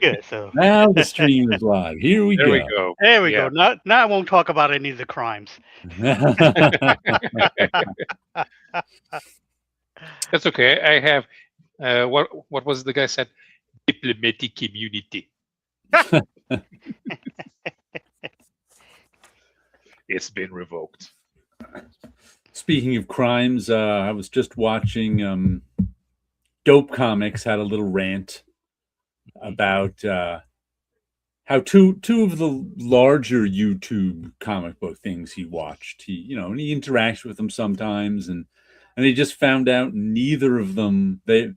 Good. So Now the stream is live. Here we There we go. go. there we Yeah. go. Now I won't talk about any of the crimes. That's okay. I have what was the guy said? Diplomatic immunity. It's been revoked. Speaking of crimes, I was just watching Dope Comics had a little rant about how two of the larger YouTube comic book things he watched. And he interacts with them sometimes, and he just found out neither of them they're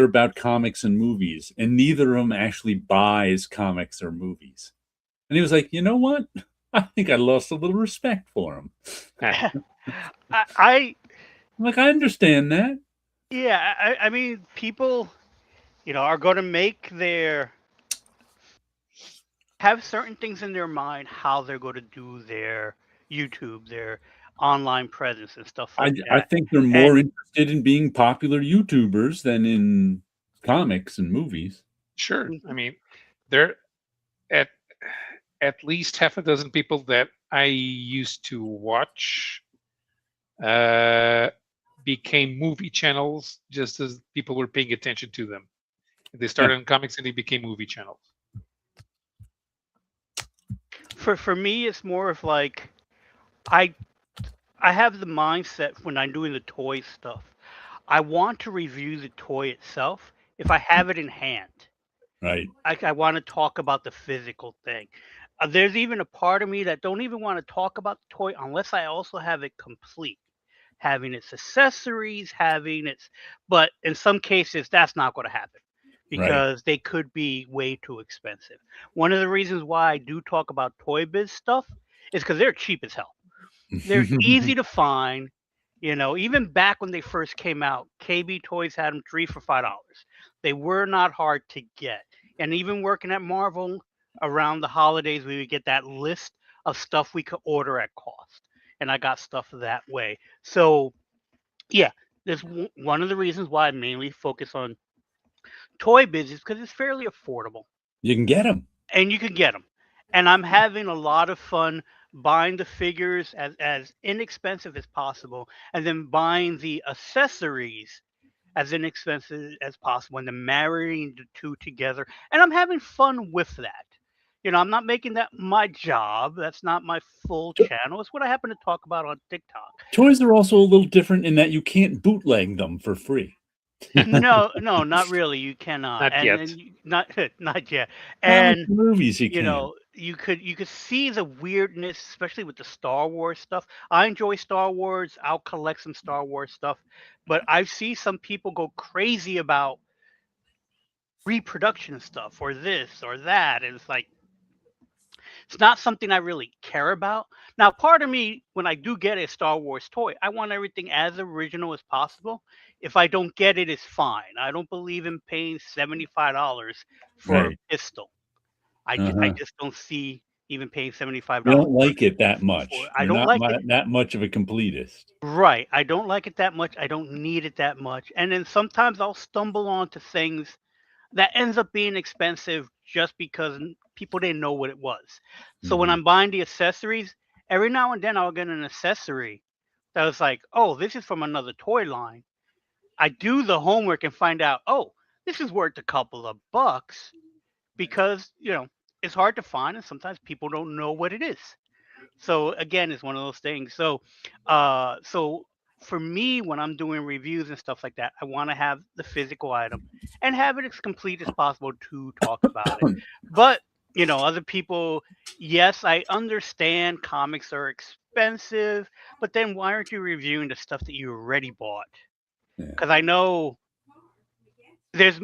about comics and movies, and neither of them actually buys comics or movies. And he was like, you know what? I think I lost a little respect for him. I Like, I understand that. yeah. I mean, people, are going to have certain things in their mind how they're going to do their YouTube, their online presence and stuff like I that. think they're more And interested in being popular YouTubers than in comics and movies. Sure. I mean, there at at least half a dozen people that I used to watch became movie channels just as people were paying attention to them. They started in comics and they became movie channels. for me, it's more of like I I have the mindset when I'm doing the toy stuff. I want to review the toy itself if I have it in hand. Right. I want to talk about the physical thing. There's even a part of me that don't even want to talk about the toy unless I also have it complete, having its accessories, but in some cases that's not going to happen because they could be way too expensive. One of the reasons why I do talk about Toy Biz stuff is because they're cheap as hell. They're easy to find. Even back when they first came out, KB Toys had them 3 for $5. They were not hard to get. And even working at Marvel around the holidays, we would get that list of stuff we could order at cost. And I got stuff that way. So, yeah, there's one of the reasons why I mainly focus on Toy Biz is because it's fairly affordable You can get them. and you can get them. And I'm having a lot of fun buying the figures as inexpensive as possible, and then buying the accessories as inexpensive as possible, and then marrying the two together. And I'm having fun with that. I'm not making that my job. That's not my full channel. It's what I happen to talk about on TikTok. Toys are also a little different in that you can't bootleg them for free. No, no, not really. You cannot, Not and yet. not not yet. Comic And movies you can. you could see the weirdness, especially with the Star Wars stuff. I enjoy Star Wars. I'll collect some Star Wars stuff, but I see some people go crazy about reproduction stuff or this or that, and it's like it's not something I really care about. Now, part of me, when I do get a Star Wars toy, I want everything as original as possible. If I don't get it, it's fine. I don't believe in paying $75 for a Right. pistol. I just don't see even paying $75 You don't for like it that for much. I You're don't not like it. that much of a completist. Right. I don't like it that much. I don't need it that much. And then sometimes I'll stumble onto things that ends up being expensive just because people didn't know what it was. So when Mhm. I'm buying the accessories, every now and then I'll get an accessory that was like, oh, this is from another toy line. I do the homework and find out, oh, this is worth a couple of bucks because, it's hard to find and sometimes people don't know what it is. So again, it's one of those things. So for me, when I'm doing reviews and stuff like that, I want to have the physical item and have it as complete as possible to talk about it. But other people, yes, I understand comics are expensive, but then why aren't you reviewing the stuff that you already bought? Yeah. Because I know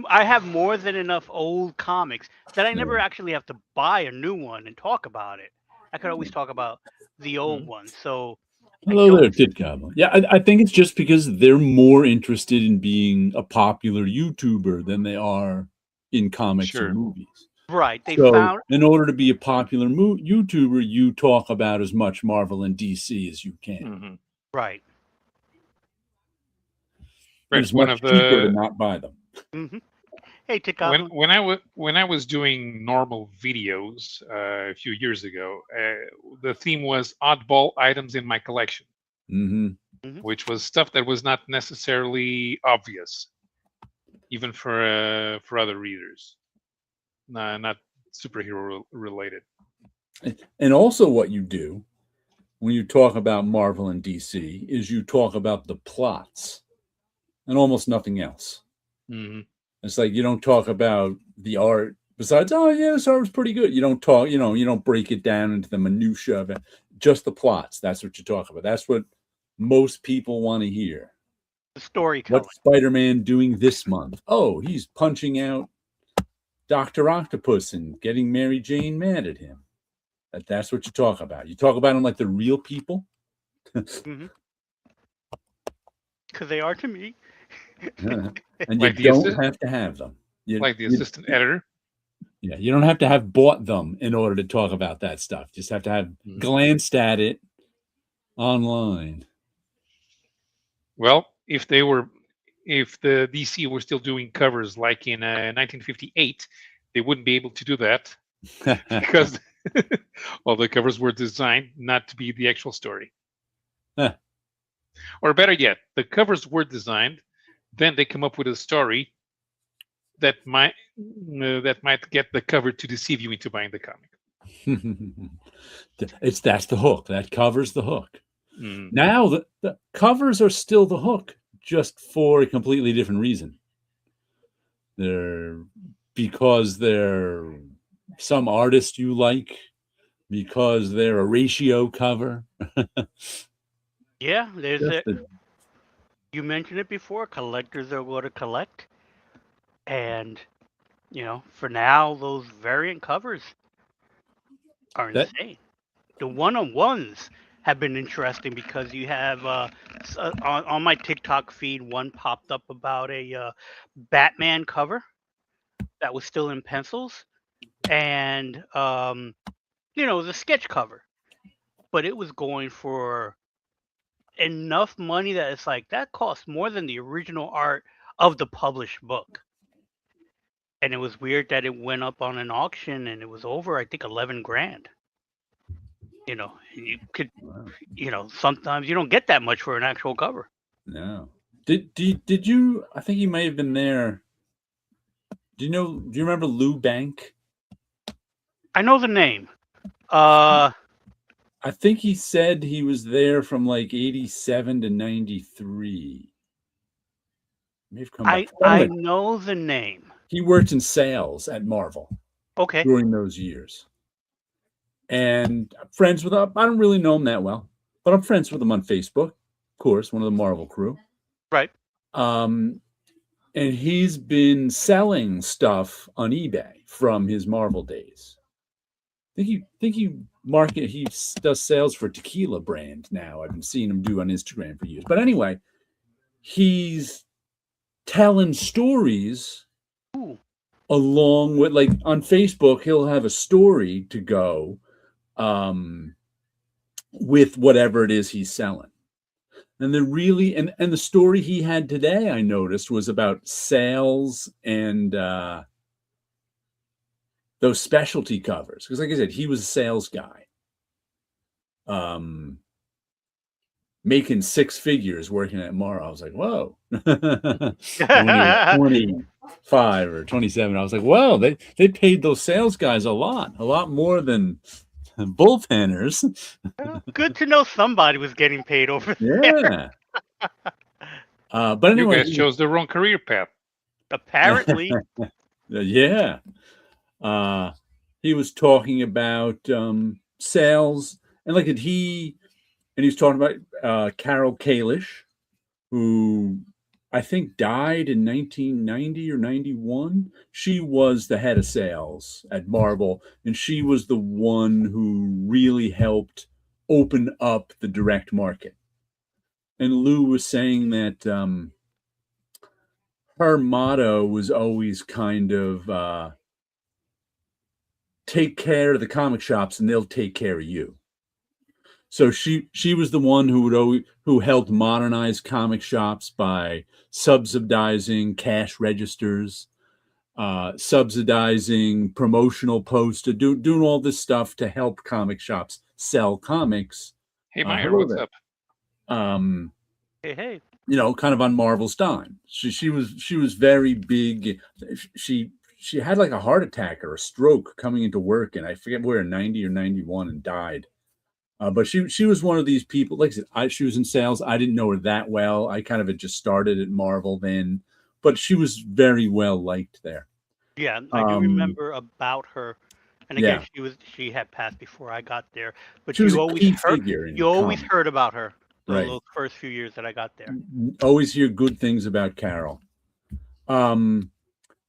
I have more than enough old comics that I never actually have to buy a new one and talk about it. I could always talk about the old Mhm. ones. So I Hello don't. there, Kid Cabo. Yeah, I think it's just because they're more interested in being a popular YouTuber than they are in comics or Sure. movies. Right. They So, found. in order to be a popular YouTuber, you talk about as much Marvel and DC as you can. Hmm. Right. And Right. it's One much of cheaper to the not buy them. hmm Hey, Tikava. when I was doing normal videos a few years ago, the theme was oddball items in my collection, Mm-hmm. Hmm. which was stuff that was not necessarily obvious, even for other readers, not superhero related. And also, what you do when you talk about Marvel and DC is you talk about the plots and almost nothing else. Hmm. It's like you don't talk about the art. Besides, oh yeah, this art was pretty good. You don't talk, you don't break it down into the minutia of it. Just the plots. That's what you talk about. That's what most people want to hear. The storytelling. What's Spider-Man doing this month? Oh, he's punching out Dr. Octopus and getting Mary Jane mad at him. That's what you talk about. You talk about them like the real people. Hmm. Because they are to me. And you Like the don't have to have them. like the assistant editor. Yeah, you don't have to have bought them in order to talk about that stuff. Just have to have Mhm. glanced at it online. Well, if the DC were still doing covers like in 1958, they wouldn't be able to do that because all the covers were designed not to be the actual story. Huh. Or better yet, the covers were designed, then they come up with a story that might get the cover to deceive you into buying the comic. That's the hook. That covers the hook. Mm. Now the covers are still the hook, just for a completely different reason. They're because they're some artist you like, because they're a ratio cover. Yeah, there's Just a. You mentioned it before. Collectors are going to collect, and for now, those variant covers are that insane. The one-on-ones have been interesting because you have on my TikTok feed, one popped up about a Batman cover that was still in pencils, and it was a sketch cover, but it was going for enough money that it's like that costs more than the original art of the published book. And it was weird that it went up on an auction and it was over, I think, 11 grand. And you could, wow. sometimes you don't get that much for an actual cover. No. Did you? I think you may have been there. Do you remember Lou Bank? I know the name. Uh, I think he said he was there from like 87 to 93. May have come back. I Anyway, know the name. he worked in sales at Marvel Okay, during those years. And I'm friends with him. I don't really know him that well, but I'm friends with him on Facebook, of course, one of the Marvel crew. right. Um, and he's been selling stuff on eBay from his Marvel days. He does sales for tequila brand now. I've been seeing him do on Instagram for years. But anyway, he's telling stories Ooh, along with, like, on Facebook, he'll have a story to go with whatever it is he's selling. And they're really and the story he had today, I noticed, was about sales and those specialty covers. Because like I said, he was a sales guy. Making six figures working at Mara. I was like, whoa. When he was 25 or 27, I was like, whoa, they paid those sales guys a lot more than bullpenners. well, good to know somebody was getting paid over there. Yeah. But You anyway, guys chose the wrong career path. Apparently, yeah. He was talking about sales, and like he was talking about Carol Kalish, who I think died in 1990 or 91. She was the head of sales at Marvel, and she was the one who really helped open up the direct market. And Lou was saying that her motto was always kind of take care of the comic shops and they'll take care of you. So she was the one who helped modernize comic shops by subsidizing cash registers. subsidizing promotional posts, doing all this stuff to help comic shops sell comics. Hey, Meyer, Hello what's there. up? Hey, hey. Kind of on Marvel's dime. She was very big. She had like a heart attack or a stroke coming into work, and I forget where, 90 or 91, and died. But she was one of these people. Like I said, she was in sales. I didn't know her that well. I kind of had just started at Marvel then, but she was very well liked there. Yeah, I do Um, remember about her. And again, yeah, she had passed before I got there, but she was a key figure in you always comics, heard about her right? those first few years that I got there. Always hear good things about Carol. Um,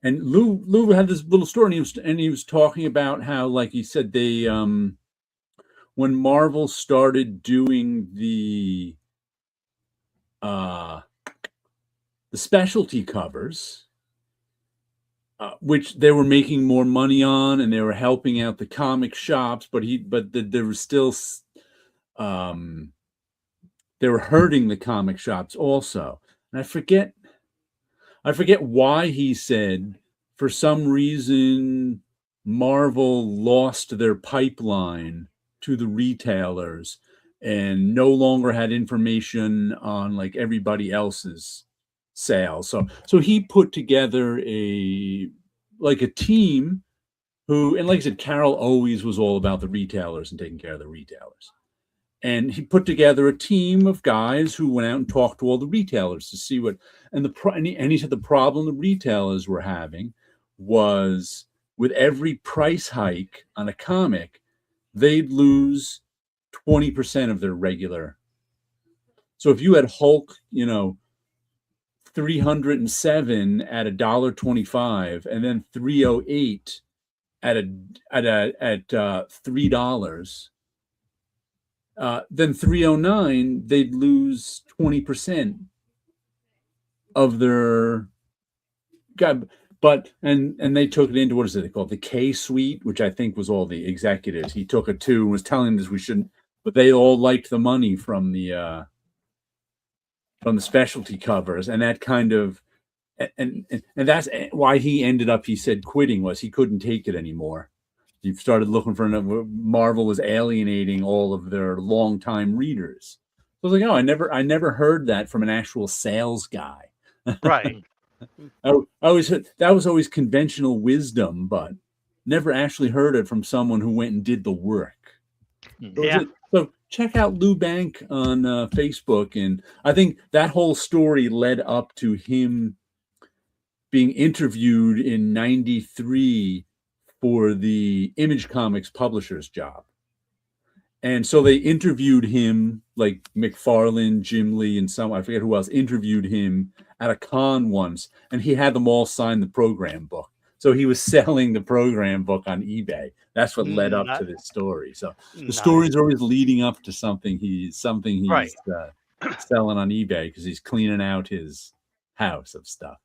and Lou had this little story, and he was talking about how, like he said, they when Marvel started doing uh the specialty covers, which they were making more money on, and they were helping out the comic shops, there was still um they were hurting the comic shops also. And I forget why he said for some reason Marvel lost their pipeline to the retailers and no longer had information on like everybody else's sales. So he put together a team who, and like I said, Carol always was all about the retailers and taking care of the retailers. And he put together a team of guys who went out and talked to all the retailers to see what, and he said the problem the retailers were having was with every price hike on a comic, they'd lose 20% of their regular. So if you had Hulk, 307 at $1.25, and then 308 at $3, then 309 they'd lose 20% of their God. But and they took it into, what is it called, the K suite, which I think was all the executives. He took it to and was telling us we shouldn't, but they all liked the money from the specialty covers, and that kind of, and that's why he ended up, he said, quitting, was he couldn't take it anymore. He started looking for another. Marvel was alienating all of their longtime readers. So I was like, oh, I never heard that from an actual sales guy. Right. I always heard that was always conventional wisdom, but never actually heard it from someone who went and did the work. Yeah. So check out Lou Bank on Facebook, and I think that whole story led up to him being interviewed in '93 for the Image Comics publisher's job. And so they interviewed him, like McFarlane, Jim Lee, and I forget who else, interviewed him at a con once, and he had them all sign the program book. So he was selling the program book on eBay. That's what led up Not to this story. So the nice. stories are always leading up to something he's Right. selling on eBay because he's cleaning out his house of stuff.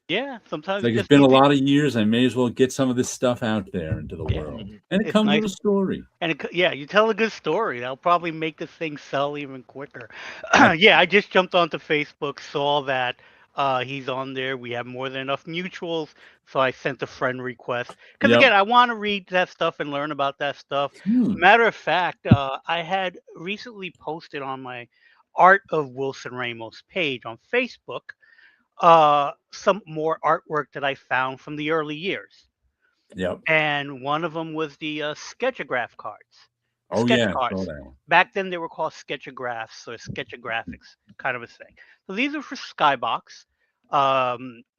Yeah. Sometimes It's it like, it's just been a needs to, lot of years. I may as well get some of this stuff out there into the yeah. world. And it It's comes nice. with a story. And yeah, you tell a good story. That'll probably make this thing sell even quicker. That's Yeah, I just jumped onto Facebook, saw that he's on there. We have more than enough mutuals, so I sent a friend request. Because Yep. again, I want to read that stuff and learn about that stuff. Hmm. Matter of fact, I had recently posted on my Art of Wilson Ramos page on Facebook some more artwork that I found from the early years. Yep. And one of them was the sketchograph cards, Oh sketch yeah, saw cards. that one. Back then, they were called sketchographs or sketchographics, kind of a thing. So these are for Skybox.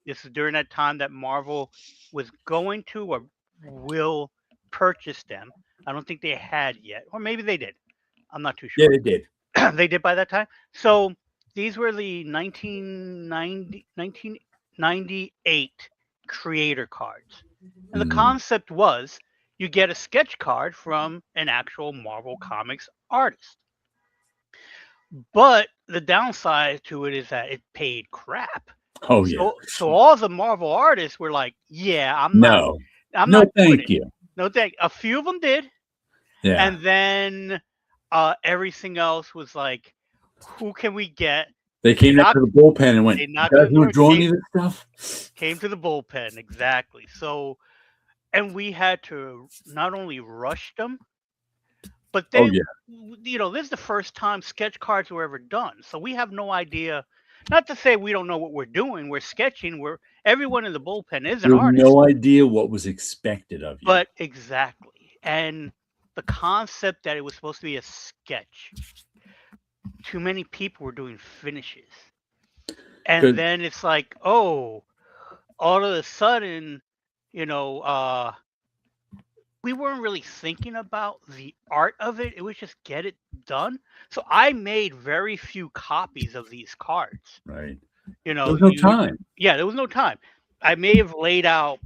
This is during that time that Marvel was going to or will purchase them. I don't think they had yet, or maybe they did. I'm not too Yeah, sure. they did. They did by that time. So these were the 1998 creator cards. And the Mm. concept was you get a sketch card from an actual Marvel Comics artist. But the downside to it is that it paid crap. Oh yeah. So all the Marvel artists were like, "Yeah, No. I'm No, not doing thank it." you. No thank. A few of them did, Yeah. and then everything else was like, "Who can we get They came down to the bullpen and went, They "You knocked guys on the want door. to draw any of this stuff?" Came to the bullpen, exactly. So, and we had to not only rush them, but Oh they, yeah, this is the first time sketch cards were ever done. So we have no idea. Not to say we don't know what we're doing. We're sketching. Everyone in the bullpen is an you have artist. no idea what was expected of you. But exactly. And the concept that it was supposed to be a sketch, too many people were doing finishes. And Good. then it's like, oh, all of a sudden, you know, we weren't really thinking about the art of it. It was just get it done. So I made very few copies of these cards. Right. You There know, was no time. yeah, there was no time. I may have laid out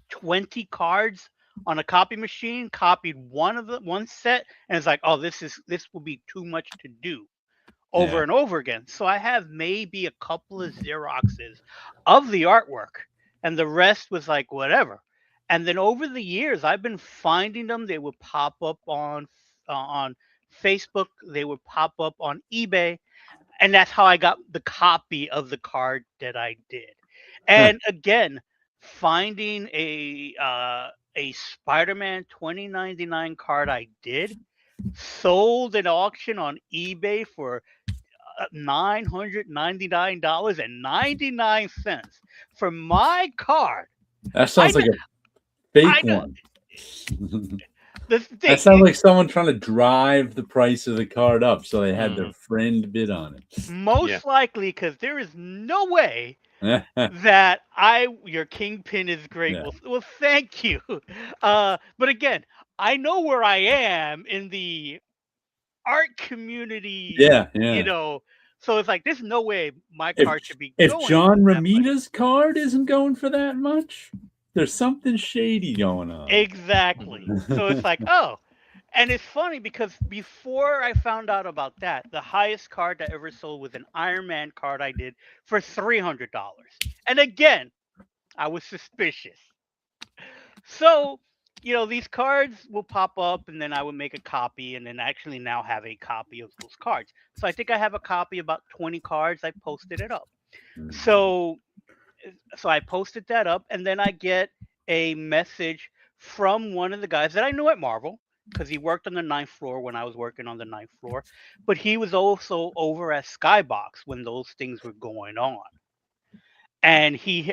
20 cards on a copy machine, copied one set, and it's like, oh, this will be too much to do over Yeah. and over again. So I have maybe a couple of Xeroxes of the artwork, and the rest was like whatever. And then over the years, I've been finding them. They would pop up on Facebook. They would pop up on eBay, and that's how I got the copy of the card that I did. And again, finding a Spider-Man 2099 card I did sold at auction on eBay for $999.99 for my card. That sounds like a fake one. That sounds like someone trying to drive the price of the card up so they had their friend bid on it. Most likely, because there is no way that your kingpin is great. Yeah. Well, thank you. But again, I know where I am in the art community. Yeah. So it's like there's no way my card should be if going John for that much. Romita's card isn't going for that much, there's something shady going on. Exactly. So it's like, oh. And it's funny because before I found out about that, the highest card that ever sold was an Iron Man card I did for $300. And again, I was suspicious. So, these cards will pop up and then I would make a copy and then actually now have a copy of those cards. So I think I have a copy, about 20 cards. I posted it up. So I posted that up, and then I get a message from one of the guys that I knew at Marvel, because he worked on the 9th floor when I was working on the 9th floor, but he was also over at Skybox when those things were going on. And he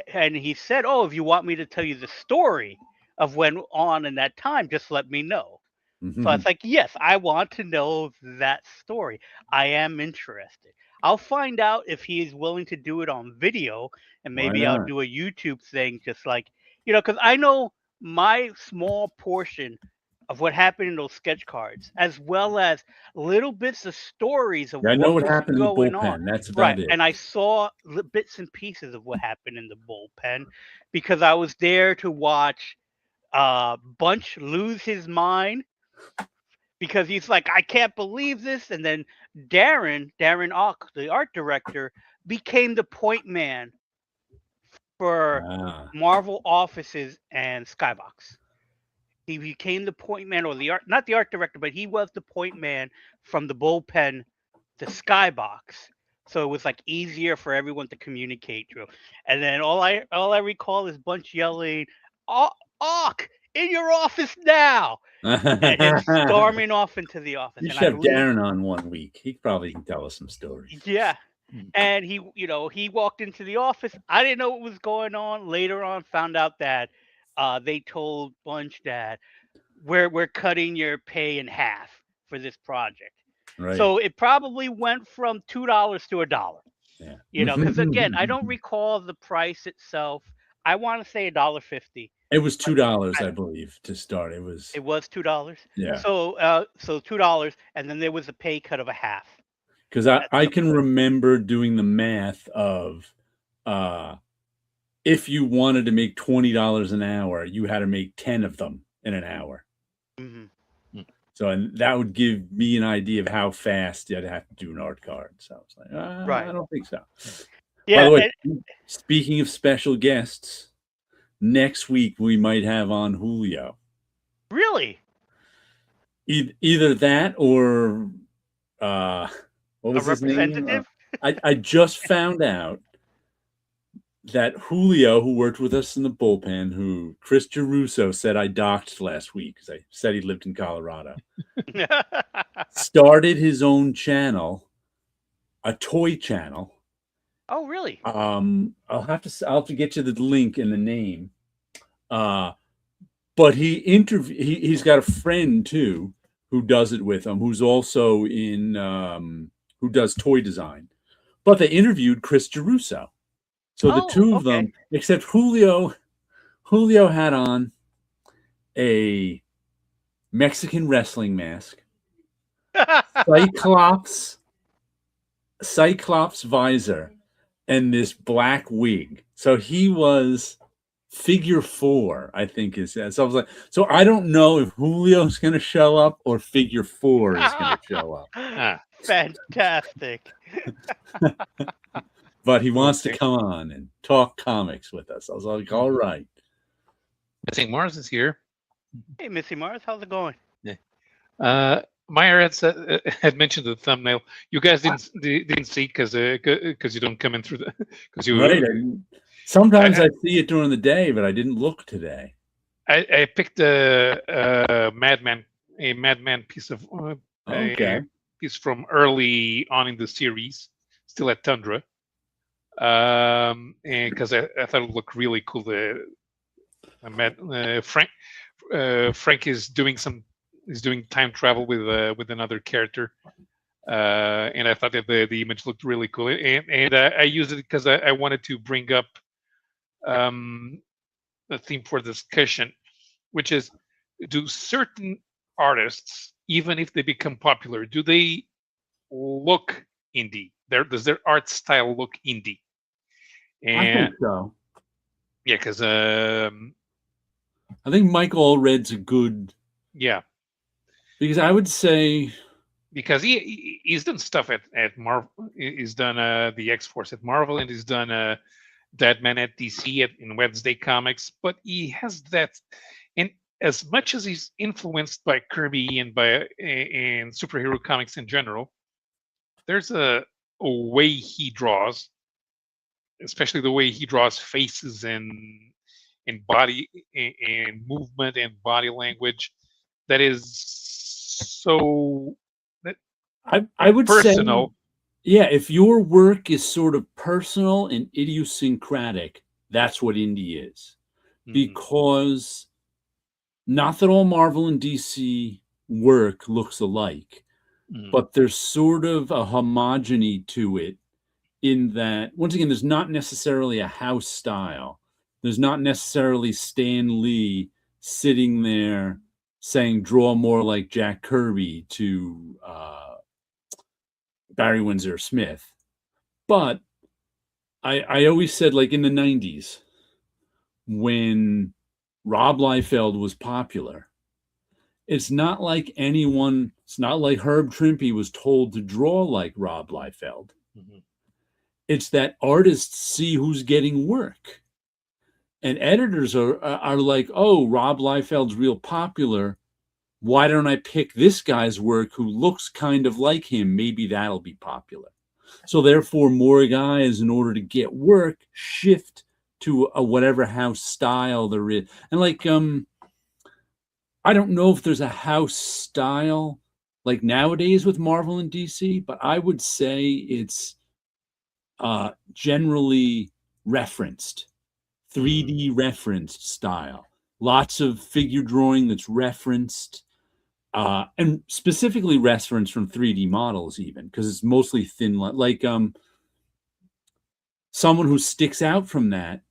said, "Oh, if you want me to tell you the story of what went on in that time, just let me know." So I was like, yes, I want to know that story. I am interested. I'll find out if he's willing to do it on video, and maybe I'll do a YouTube thing, just like, because I know my small portion of what happened in those sketch cards, as well as little bits of stories of I know what was happened in the going bullpen. on. That's about Right. it. And I saw bits and pieces of what happened in the bullpen because I was there to watch Bunch lose his mind because he's like, I can't believe this. And then Darren Ock, the art director, became the point man for Marvel offices and Skybox. He became the point man, or not the art director, but he was the point man from the bullpen to Skybox. So it was like easier for everyone to communicate through. And then all I recall is Bunch yelling, Ock, in your office now. And him storming off into the office. You should have Darren on one week. He probably can tell us some stories. Yeah. And he walked into the office. I didn't know what was going on. Later on, found out that they told Bunch that we're cutting your pay in half for this project. Right. So it probably went from $2 to $1. Yeah. Because again, I don't recall the price itself. I want to say $1.50. It was $2, I believe, to start. It was $2. Yeah. So $2, and then there was a pay cut of a half. Because I can remember doing the math of if you wanted to make $20 an hour, you had to make 10 of them in an hour. Mm-hmm. So, and that would give me an idea of how fast you'd have to do an art card. So I was like, right. I don't think so. Yeah. By the way, speaking of special guests, next week we might have on Julio. Really? Either that or what was his name? I just found out that Julio, who worked with us in the bullpen, who Chris Geruso said I doxed last week because I said he lived in Colorado, started his own channel, a toy channel. Oh, really? I'll have to get you the link and the name. But he's got a friend too who does it with him, who's also in who does toy design. But they interviewed Chris Geruso. So the Oh, two of okay. them, except Julio had on a Mexican wrestling mask, Cyclops visor, and this black wig. So he was figure 4, I think is that. So I was like, so I don't know if Julio's going to show up or figure 4 is going to show up. Fantastic. But he wants to Okay. come on and talk comics with us. I was like, all right. Missing Mars is here. Hey, Missy Mars, how's it going? Meyer had mentioned the thumbnail. You guys didn't see because you don't come in through the because you Right. Sometimes I see it during the day, but I didn't look today. I picked a Madman piece of Okay. a piece from early on in the series, still at Tundra, and because I thought it looked really cool. Frank is doing time travel with another character, and I thought that the image looked really cool, and I used it because I wanted to bring up a theme for discussion, which is, do certain artists, even if they become popular, do they look indie? Does their art style look indie? I And think so. yeah, because I think Michael Allred's a good, yeah, because I would say because he's done stuff at Marvel. He's done the X Force at Marvel, and he's done Deadman at DC in Wednesday Comics. But he has that, and as much as he's influenced by Kirby and by and superhero comics in general, there's a way he draws, especially the way he draws faces and body and movement and body language, that is so I would personal. say, yeah, if your work is sort of personal and idiosyncratic, that's what indie is. Because not that all Marvel and DC work looks alike, but there's sort of a homogeny to it in that, once again, there's not necessarily a house style. There's not necessarily Stan Lee sitting there saying, draw more like Jack Kirby to Barry Windsor Smith. But I always said, like in the 90s, when Rob Liefeld was popular, it's not like Herb Trimpe was told to draw like Rob Liefeld. It's that artists see who's getting work. And editors are like, oh, Rob Liefeld's real popular. Why don't I pick this guy's work who looks kind of like him? Maybe that'll be popular. So therefore, more guys, in order to get work, shift to a whatever house style there is. And like, I don't know if there's a house style like nowadays with Marvel and DC, but I would say it's generally referenced, 3D referenced style. Lots of figure drawing that's referenced, and specifically referenced from 3D models, even because it's mostly thin. Like someone who sticks out from that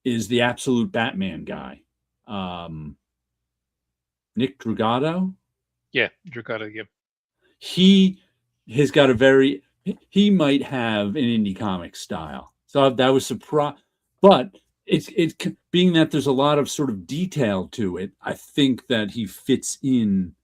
is the Absolute Batman guy, Nick Dragato. Yeah, Dragato. Yeah, He has got he might have an indie comic style. So that was surprised, but it's being that there's a lot of sort of detail to it. I think that he fits in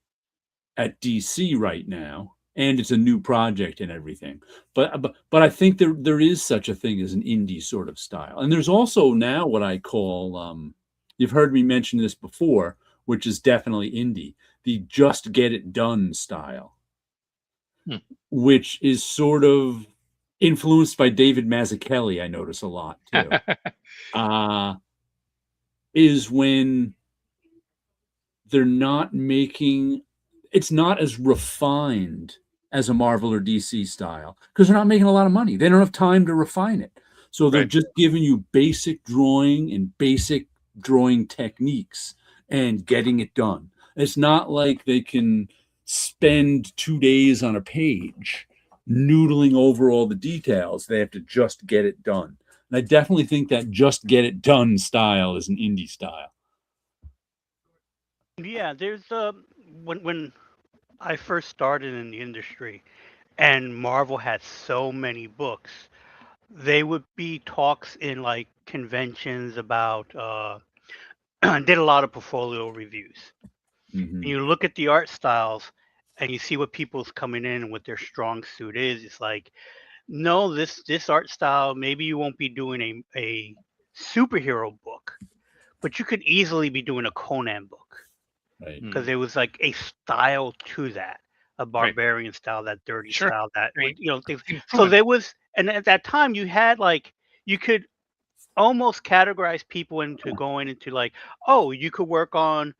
at DC right now, and it's a new project and everything. But I think there is such a thing as an indie sort of style, and there's also now what I call you've heard me mention this before, which is definitely indie, the just get it done style, which is sort of influenced by David Mazzucchelli, I notice a lot too, uh, is when they're not making it's not as refined as a Marvel or DC style because they're not making a lot of money. They don't have time to refine it. So they're Right. just giving you basic drawing and basic drawing techniques and getting it done. It's not like they can spend 2 days on a page noodling over all the details. They have to just get it done. And I definitely think that just get it done style is an indie style. Yeah, there's when I first started in the industry and Marvel had so many books, they would be talks in like conventions about did a lot of portfolio reviews. And Mhm. you look at the art styles and you see what people's coming in and what their strong suit is. It's like, no, this art style, maybe you won't be doing a superhero book, but you could easily be doing a Conan book Right. because Mm, there was like a style to that, a right. barbarian style, that dirty Sure. style, that I would mean, things. So improvement. there was, and at that time you had like you could almost categorize people into going into like, oh, you could work on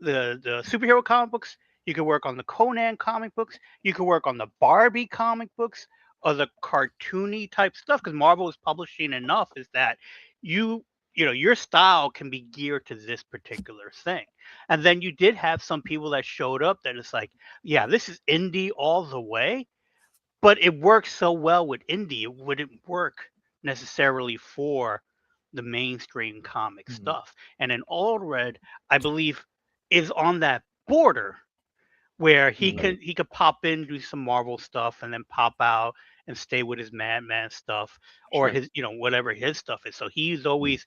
the superhero comic books, you could work on the Conan comic books, you could work on the Barbie comic books or the cartoony type stuff because Marvel is publishing enough is that you you know your style can be geared to this particular thing. And then you did have some people that showed up that it's like, yeah, this is indie all the way, but it works so well with indie, it wouldn't work necessarily for the mainstream comic Mm, stuff. And then All Red, I believe, is on that border where Right. he could pop in, do some Marvel stuff, and then pop out and stay with his Madman stuff or sure. his whatever his stuff is. So he's always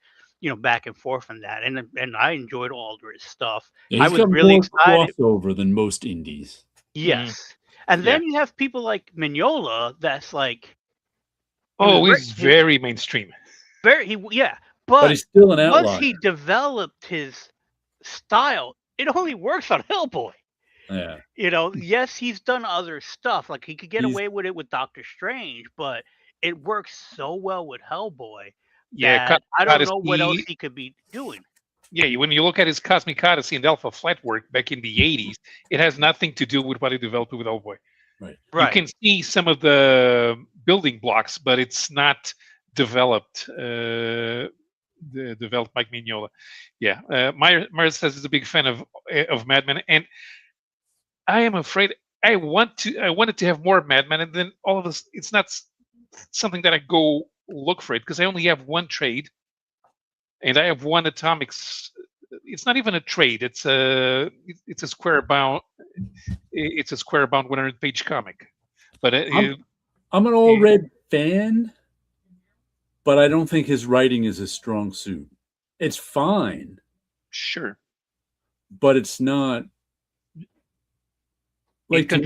back and forth on that, and I enjoyed all his stuff. Yeah, I he's was got really more excited. crossover than most indies. Mm, Yes, and yeah. then you have people like Mignola. That's like he was Oh, he's he very mainstream. very yeah, But but he's still an once he outlier. developed his style, it only works on Hellboy. Yeah. Yes, he's done other stuff. Like he could get He's away with it with Doctor Strange, but it works so well with Hellboy Yeah, that I don't know what else Odyssey. he could be doing. Yeah, when you look at his Cosmic Odyssey and Alpha Flight work back in the 80s, it has nothing to do with what he developed with Hellboy. right. You Right. can see some of the building blocks, but it's not developed. Developed Mike Mignola. Yeah, Myers says he's a big fan of Mad Men, and I am afraid I wanted to have more Mad Men, and then all of this. It's not something that I go look for it because I only have one trade, and I have one Atomics. It's not even a trade. It's a square bound. It's a square bound 100-page comic, but I'm I'm an all uh, red fan, but I don't think his writing is a strong suit. It's fine, sure. but it's not like It to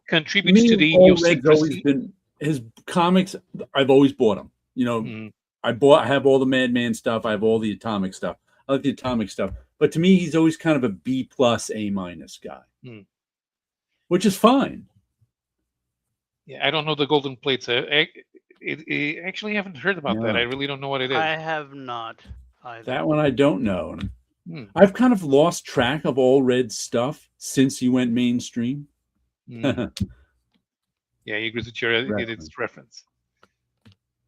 contributes to me, the all red's always idiosyncrasy. been his comics. I've always bought them. Mm, I have all the Madman stuff. I have all the Atomic stuff. I like the Atomic stuff, but to me, he's always kind of a B plus, A minus guy, mm. which is fine. Yeah, I don't know the golden plates. Actually haven't heard about that. I No, really don't know what it is. I have not either. that one I don't know. Hmm, I've kind of lost track of all red stuff since he went mainstream. hmm. Yeah, he agrees with your Reference. its reference.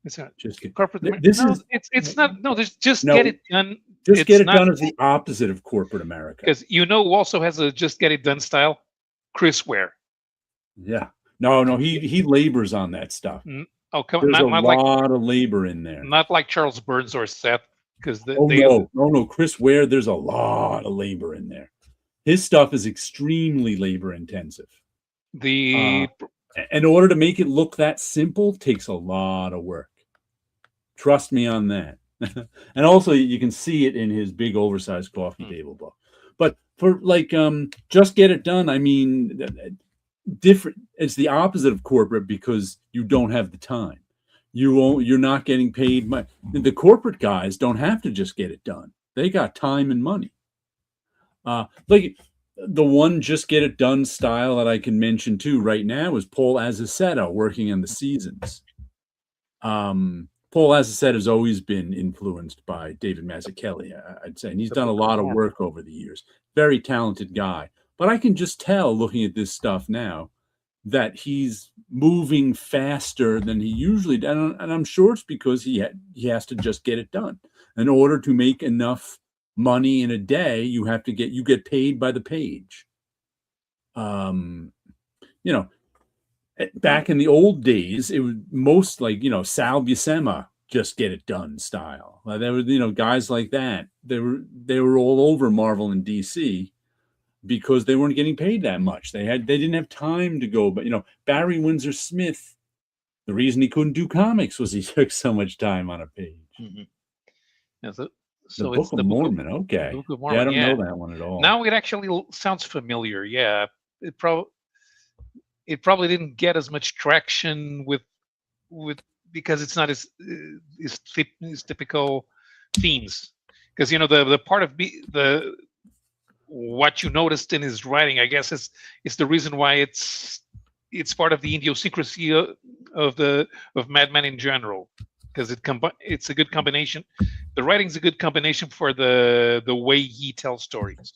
It's not Just get, corporate. this No, is it's not. No, just get no, it done. just get It's it not done is the opposite of corporate America. because who also has a just get it done style. Chris Ware. Yeah, no, he labors on that stuff. Mm, oh, come on, There's a not like lot of labor in there. Charles Burns or Seth, because Oh they no, Chris Ware. There's a lot of labor in there. His stuff is extremely labor intensive. the In order to make it look that simple, takes a lot of work. Trust me on that. And also, you can see it in his big oversized coffee mm, table book. But for like, just get it done. I mean, different. It's the opposite of corporate because you don't have the time. You're not getting paid. The corporate guys don't have to just get it done. They got time and money. Like the one just get it done style that I can mention too right now is Paul Azaceta working on the seasons. Paul, as I said, has always been influenced by David Mazzucchelli, I'd say, and he's The done a Book of lot of Mormon. work over the years. Very talented guy. But I can just tell, looking at this stuff now, that he's moving faster than he usually does. And I'm sure it's because he has to just get it done. In order to make enough money in a day, you get paid by the page. You know, back in the old days, it was most like, Sal Buscema, just get it done style. There were, guys like that. They were all over Marvel and DC because they weren't getting paid that much. They didn't have time to go. But Barry Windsor Smith, the reason he couldn't do comics was he took so much time on a page. Mm-hmm. Yeah, so, The so it's Book of the Book of Mormon. Okay, the Book of yeah, I Mormon. don't Yeah. know that one at all. Now it actually sounds familiar. Yeah, it probably didn't get as much traction with because it's not as typical themes. Because the part of the what you noticed in his writing, I guess, is the reason why it's part of the idiosyncrasy of Madman in general. Because it's a good combination. The writing's a good combination for the way he tells stories.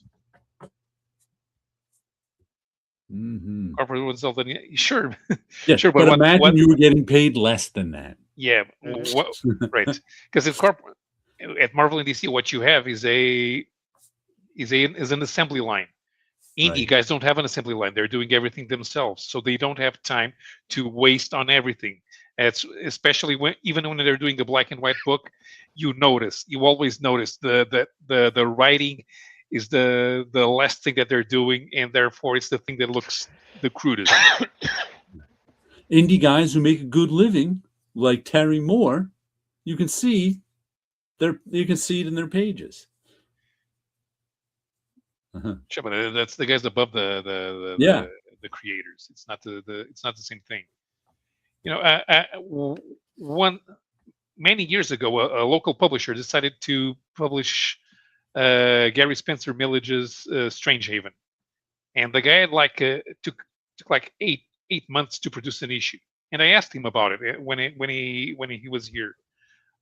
Mm-hmm. Corporate result, sure, Yeah, sure, but but imagine what? you were getting paid less than that. Yeah, what? Right? Because at Marvel and DC, what you have is an assembly line. Indie Right. guys don't have an assembly line; they're doing everything themselves, so they don't have time to waste on everything. It's especially even when they're doing a black and white book, you always notice the writing is the last thing that they're doing, and therefore it's the thing that looks the crudest. Indie guys who make a good living, like Terry Moore, you can see it in their pages. Uh-huh. Sure, but that's the guys above Yeah. the creators. It's not it's not the same thing. One many years ago, a local publisher decided to publish Gary Spencer Millage's Strange Haven, and the guy had took like 8 months to produce an issue. And I asked him about it when he was here.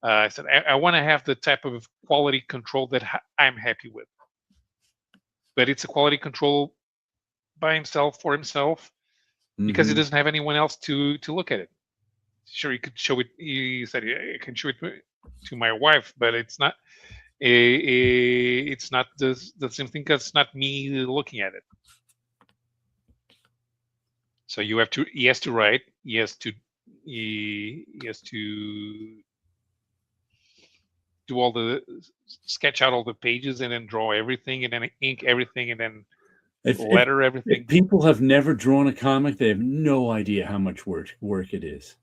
I said, I want to have the type of quality control that I'm happy with, but it's a quality control by himself for himself because he doesn't have anyone else to look at it. Sure, he could show it. He said, I can show it to my wife, but it's not. It's not the same thing because it's not me looking at it. So you have to. He has to write. He has to do all the sketch out all the pages and then draw everything and then ink everything and then letter everything. If people have never drawn a comic, they have no idea how much work it is.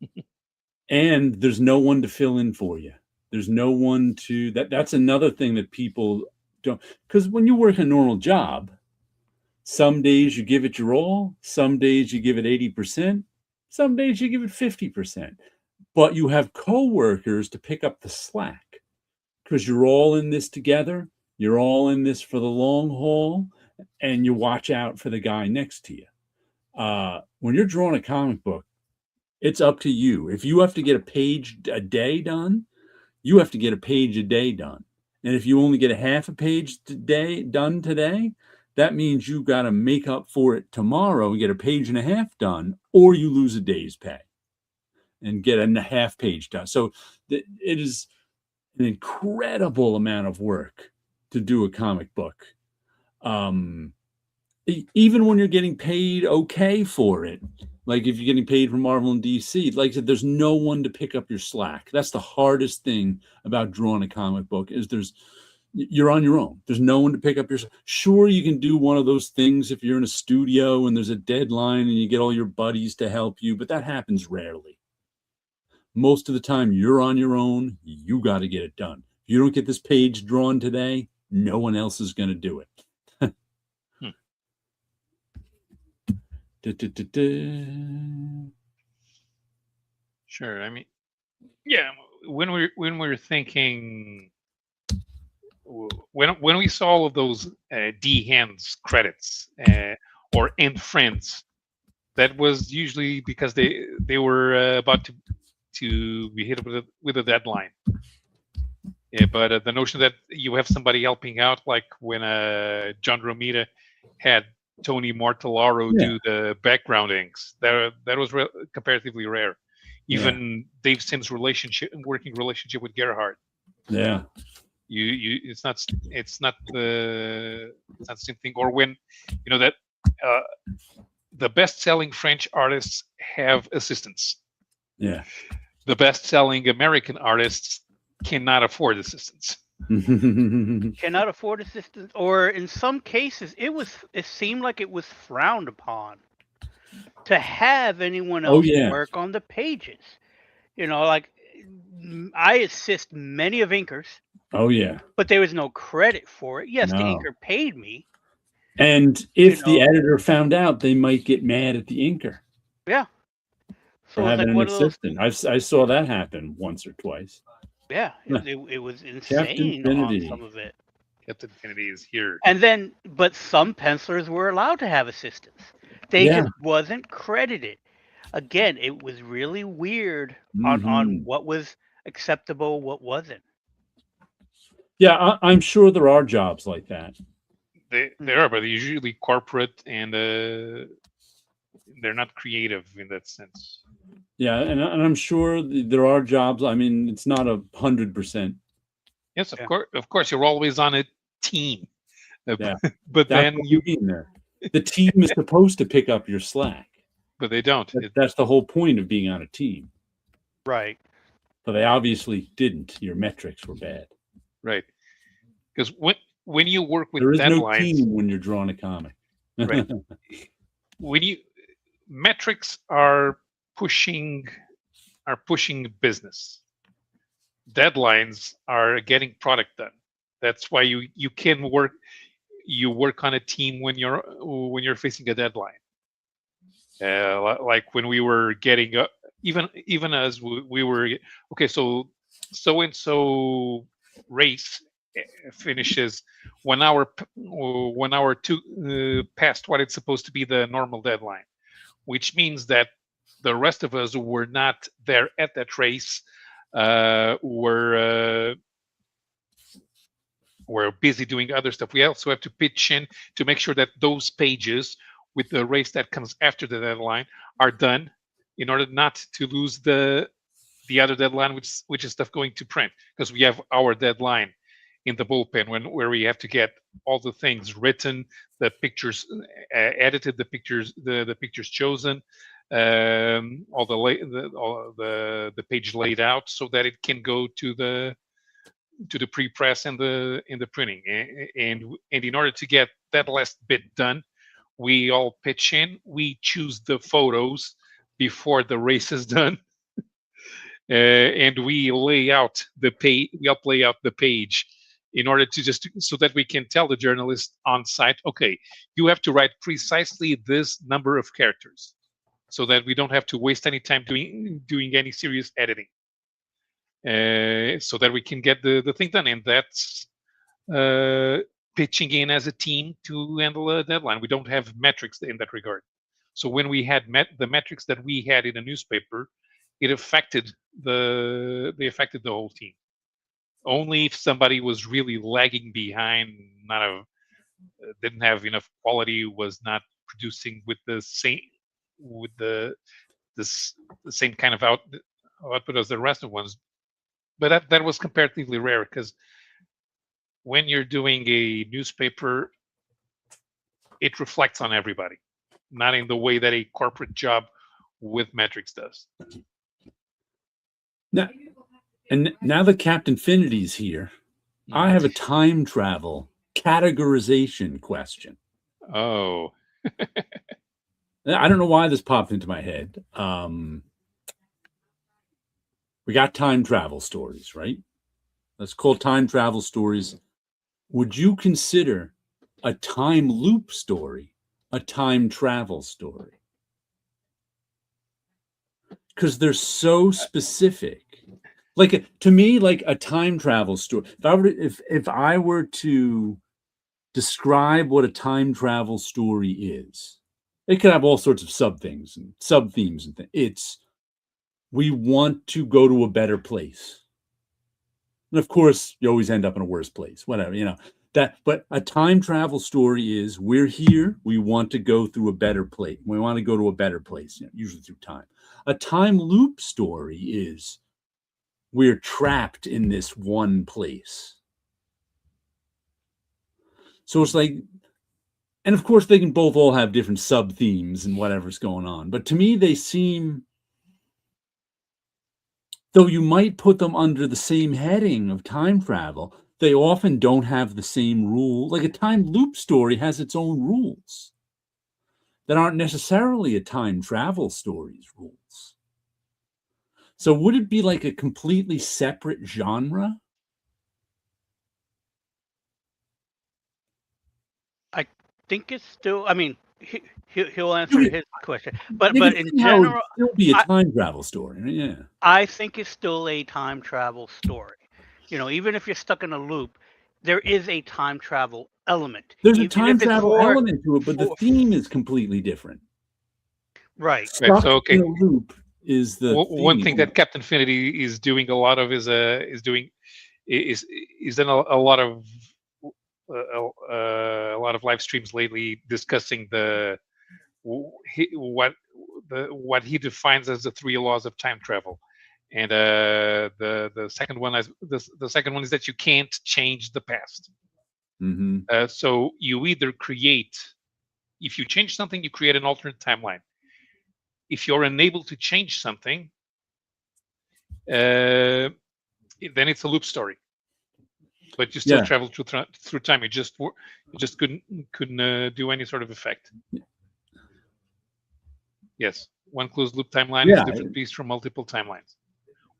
And there's no one to fill in for you. There's no one to that's another thing that people don't, because when you work a normal job, some days you give it your all, some days you give it 80%, some days you give it 50%. But you have coworkers to pick up the slack because you're all in this together. You're all in this for the long haul, and you watch out for the guy next to you. When you're drawing a comic book, it's up to you. If you have to get a page a day done, you have to get a page a day done. And if you only get a half a page done today, that means you've got to make up for it tomorrow and get a page and a half done, or you lose a day's pay and get a half page done. So it is an incredible amount of work to do a comic book. Even when you're getting paid okay for it, like if you're getting paid from Marvel and DC, like I said, there's no one to pick up your slack. That's the hardest thing about drawing a comic book is you're on your own. There's no one to pick up your. Sure, you can do one of those things if you're in a studio and there's a deadline and you get all your buddies to help you, but that happens rarely. Most of the time, you're on your own. You got to get it done. If you don't get this page drawn today, no one else is going to do it. Sure. I mean, yeah. When we're thinking, when we saw all of those D hands credits or end friends, that was usually because they were about to be hit with a deadline. Yeah, but the notion that you have somebody helping out, like when John Romita had Tony Mortellaro do the background inks, that was comparatively rare. Even Dave Sim's working relationship with Gerhardt. Yeah. It's not the same thing. Or when that the best-selling French artists have assistants. Yeah. The best-selling American artists cannot afford assistants. Cannot afford assistance, or in some cases, it seemed like it was frowned upon to have anyone else work on the pages. Like I assist many of inkers. Oh yeah. But there was no credit for it. Yes, the inker paid me. And if the editor found out, they might get mad at the inker. Yeah. For having an assistant. I saw that happen once or twice. Yeah, it was insane on some of it. Captain Kennedy is here. And then, but some pencilers were allowed to have assistants. They just wasn't credited. Again, it was really weird on what was acceptable, what wasn't. Yeah, I'm sure there are jobs like that. There are, but they're usually corporate and they're not creative in that sense. Yeah, and I'm sure there are jobs. I mean, it's not 100%. Yes, of course, you're always on a team. Yeah, but then you mean there. The team is supposed to pick up your slack, but they don't. That's the whole point of being on a team, right? But they obviously didn't. Your metrics were bad, right? Because when you work with there is deadlines, no team when you're drawing a comic. Right. When metrics are pushing business. Deadlines are getting product done. That's why you can work. You work on a team when you're facing a deadline. Like when we were getting even as we were okay. So and so race finishes 1 hour past what it's supposed to be the normal deadline, which means that the rest of us who were not there at that race were busy doing other stuff. We also have to pitch in to make sure that those pages with the race that comes after the deadline are done in order not to lose the other deadline, which is stuff going to print, because we have our deadline in the bullpen where we have to get all the things written, the pictures edited, the pictures chosen, all the page laid out so that it can go to the pre-press and the printing. And in order to get that last bit done, we all pitch in. We choose the photos before the race is done. And we lay out the page. We lay out the page in order to so that we can tell the journalist on site, okay, you have to write precisely this number of characters, so that we don't have to waste any time doing any serious editing, so that we can get the thing done. And that's pitching in as a team to handle a deadline. We don't have metrics in that regard. So when we had the metrics that we had in a newspaper, it affected the whole team. Only if somebody was really lagging behind, didn't have enough quality, was not producing with the same kind of output as the rest of ones. But that was comparatively rare, because when you're doing a newspaper, it reflects on everybody, not in the way that a corporate job with metrics does. Now that Captain Finity's here, I have a time travel categorization question. Oh. I don't know why this popped into my head. We got time travel stories, right? Let's call time travel stories. Would you consider a time loop story a time travel story? Because they're so specific. Like, to me, like a time travel story. If I were to describe what a time travel story is, it could have all sorts of sub things and sub themes and things. we want to go to a better place. And of course, you always end up in a worse place, whatever, that. But a time travel story is we're here, we want to go through a better place. We want to go to a better place, usually through time. A time loop story is we're trapped in this one place. So it's like, and of course, they can both all have different sub themes and whatever's going on. But to me, they seem, though you might put them under the same heading of time travel, they often don't have the same rule. Like a time loop story has its own rules that aren't necessarily a time travel story's rules. So would it be like a completely separate genre? I think it's still. I mean, he'll answer his question, but You can in see how it would general, still be a I, time travel story. Yeah. I think it's still a time travel story. Even if you're stuck in a loop, there is a time travel element, There's a even time if it's travel element to it, but the for theme is completely different. right. Right. Stuck So in okay, a loop is the one theme. thing that Captain Infinity is doing a lot of is doing is done a lot of a lot of live streams lately discussing what he defines as the three laws of time travel, and the second one is the second one is that you can't change the past. Mhm. So you either create, if you change something, you create an alternate timeline. If you're unable to change something, then it's a loop story. But you still Yeah. travel through time. You just couldn't do any sort of effect. Yes, one closed loop timeline is Yeah. different piece from multiple timelines.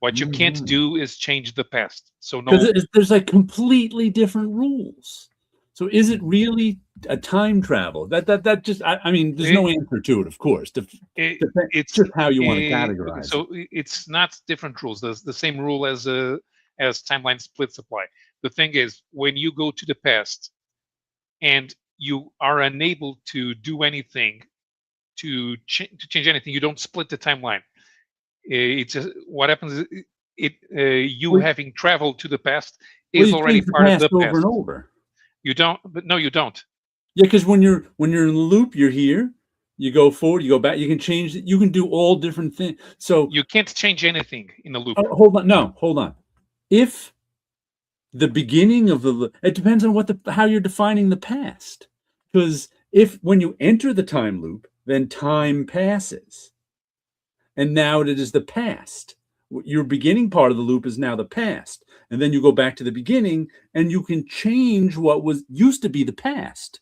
What you can't Mhm. do is change the past. So no, Because there's like completely different rules. So is it really a time travel? That just I mean, there's no it, answer to it, of course. it, It's it's just how you want to okay. categorize it. So it's not different rules. The same rule as timeline splits apply. The thing is, when you go to the past and you are unable to do anything to change anything, you don't split the timeline. It's just what happens is you Well, having traveled to the past well, is you already change the part of past the over and past. over. You don't, but no, you don't. Yeah, because when you're in the loop, you're here. You go forward, you go back. You can change it. You can do all different things. So You can't change anything in a loop. hold on. No, hold on. If the beginning of it depends on how you're defining the past. Because if when you enter the time loop, then time passes, and now it is the past. Your beginning part of the loop is now the past, and then you go back to the beginning, and you can change what was used to be the past.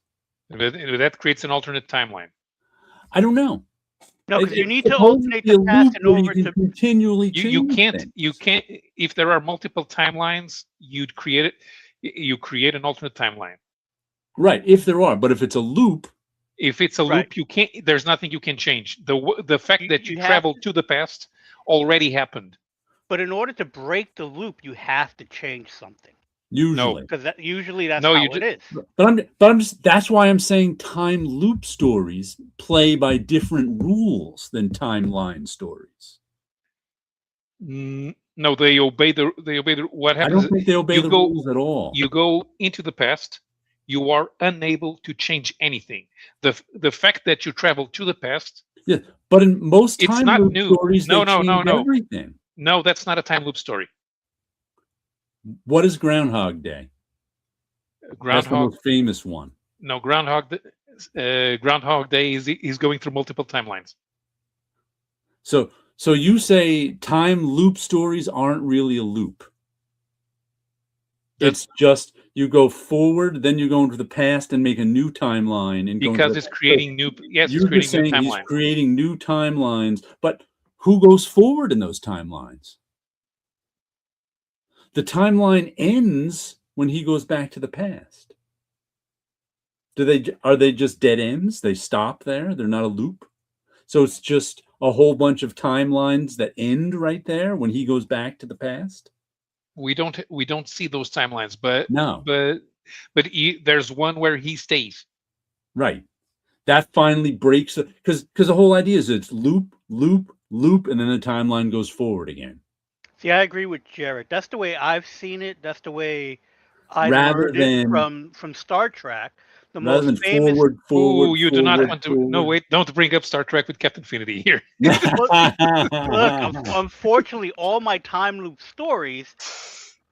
That creates an alternate timeline. I don't know. No, because you It's need to supposed to alternate be the a past loop and where you over can to continually You change can't things. if there are multiple timelines, you'd create it. You create an alternate timeline. Right, if there are, but if it's a loop, If it's a right. loop, you can't. There's nothing you can change. The fact that you You have traveled to the past already happened. But in order to break the loop, you have to change something No, usually. because usually that's no, you how it just is. But I'm just that's why I'm saying time loop stories play by different rules than timeline stories. no. They obey the. What I happens don't is think they obey you the go rules at all. you go into the past. You are unable to change anything. The fact that you travel to the past, Yeah, but in most it's time not loop new. stories, they No, no, no, change no, everything. no. That's not a time loop story. What is Groundhog Day? That's the Groundhog most famous one. no Groundhog Day is going through multiple timelines. So you say time loop stories aren't really a loop. That's It's just you go forward, then you go into the past and make a new timeline and go into because the it's so creating new. Yes, it's you're just creating new saying he's timeline creating new timelines, but who goes forward in those timelines? The timeline ends when he goes back to the past. Are they just dead ends? They stop there. They're not a loop. So it's just a whole bunch of timelines that end right there when he goes back to the past. we don't see those timelines, but No, there's one where he stays. right. that finally breaks it, because the whole idea is it's loop, loop, loop, and then the timeline goes forward again. See, I agree with Jared. That's the way I've seen it. That's the way I Rather learned it than from Star Trek. The rather most than famous. forward, Oh, forward, you do not forward, want to. No, forward. wait, don't bring up Star Trek with Captain Infinity here. Well, look, unfortunately, all my time loop stories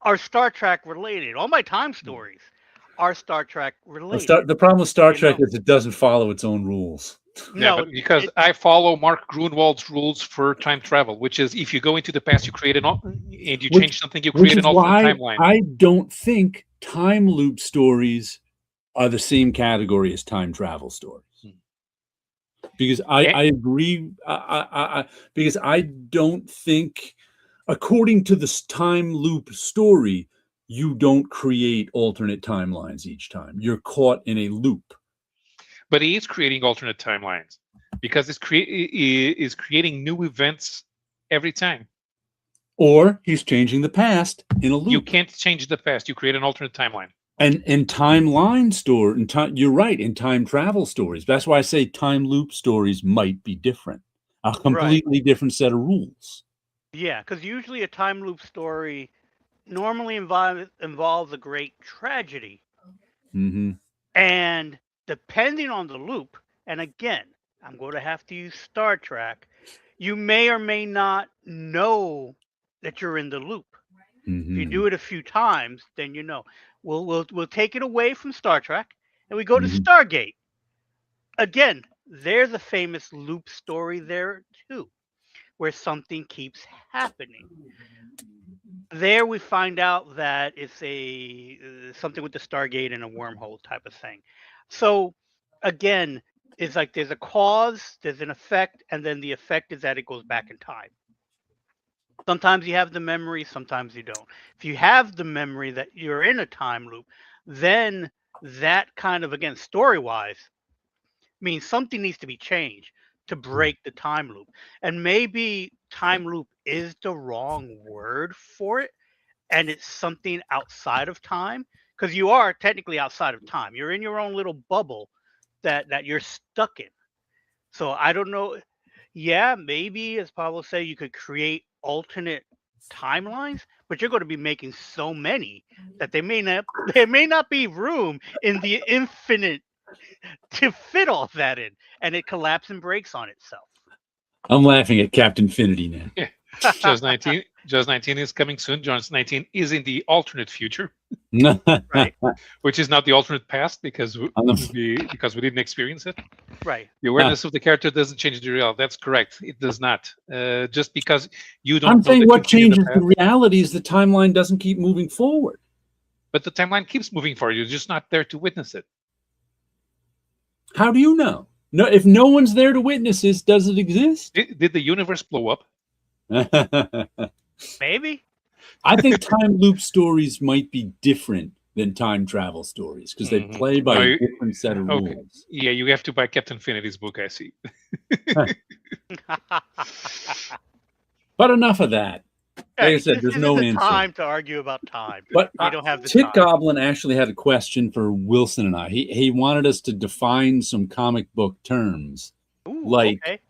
are Star Trek related. All my time stories are Star Trek related. The problem with Star You Trek know, is it doesn't follow its own rules. Yeah, no, but because it I follow Mark Grunwald's rules for time travel, which is if you go into the past, you create and you Which change something, you which create an is alternate why timeline. I don't think time loop stories are the same category as time travel stories. Because I agree. Because I don't think, according to this time loop story, you don't create alternate timelines each time. You're caught in a loop. But he is creating alternate timelines because is creating new events every time. Or he's changing the past in a loop. You can't change the past. You create an alternate timeline. And in timeline store, you're right, in time travel stories. That's why I say time loop stories might be different. A completely different set of rules. yeah, because usually a time loop story normally involves a great tragedy. Mm-hmm. And depending on the loop, and again, I'm going to have to use Star Trek, you may or may not know that you're in the loop. If you do it a few times, then you know. We'll take it away from Star Trek and we go to Stargate. Again, there's a famous loop story there too, where something keeps happening. There we find out that it's a something with the Stargate and a wormhole type of thing. So again, it's like there's a cause, there's an effect, and then the effect is that it goes back in time. Sometimes you have the memory, sometimes you don't. If you have the memory that you're in a time loop, then that kind of, again, story wise, means something needs to be changed to break the time loop. And maybe time loop is the wrong word for it, and it's something outside of time, because you are technically outside of time. You're in your own little bubble that you're stuck in. So I don't know. Yeah, maybe as Pablo said, you could create alternate timelines, but you're going to be making so many that there may not be room in the infinite to fit all that in, and it collapses and breaks on itself. I'm laughing at Captain Infinity now. Yeah. Just 19. Just 19 is coming soon. Just 19 is in the alternate future, Right, which is not the alternate past because we didn't experience it. right. The awareness of the character doesn't change the reality. That's correct. It does not. Just because you don't I'm know saying that what you've been in changes the the past, reality is the timeline doesn't keep moving forward. but the timeline keeps moving forward. You're just not there to witness it. How do you know? No, if no one's there to witness this, does it exist? Did the universe blow up? Maybe. I think time loop stories might be different than time travel stories because they play by a different set of rules. Yeah, you have to buy Captain Infinity's book, I see. But enough of that. Like I said, this there's isn't no the answer. time to argue about time. But we don't have the Tit time. Goblin actually had a question for Wilson and I. He wanted us to define some comic book terms. Ooh, like okay.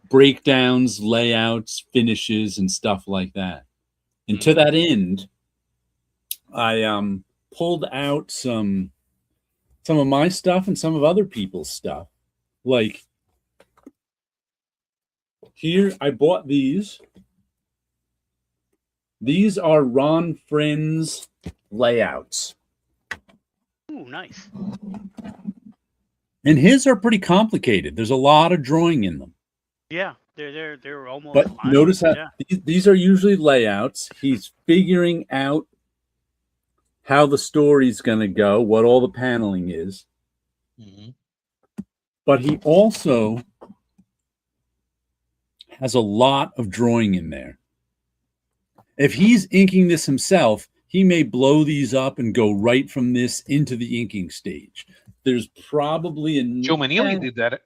breakdowns, layouts, finishes, and stuff like that. And to that end, I pulled out some of my stuff and some of other people's stuff. Like here, I bought these. These are Ron Friend's layouts. Ooh, nice. And his are pretty complicated. There's a lot of drawing in them. Yeah, they're almost. But final. notice how these are usually layouts. He's figuring out how the story's going to go, what all the paneling is. Mm-hmm. But he also has a lot of drawing in there. If he's inking this himself, he may blow these up and go right from this into the inking stage. There's probably a Joe Manili did that.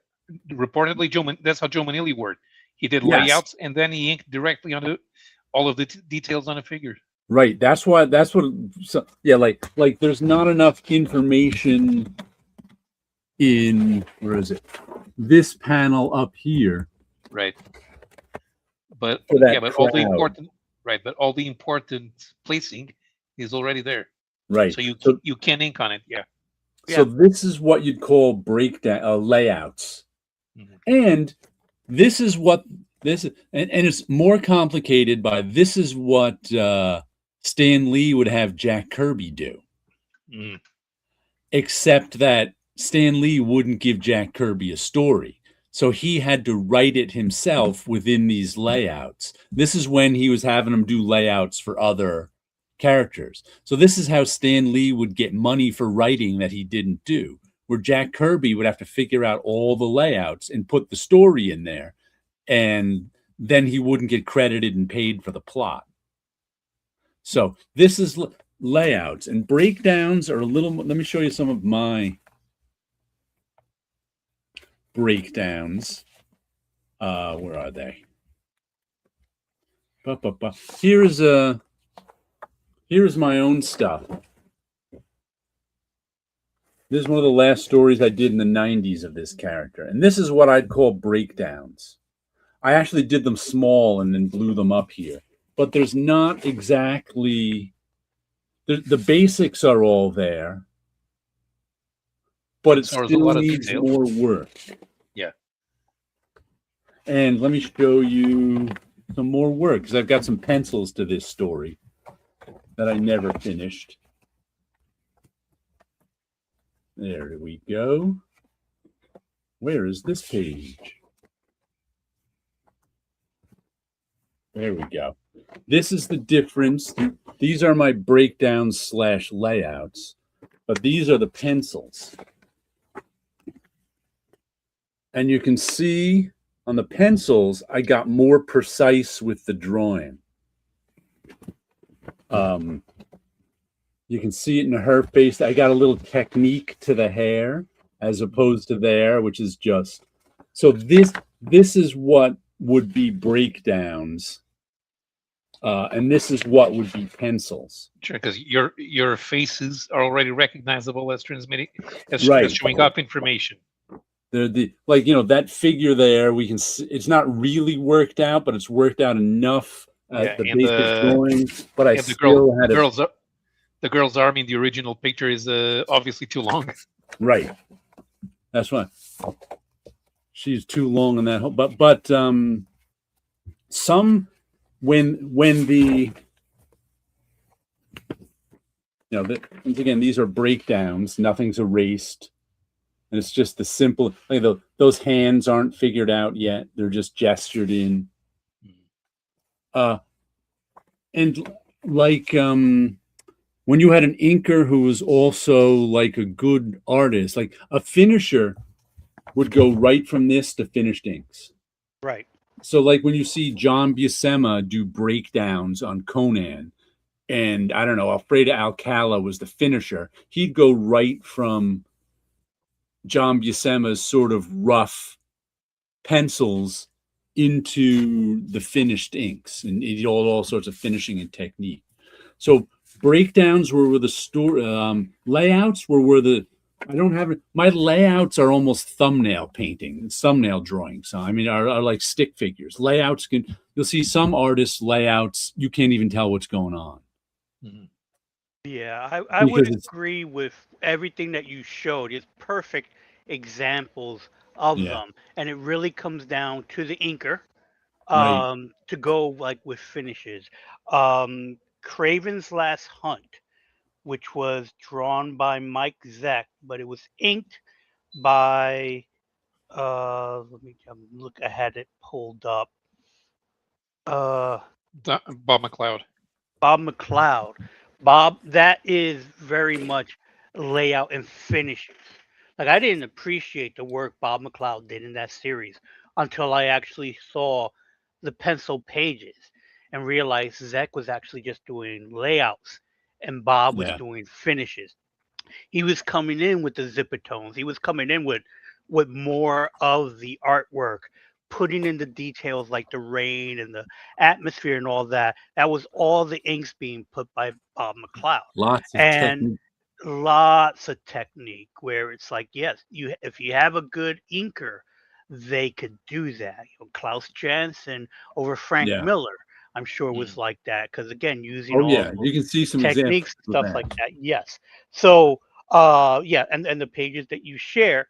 Reportedly, that's how Joe Manili worked. He did layouts and then he inked directly onto all of the details on a figure. Right. That's what. Like there's not enough information in where is it? this panel up here Right. But for yeah, that but all the crowd. important right, but all the important placing is already there. Right. So So you can ink on it. Yeah. so Yeah. this is what you'd call breakdown layouts. Mhm. And this is what this and it's more complicated by this is what Stan Lee would have Jack Kirby do, Mhm. except that Stan Lee wouldn't give Jack Kirby a story. So he had to write it himself within these layouts. This is when he was having him do layouts for other characters. So this is how Stan Lee would get money for writing that he didn't do, where Jack Kirby would have to figure out all the layouts and put the story in there, and then he wouldn't get credited and paid for the plot. So this is layouts, and breakdowns are a little. Let me show you some of my breakdowns. Where are they? Here is my own stuff. This is one of the last stories I did in the 90s of this character, and this is what I'd call breakdowns. I actually did them small and then blew them up here, but there's not exactly the basics are all there, but it So there's a still lot of needs detail. more work. Yeah. And let me show you some more work because I've got some pencils to this story that I never finished. There we go. Where is this page? There we go. This is the difference. These are my breakdowns / layouts, but these are the pencils. And you can see on the pencils, I got more precise with the drawing. You can see it in her face. I got a little technique to the hair as opposed to there, which is just so this is what would be breakdowns, and this is what would be pencils. Sure, because your faces are already recognizable as transmitting as Right. showing up information. The like that figure there. We can see it's not really worked out, but it's worked out enough Yeah, the and basic drawing. But I and still had the girl's arm in the original picture is obviously too long. right. That's why she's too long on that whole. But some when the once again these are breakdowns. Nothing's erased, and it's just the simple. Like those hands aren't figured out yet. They're just gestured in. And like when you had an inker who was also like a good artist, like a finisher would go right from this to finished inks. Right. So like when you see John Buscema do breakdowns on Conan, and I don't know, Alfredo Alcala was the finisher, he'd go right from John Buscema's sort of rough pencils into the finished inks, and he did all sorts of finishing and technique. So breakdowns were where the story layouts were where the I don't have it. My layouts are almost thumbnail painting, thumbnail drawings. I mean, are like stick figures. Layouts you'll see some artists' layouts, you can't even tell what's going on. Mm-hmm. Yeah, I would Because agree with everything that you showed. It's perfect examples of yeah, them, and it really comes down to the inker right. to go like with finishes. Craven's Last Hunt, which was drawn by Mike Zeck, but it was inked by let me look. I had it pulled up. Uh, Bob McLeod. Bob McLeod. Bob, that is very much layout and finishes. Like I didn't appreciate the work Bob McLeod did in that series until I actually saw the pencil pages and realized Zach was actually just doing layouts and Bob was Yeah, doing finishes. He was coming in with the zipper tones. He was coming in with more of the artwork, putting in the details like the rain and the atmosphere and all that. That was all the inks being put by Bob McLeod. lots of And technique. lots of technique where it's like, yes, you if you have a good inker, they could do that. Klaus Janson over Frank Yeah. Miller, I'm sure was Mm. like that because again, using Oh all yeah, those you can see some examples techniques and of stuff that. like that. Yes. So yeah, and the pages that you share,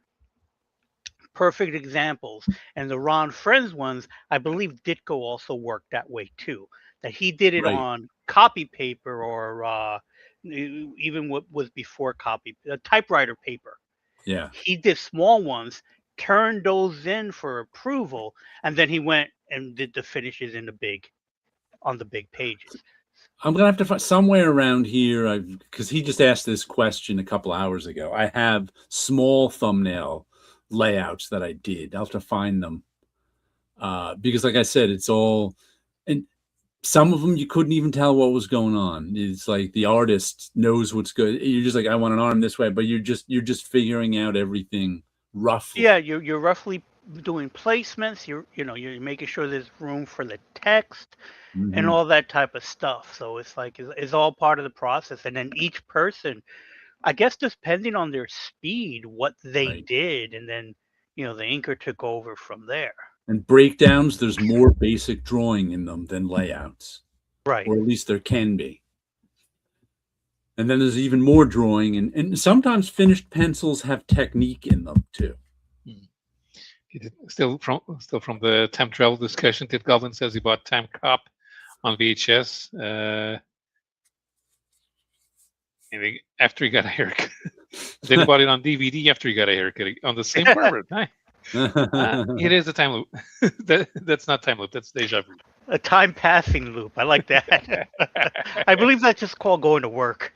perfect examples. And the Ron Friends ones, I believe Ditko also worked that way too. That he did it Right. on copy paper or even what was before copy, typewriter paper. Yeah. He did small ones, turned those in for approval, and then he went and did the finishes in the big on the big pages. I'm gonna have to find somewhere around here. Because he just asked this question a couple hours ago. I have small thumbnail layouts that I did. I'll have to find them because, like I said, it's all and some of them you couldn't even tell what was going on. It's like the artist knows what's good. You're just like, I want an arm this way, but you're just figuring out everything Yeah, roughly. you're roughly doing placements. You're making sure there's room for the text and Hmm. all that type of stuff. So it's like it's all part of the process. And then each person, I guess, depending on their speed, what they Right. did, and then the inker took over from there. And breakdowns, there's more basic drawing in them than layouts, Right. or at least there can be. And then there's even more drawing, and sometimes finished pencils have technique in them too. Mm. Still from the time travel discussion, Ted Goblin says he bought Time Cop on VHS. After he got a haircut. Then he bought it on DVD after he got a haircut on the same barber. It is a time loop. That's not time loop. That's deja vu. A time passing loop. I like that. I believe that's just called going to work.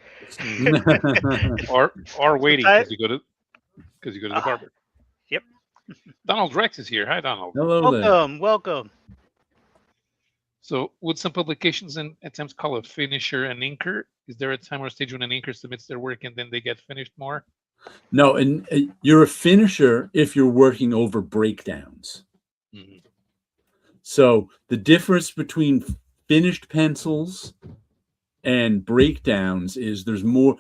Or waiting Sometimes- because you go to the Ah, barber. yep. Donald Rex is here. Hi, Donald. Hello there. Welcome. So, would some publications and attempts call a finisher an inker? Is there a time or stage when an inker submits their work and then they get finished more? No, and you're a finisher if you're working over breakdowns. Mhm. So the difference between finished pencils and breakdowns is there's more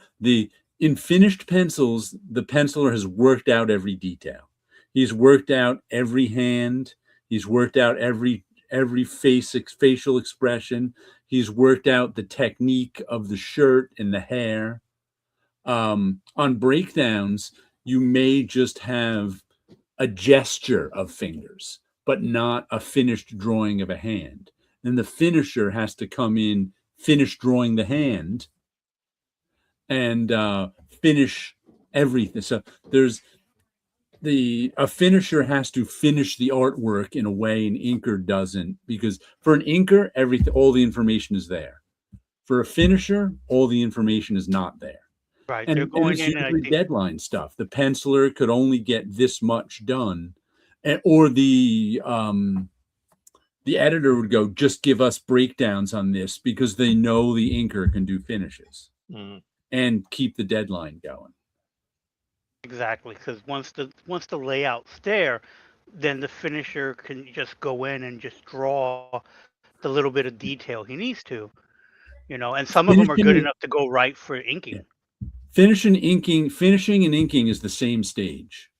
in finished pencils, the penciler has worked out every detail. He's worked out every hand. He's worked out every facial expression. He's worked out the technique of the shirt and the hair. On breakdowns, you may just have a gesture of fingers, but not a finished drawing of a hand. Then the finisher has to come in, finish drawing the hand, and finish everything. So there's a finisher has to finish the artwork in a way an inker doesn't, because for an inker, all the information is there. For a finisher, all the information is not there. Right. They're And going it's in, and I usually think deadline stuff. The penciler could only get this much done, or the editor would go, just give us breakdowns on this because they know the inker can do finishes Mhm. and keep the deadline going. exactly because once the layout's there, then the finisher can just go in and just draw the little bit of detail he needs to. And some of them are good Finishing, enough to go right for yeah. inking. Finishing and inking is the same stage.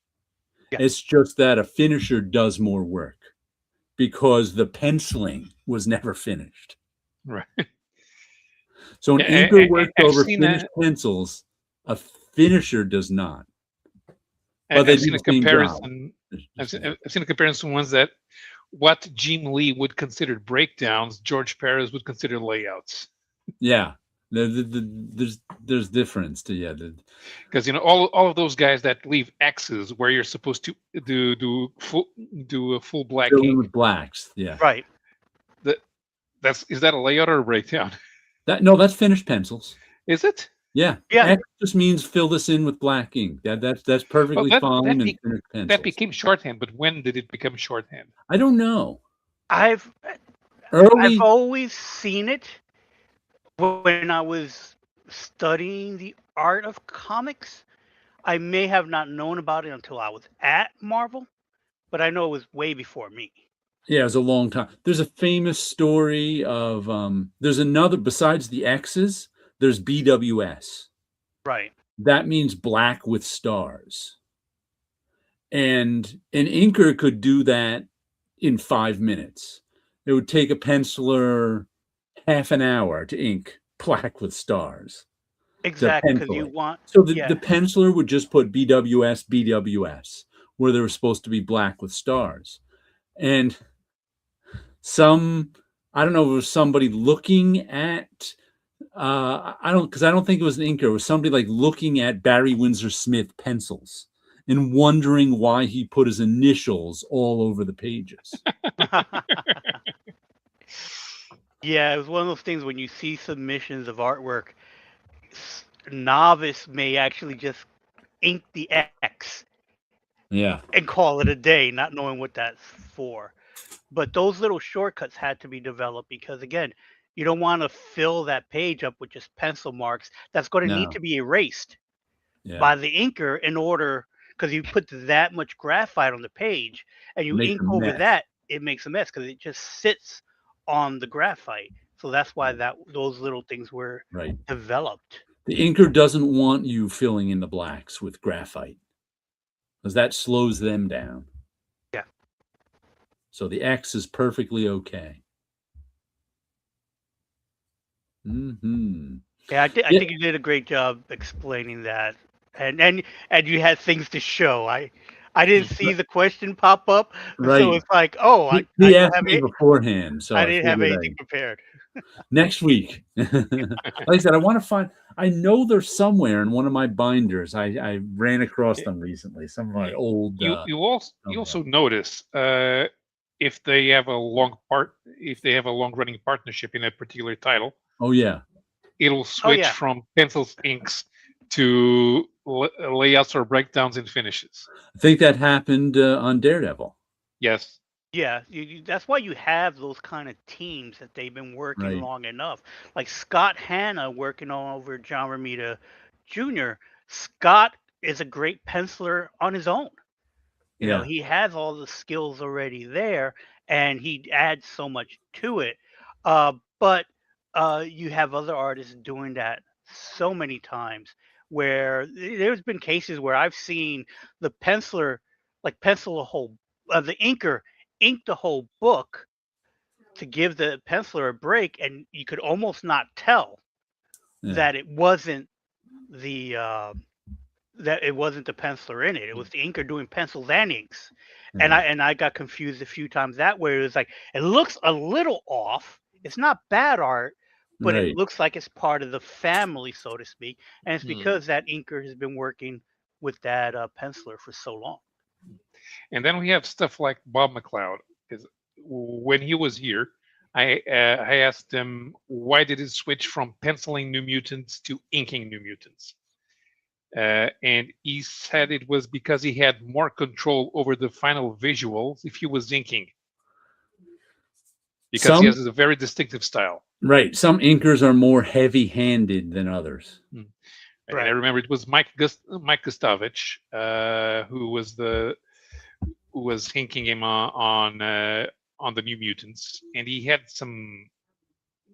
Yeah. It's just that a finisher does more work because the penciling was never finished. Right. So an Yeah, inker works I've over seen finished pencils. A finisher does not. But they I've do seen the a same job. comparison. I've seen a comparison ones that what Jim Lee would consider breakdowns, George Perez would consider layouts. Yeah, there's difference to Because all of those guys that leave X's where you're supposed to do a full black fill in ink. with blacks. Yeah, Right. Is that a layout or a breakdown? that's finished pencils. Is it? Yeah, Yeah. X just means fill this in with black ink. That's Well, perfectly fine and finished that pencils. became shorthand, but when did it become shorthand? I don't know. I've Early, always seen it when I was studying the art of comics. I may have not known about it until I was at Marvel, but I know it was way before me. yeah, it was a long time. There's a famous story of there's another besides the X's. There's BWS. Right. That means black with stars. And an inker could do that in 5 minutes. It would take a penciler half an hour to ink black with stars, to Exactly, because pencil you it. want, So the yeah. penciler would just put BWS, BWS, where they were supposed to be black with stars. And some, I don't know if it was somebody looking at, because I don't think it was an inker. It was somebody like looking at Barry Windsor Smith pencils and wondering why he put his initials all over the pages. Yeah, it was one of those things when you see submissions of artwork, novice may actually just ink the X Yeah. and call it a day, not knowing what that's for. But those little shortcuts had to be developed because, again, you don't want to fill that page up with just pencil marks. That's going to need No. to be erased Yeah. by the inker in order, because you put that much graphite on the page and you Makes ink a over mess. that, it makes a mess because it just sits on the graphite. So that's why those little things were Right. developed. The inker doesn't want you filling in the blacks with graphite because that slows them down. Yeah. So the X is perfectly okay. Mm-hmm. Yeah, I Yeah, think you did a great job explaining that, and you had things to show. I didn't see the question pop up, so right. it's like, oh, I He don't asked have me it. beforehand, so I I didn't have figured anything prepared. next week. Like I said, I want to find. I know they're somewhere in one of my binders. I ran across them recently. Some of my old. You also notice if they have a long running partnership in a particular title, Oh yeah, it'll Oh switch yeah, from pencils inks to layouts or breakdowns and finishes. I think that happened on Daredevil. Yes. yeah. That's why you have those kind of teams that they've been working Right. long enough. Like Scott Hanna working on over John Romita Jr. Scott is a great penciler on his own. Yeah. He has all the skills already there, and he adds so much to it. But you have other artists doing that so many times where there's been cases where I've seen the penciler like pencil a whole, the inker ink the whole book to give the penciler a break, and you could almost not tell Yeah. that it wasn't the penciler in it. It was the inker doing pencils and inks. And Yeah. I got confused a few times that way. It was like it looks a little off. It's not bad art, but it Right. looks like it's part of the family, so to speak. And it's Hmm. because that inker has been working with that penciler for so long. And then we have stuff like Bob McLeod. Because when he was here, I asked him why did it switch from penciling New Mutants to inking New Mutants, and he said it was because he had more control over the final visuals if he was inking, because he Some has a very distinctive style. right. Some inkers are more heavy-handed than others. Hmm. And I Right. remember it was Mike Gustovich who was inking him on the New Mutants, and he had some.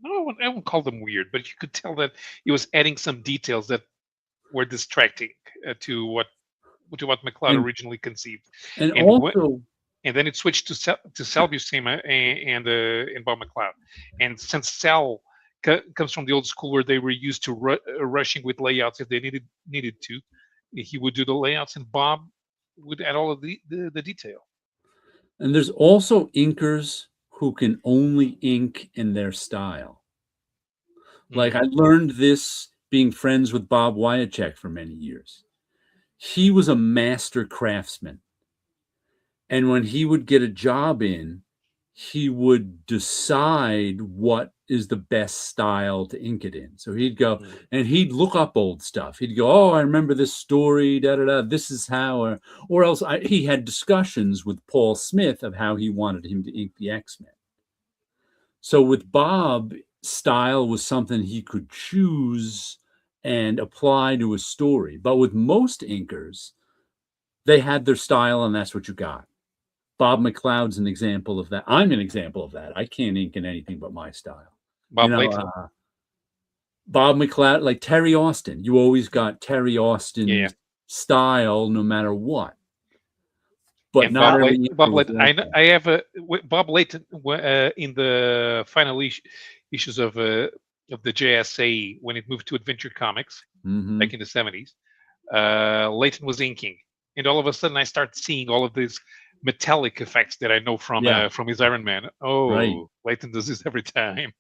I won't call them weird, but you could tell that he was adding some details that were distracting to what McLeod And originally conceived, and and also and then it switched to Sal Buscema and Bob McLeod, and since Sal comes from the old school where they were used to rushing with layouts if they needed to, he would do the layouts, and Bob would add all of the detail. and there's also inkers who can only ink in their style. Like I Mm. learned this being friends with Bob Wyacek for many years. He was a master craftsman. And when he would get a job in, he would decide what is the best style to ink it in. So he'd go Mm. and he'd look up old stuff. He'd go, "Oh, I remember this story. Da da da. This is how." Or else he had discussions with Paul Smith of how he wanted him to ink the X-Men. So with Bob, style was something he could choose and apply to a story. But with most inkers, they had their style, and that's what you got. Bob McLeod's an example of that. I'm an example of that. I can't ink in anything but my style. You Bob know, Layfield. Bob McLeod, like Terry Austin, you always got Terry Yeah. Austin's style no matter what. but And not Bob Uh, every Layton, inker Bob was Layton, like that. I have Bob Layton in the final issues of the JSA when it moved to Adventure Comics Hmm. back in the 70s. Layton was inking, and all of a sudden I start seeing all of these metallic effects that I know Yeah, from his Iron Man. right. Oh, Layton does this every time.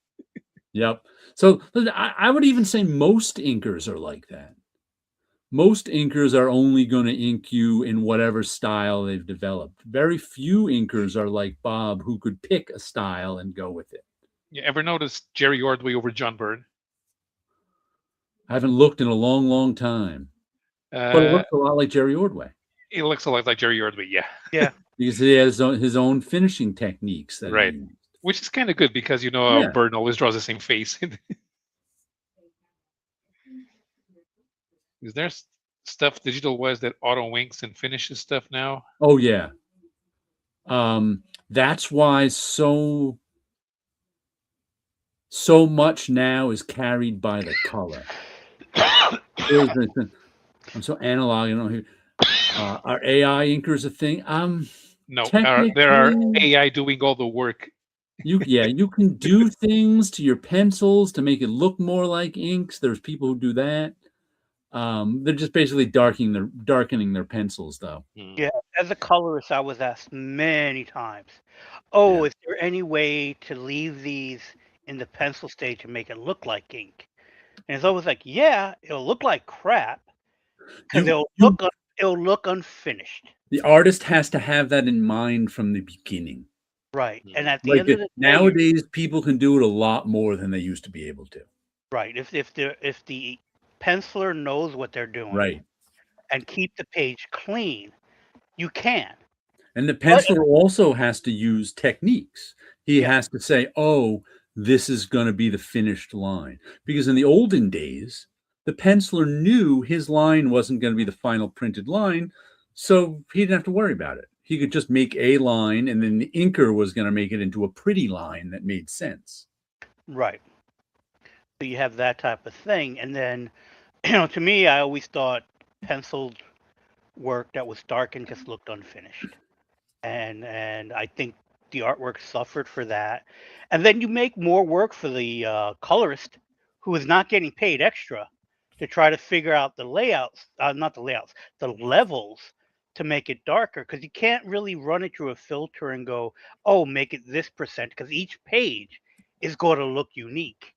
Yep. So listen, I would even say most inkers are like that. Most inkers are only going to ink you in whatever style they've developed. Very few inkers are like Bob, who could pick a style and go with it. You ever notice Jerry Ordway over John Byrne? I haven't looked in a long, long time, but it Uh, looks a lot like Jerry Ordway it looks a lot like Jerry Ordway, yeah, yeah. because he has his own finishing techniques that he right. used. Which is kind of good because Yeah. Byrne always draws the same face. Is there stuff digital wise that auto winks and finishes stuff now? Oh yeah. That's why so much now is carried by the color. Here's the thing. I'm so analog. I don't hear. Are AI inkers a thing? No, there are Technically, AI doing all the work. you can do things to your pencils to make it look more like inks. There's people who do that. They're just basically darkening their pencils, though. Hmm. Yeah, as a colorist, I was asked many times, Yeah. "Oh, is there any way to leave these in the pencil stage and make it look like ink?" And it's always like, "Yeah, it'll look like crap because You you it'll look unfinished." the artist has to have that in mind from the beginning. Right, and Hmm. at the Like end of the day, you're nowadays, people can do it a lot more than they used to be able to. right. If the penciler knows what they're doing Right. and keep the page clean, you can. And the But penciler also has to use techniques. He yeah, has to say, "Oh, this is going to be the finished line." Because in the olden days, the penciler knew his line wasn't going to be the final printed line, so he didn't have to worry about it. He could just make a line, and then the inker was going to make it into a pretty line that made sense. right. So you have that type of thing, and then to me, I always thought penciled work that was darkened just looked unfinished. And I think the artwork suffered for that. And then you make more work for the colorist who is not getting paid extra to try to figure out the layouts, not the layouts, the levels to make it darker because you can't really run it through a filter and go, oh, make it this percent because each page is going to look unique.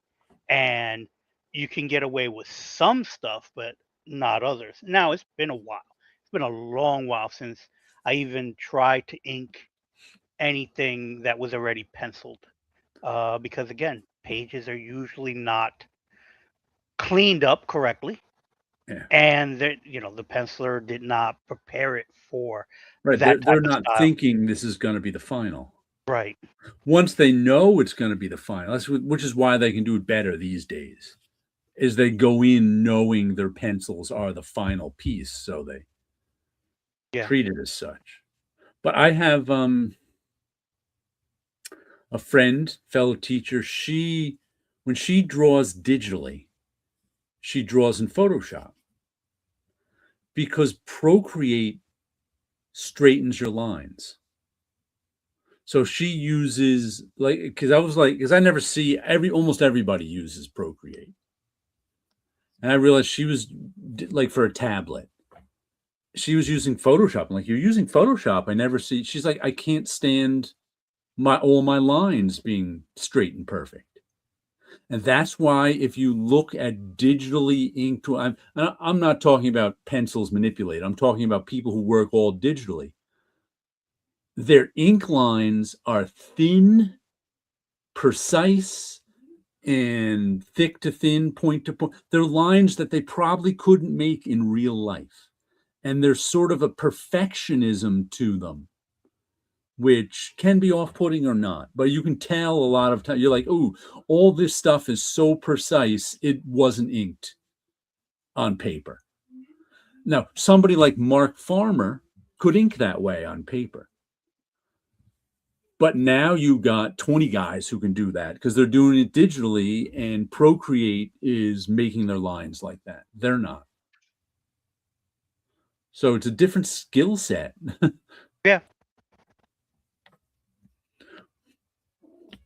And you can get away with some stuff, but not others. Now, it's been a while. It's been a long while since I even tried to ink anything that was already penciled. Because again, pages are usually not cleaned up correctly, Yeah. and the penciler did not prepare it for Right. that They're type of not style. thinking this is going to be the final. Right. Once they know it's going to be the final, which is why they can do it better these days, is they go in knowing their pencils are the final piece, so they Yeah. treat it as such. But I have a friend, fellow teacher. When she draws digitally, she draws in Photoshop because Procreate straightens your lines. So she uses because I never see almost everybody uses Procreate. And I realized she was like for a tablet. She was using Photoshop. I'm like, you're using Photoshop. I never see. She's like, I can't stand all my lines being straight and perfect. And that's why if you look at digitally inked, I'm not talking about pencils manipulated. I'm talking about people who work all digitally. Their ink lines are thin, precise, and thick to thin, point to point. They're lines that they probably couldn't make in real life. And there's sort of a perfectionism to them, which can be off-putting or not. But you can tell a lot of time. You're like, "Oh, all this stuff is so precise, it wasn't inked on paper." Now, somebody like Mark Farmer could ink that way on paper. But now you got 20 guys who can do that because they're doing it digitally, and Procreate is making their lines like that. They're not. So it's a different skill set. Yeah.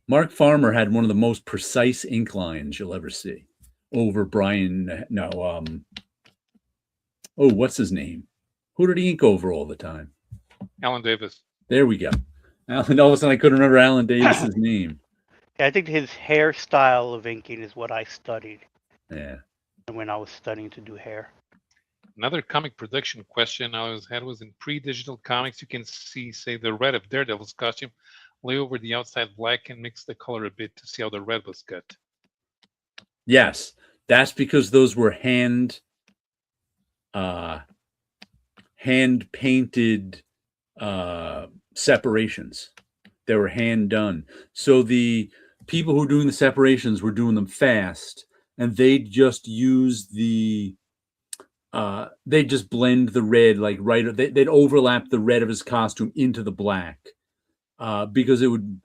Mark Farmer had one of the most precise ink lines you'll ever see over Brian. No, oh, what's his name? Who did he ink over all the time? Alan Davis. There we go. Alan, all of a sudden I couldn't remember Alan Davis's name. Yeah, I think his hairstyle of inking is what I studied Yeah. when I was studying to do hair. Another comic production question I had was in pre-digital comics. You can see, say, the red of Daredevil's costume lay over the outside black and mix the color a bit to see how the red was cut. Yes, that's because those were hand painted separations. They were hand done. So the people who were doing the separations were doing them fast, and they just use they just blend the red like right. They'd overlap the red of his costume into the black because it would,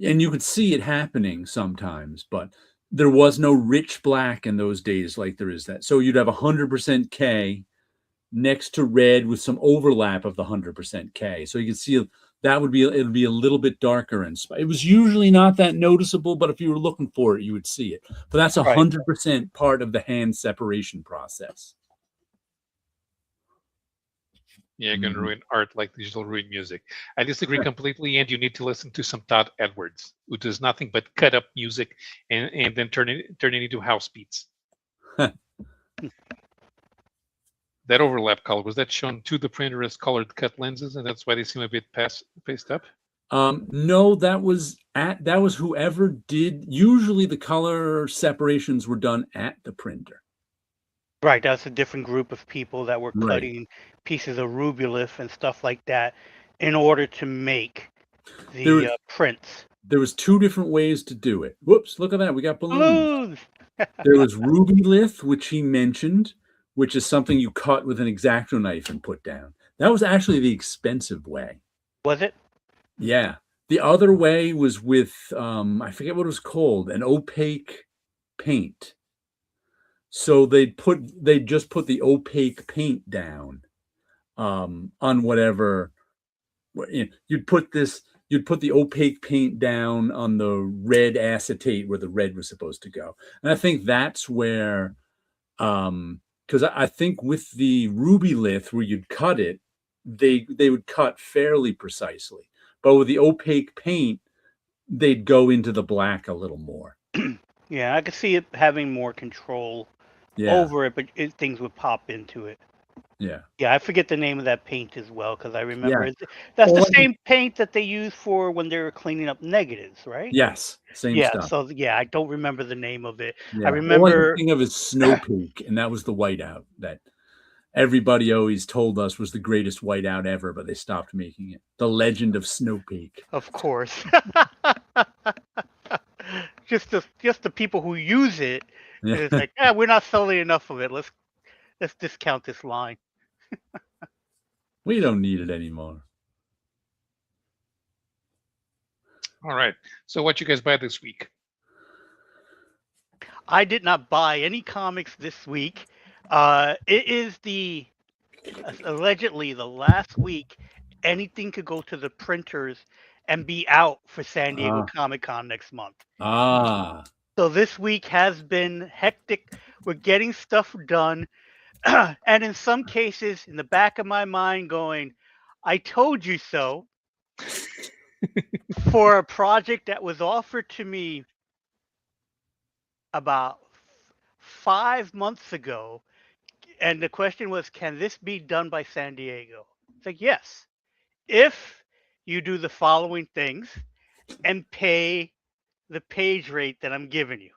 and you could see it happening sometimes, but there was no rich black in those days like there is that. So you'd have 100% K next to red with some overlap of the 100% K. So you can see that it'd be a little bit darker, and it was usually not that noticeable, but if you were looking for it, you would see it. But that's 100% part of the hand separation process. Yeah, you're going to ruin art like digital ruin music. I disagree completely, and you need to listen to some Todd Edwards, who does nothing but cut up music and then turn it into house beats. That overlap color, was that shown to the printer as colored cut lenses, and that's why they seem a bit paced up? No, that was whoever did. Usually the color separations were done at the printer. Right, that's a different group of people that were Right. cutting pieces of rubylith and stuff like that in order to make There the prints. There was two different ways to do it. Whoops, look at that. We got balloons. Balloons! There was rubylith, which he mentioned, which is something you cut with an X-Acto knife and put down. That was actually the expensive way. Was it? Yeah. The other way was with, I forget what it was called, an opaque paint. So they'd just put the opaque paint down on whatever. You'd put the opaque paint down on the red acetate where the red was supposed to go. And I think that's where, because I think with the rubylith where you'd cut it, they would cut fairly precisely. But with the opaque paint, they'd go into the black a little more. Yeah, I could see it having more control over it, but things would pop into it. Yeah. Yeah, I forget the name of that paint as well because I remember that's the same paint that they use for when they were cleaning up negatives, right? Yes, same Yeah, stuff. so I don't remember the name of it. Yeah. I remember. All I can think of is Snowpeak, and that was the whiteout that everybody always told us was the greatest whiteout ever, but they stopped making it. The Legend of Snowpeak. Of course. just the people who use it. Yeah. It's like, yeah, we're not selling enough of it. Let's discount this line. We don't need it anymore. All right. So what you guys buy this week? I did not buy any comics this week. It is allegedly the last week anything could go to the printers and be out for San Diego Comic-Con next month. So this week has been hectic. We're getting stuff done. And in some cases, in the back of my mind going, I told you so, for a project that was offered to me about 5 months ago. And the question was, can this be done by San Diego? It's like, yes, if you do the following things and pay the page rate that I'm giving you.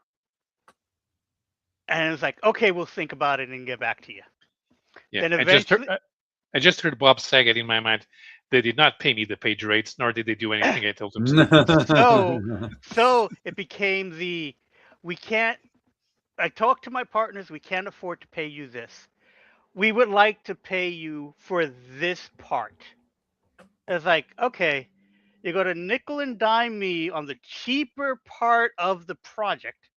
And it's like, okay, we'll think about it and get back to you. Yeah, Then eventually, I just heard Bob Saget in my mind. They did not pay me the page rates, nor did they do anything I told them to. So it became we can't. I talked to my partners. We can't afford to pay you this. We would like to pay you for this part. It's like, okay, you're going to nickel and dime me on the cheaper part of the project,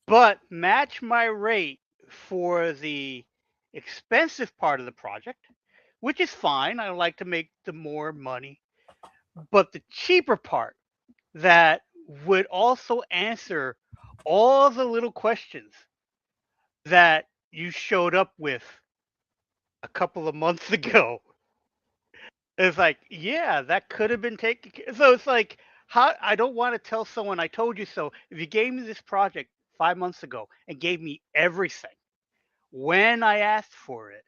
but match my rate for the expensive part of the project, which is fine. I like to make the more money. But the cheaper part, that would also answer all the little questions that you showed up with a couple of months ago. It's like, yeah, that could have been taken so it's like, how I don't wanna tell someone, "I told you so." If you gave me this project 5 months ago and gave me everything when I asked for it,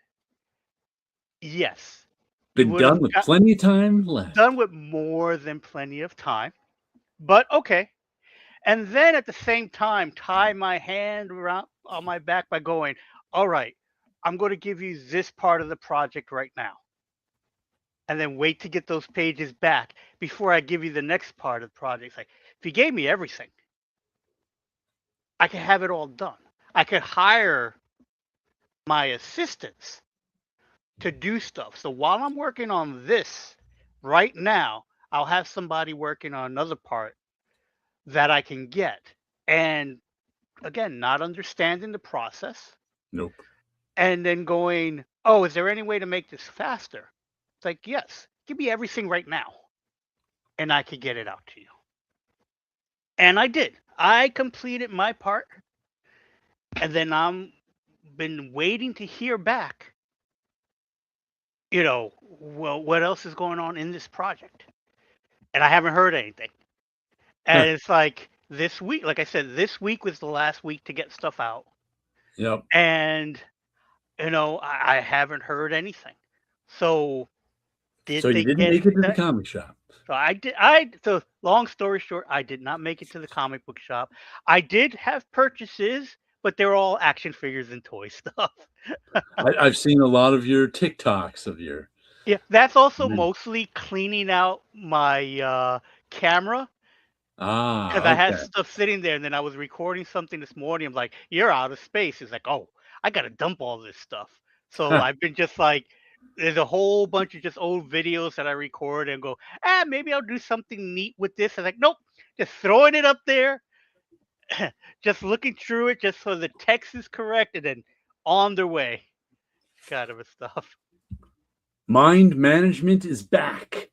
yes, you Been would have done with got plenty of time left. done with more than plenty of time, but okay. And then at the same time, tie my hand around on my back by going, "All right, I'm gonna give you this part of the project right now." And then wait to get those pages back before I give you the next part of the project. It's like, if you gave me everything, I could have it all done. I could hire my assistants to do stuff. So while I'm working on this right now, I'll have somebody working on another part that I can get. And again, not understanding the process Nope. and then going, oh, is there any way to make this faster? It's like, yes, give me everything right now and I could get it out to you. And I did. I completed my part, and then I'm been waiting to hear back. Well, what else is going on in this project? And I haven't heard anything. And it's like this week, like I said, this week was the last week to get stuff out, Yep. and I haven't heard anything. So So did you they didn't get make it to the that? comic shop. So I did. So long story short, I did not make it to the comic book shop. I did have purchases, but they're all action figures and toy stuff. I've seen a lot of your TikToks of your. Yeah, that's also Men. mostly cleaning out my camera because Ah, I had okay. stuff sitting there, and then I was recording something this morning. I'm like, "You're out of space." It's like, "Oh, I got to dump all this stuff." So I've been just like, there's a whole bunch of just old videos that I record and go, maybe I'll do something neat with this. I'm like, nope, just throwing it up there, just looking through it, just so the text is correct, and then on their way, kind of a stuff. Mind Management is back.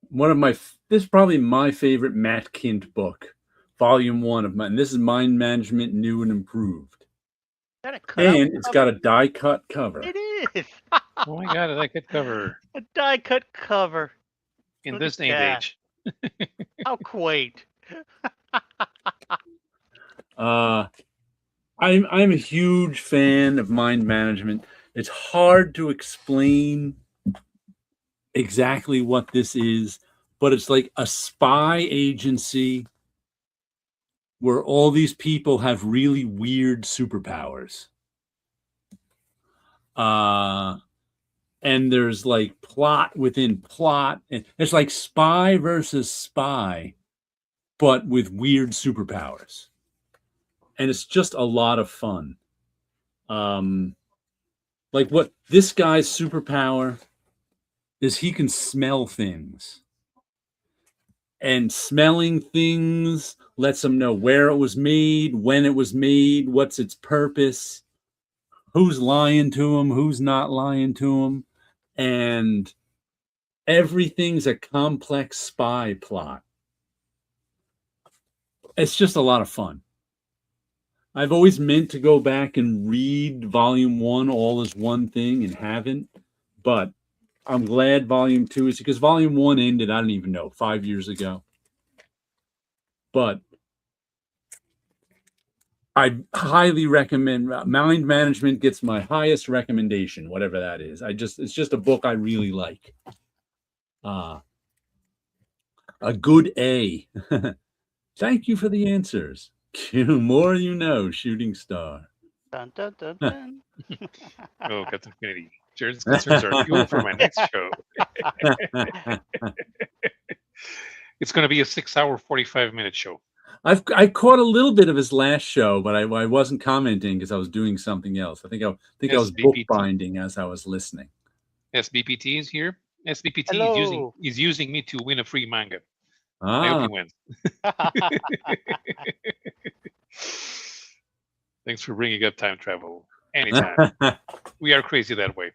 One of this is probably my favorite Matt Kint book, volume 1 of mine. This is Mind Management New and Improved. Is that a cutout And it's cover? got a die cut cover. It is. Oh my god, I like that cover A die cut cover. in Look this at day and that. age. How quaint. I'm a huge fan of Mind Management. It's hard to explain exactly what this is, but it's like a spy agency where all these people have really weird superpowers. And there's like plot within plot. And it's like spy versus spy, but with weird superpowers. And it's just a lot of fun. Like what this guy's superpower is, he can smell things. And smelling things lets them know where it was made, when it was made, what's its purpose, who's lying to him, who's not lying to him. And everything's a complex spy plot. It's just a lot of fun. I've always meant to go back and read volume 1 all as one thing and haven't, but I'm glad volume 2 is, because volume 1 ended, I don't even know, 5 years ago. But I highly recommend. Mind Management gets my highest recommendation, whatever that is. It's just a book I really like. A good A. Thank you for the answers. More you know, shooting star. Dun, dun, dun, dun. Oh, Captain Kennedy. Jared's concerns are fuel for my next show. It's going to be a 6-hour, 45-minute show. I caught a little bit of his last show, but I wasn't commenting because I was doing something else. I was bookbinding as I was listening. SBPT is here. SBPT Hello. is using me to win a free manga. Ah. I hope he wins. Thanks for bringing up time travel. Anytime. We are crazy that way.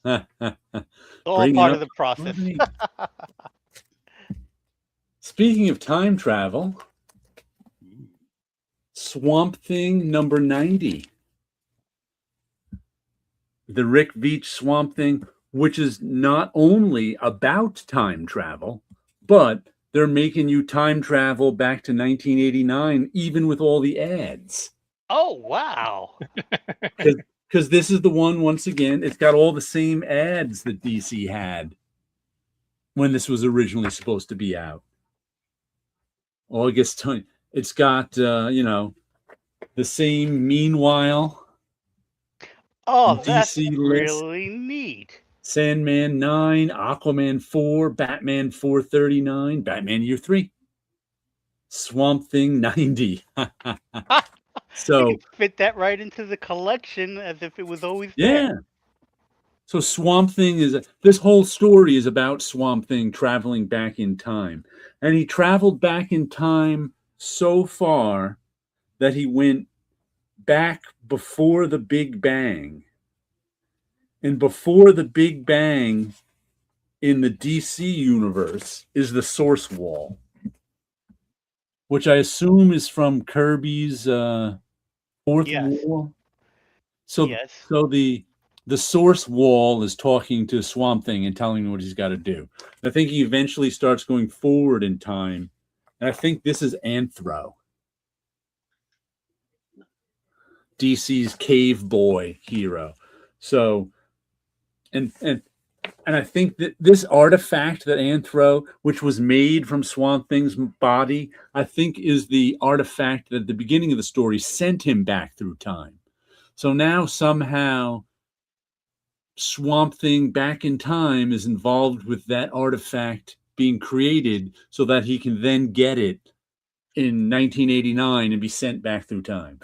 It's all part of the process. Speaking of time travel, Swamp Thing number 90. The Rick Veitch Swamp Thing, which is not only about time travel, but they're making you time travel back to 1989, even with all the ads. Oh, wow. Because this is the one, once again, it's got all the same ads that DC had when this was originally supposed to be out. August, it's got, the same Meanwhile, Oh, that's DC list. really neat. Sandman 9, Aquaman 4, Batman 439, Batman Year 3, Swamp Thing 90. So, you can fit that right into the collection as if it was always yeah. there. So Swamp Thing this whole story is about Swamp Thing traveling back in time. And he traveled back in time so far that he went back before the Big Bang. And before the Big Bang in the DC universe is the Source Wall, which I assume is from Kirby's Fourth Yes. Wall. So, Yes. so the Source Wall is talking to Swamp Thing and telling him what he's got to do. I think he eventually starts going forward in time, and I think this is Anthro, DC's Cave Boy hero. So, and I think that this artifact that Anthro, which was made from Swamp Thing's body, I think is the artifact that at the beginning of the story sent him back through time. So now somehow Swamp Thing back in time is involved with that artifact being created so that he can then get it in 1989 and be sent back through time.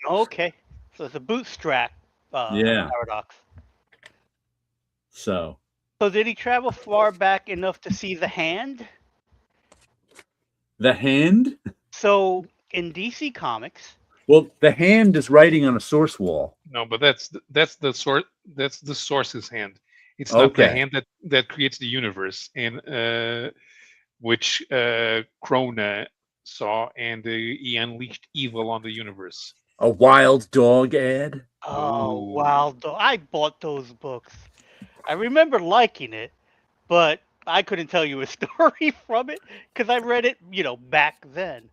Okay. So it's a bootstrap Yeah. paradox. So So did he travel far back enough to see the hand? the hand, So in DC Comics, well, the hand is writing on a source wall. No, but that's the source. That's the source's hand. It's not the Okay. hand that creates the universe, and which Krona saw, and he unleashed evil on the universe. A wild dog ad. oh Ooh. wow, I bought those books. I remember liking it, but I couldn't tell you a story from it because I read it, back then.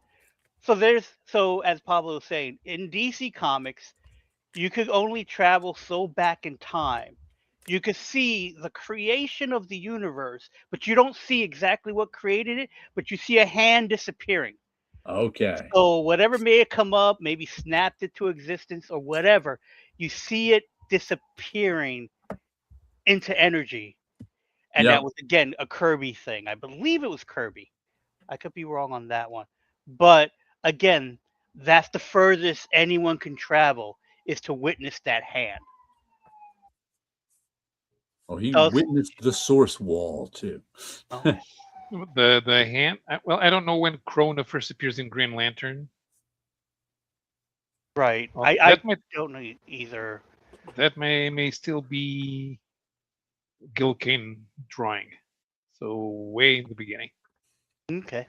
So as Pablo was saying, in DC Comics, you could only travel so back in time. You could see the creation of the universe, but you don't see exactly what created it, but you see a hand disappearing. Okay. So whatever may have come up, maybe snapped it to existence or whatever, you see it disappearing into energy. And Yep. that was again a Kirby thing. I believe it was Kirby. I could be wrong on that one. But again, that's the furthest anyone can travel is to witness that hand. Oh, he So, witnessed the source wall too. oh, The hand. Well, I don't know when Krona first appears in Green Lantern. right. Well, I don't know either. that may still be Gil Kane drawing. So way in the beginning. Okay.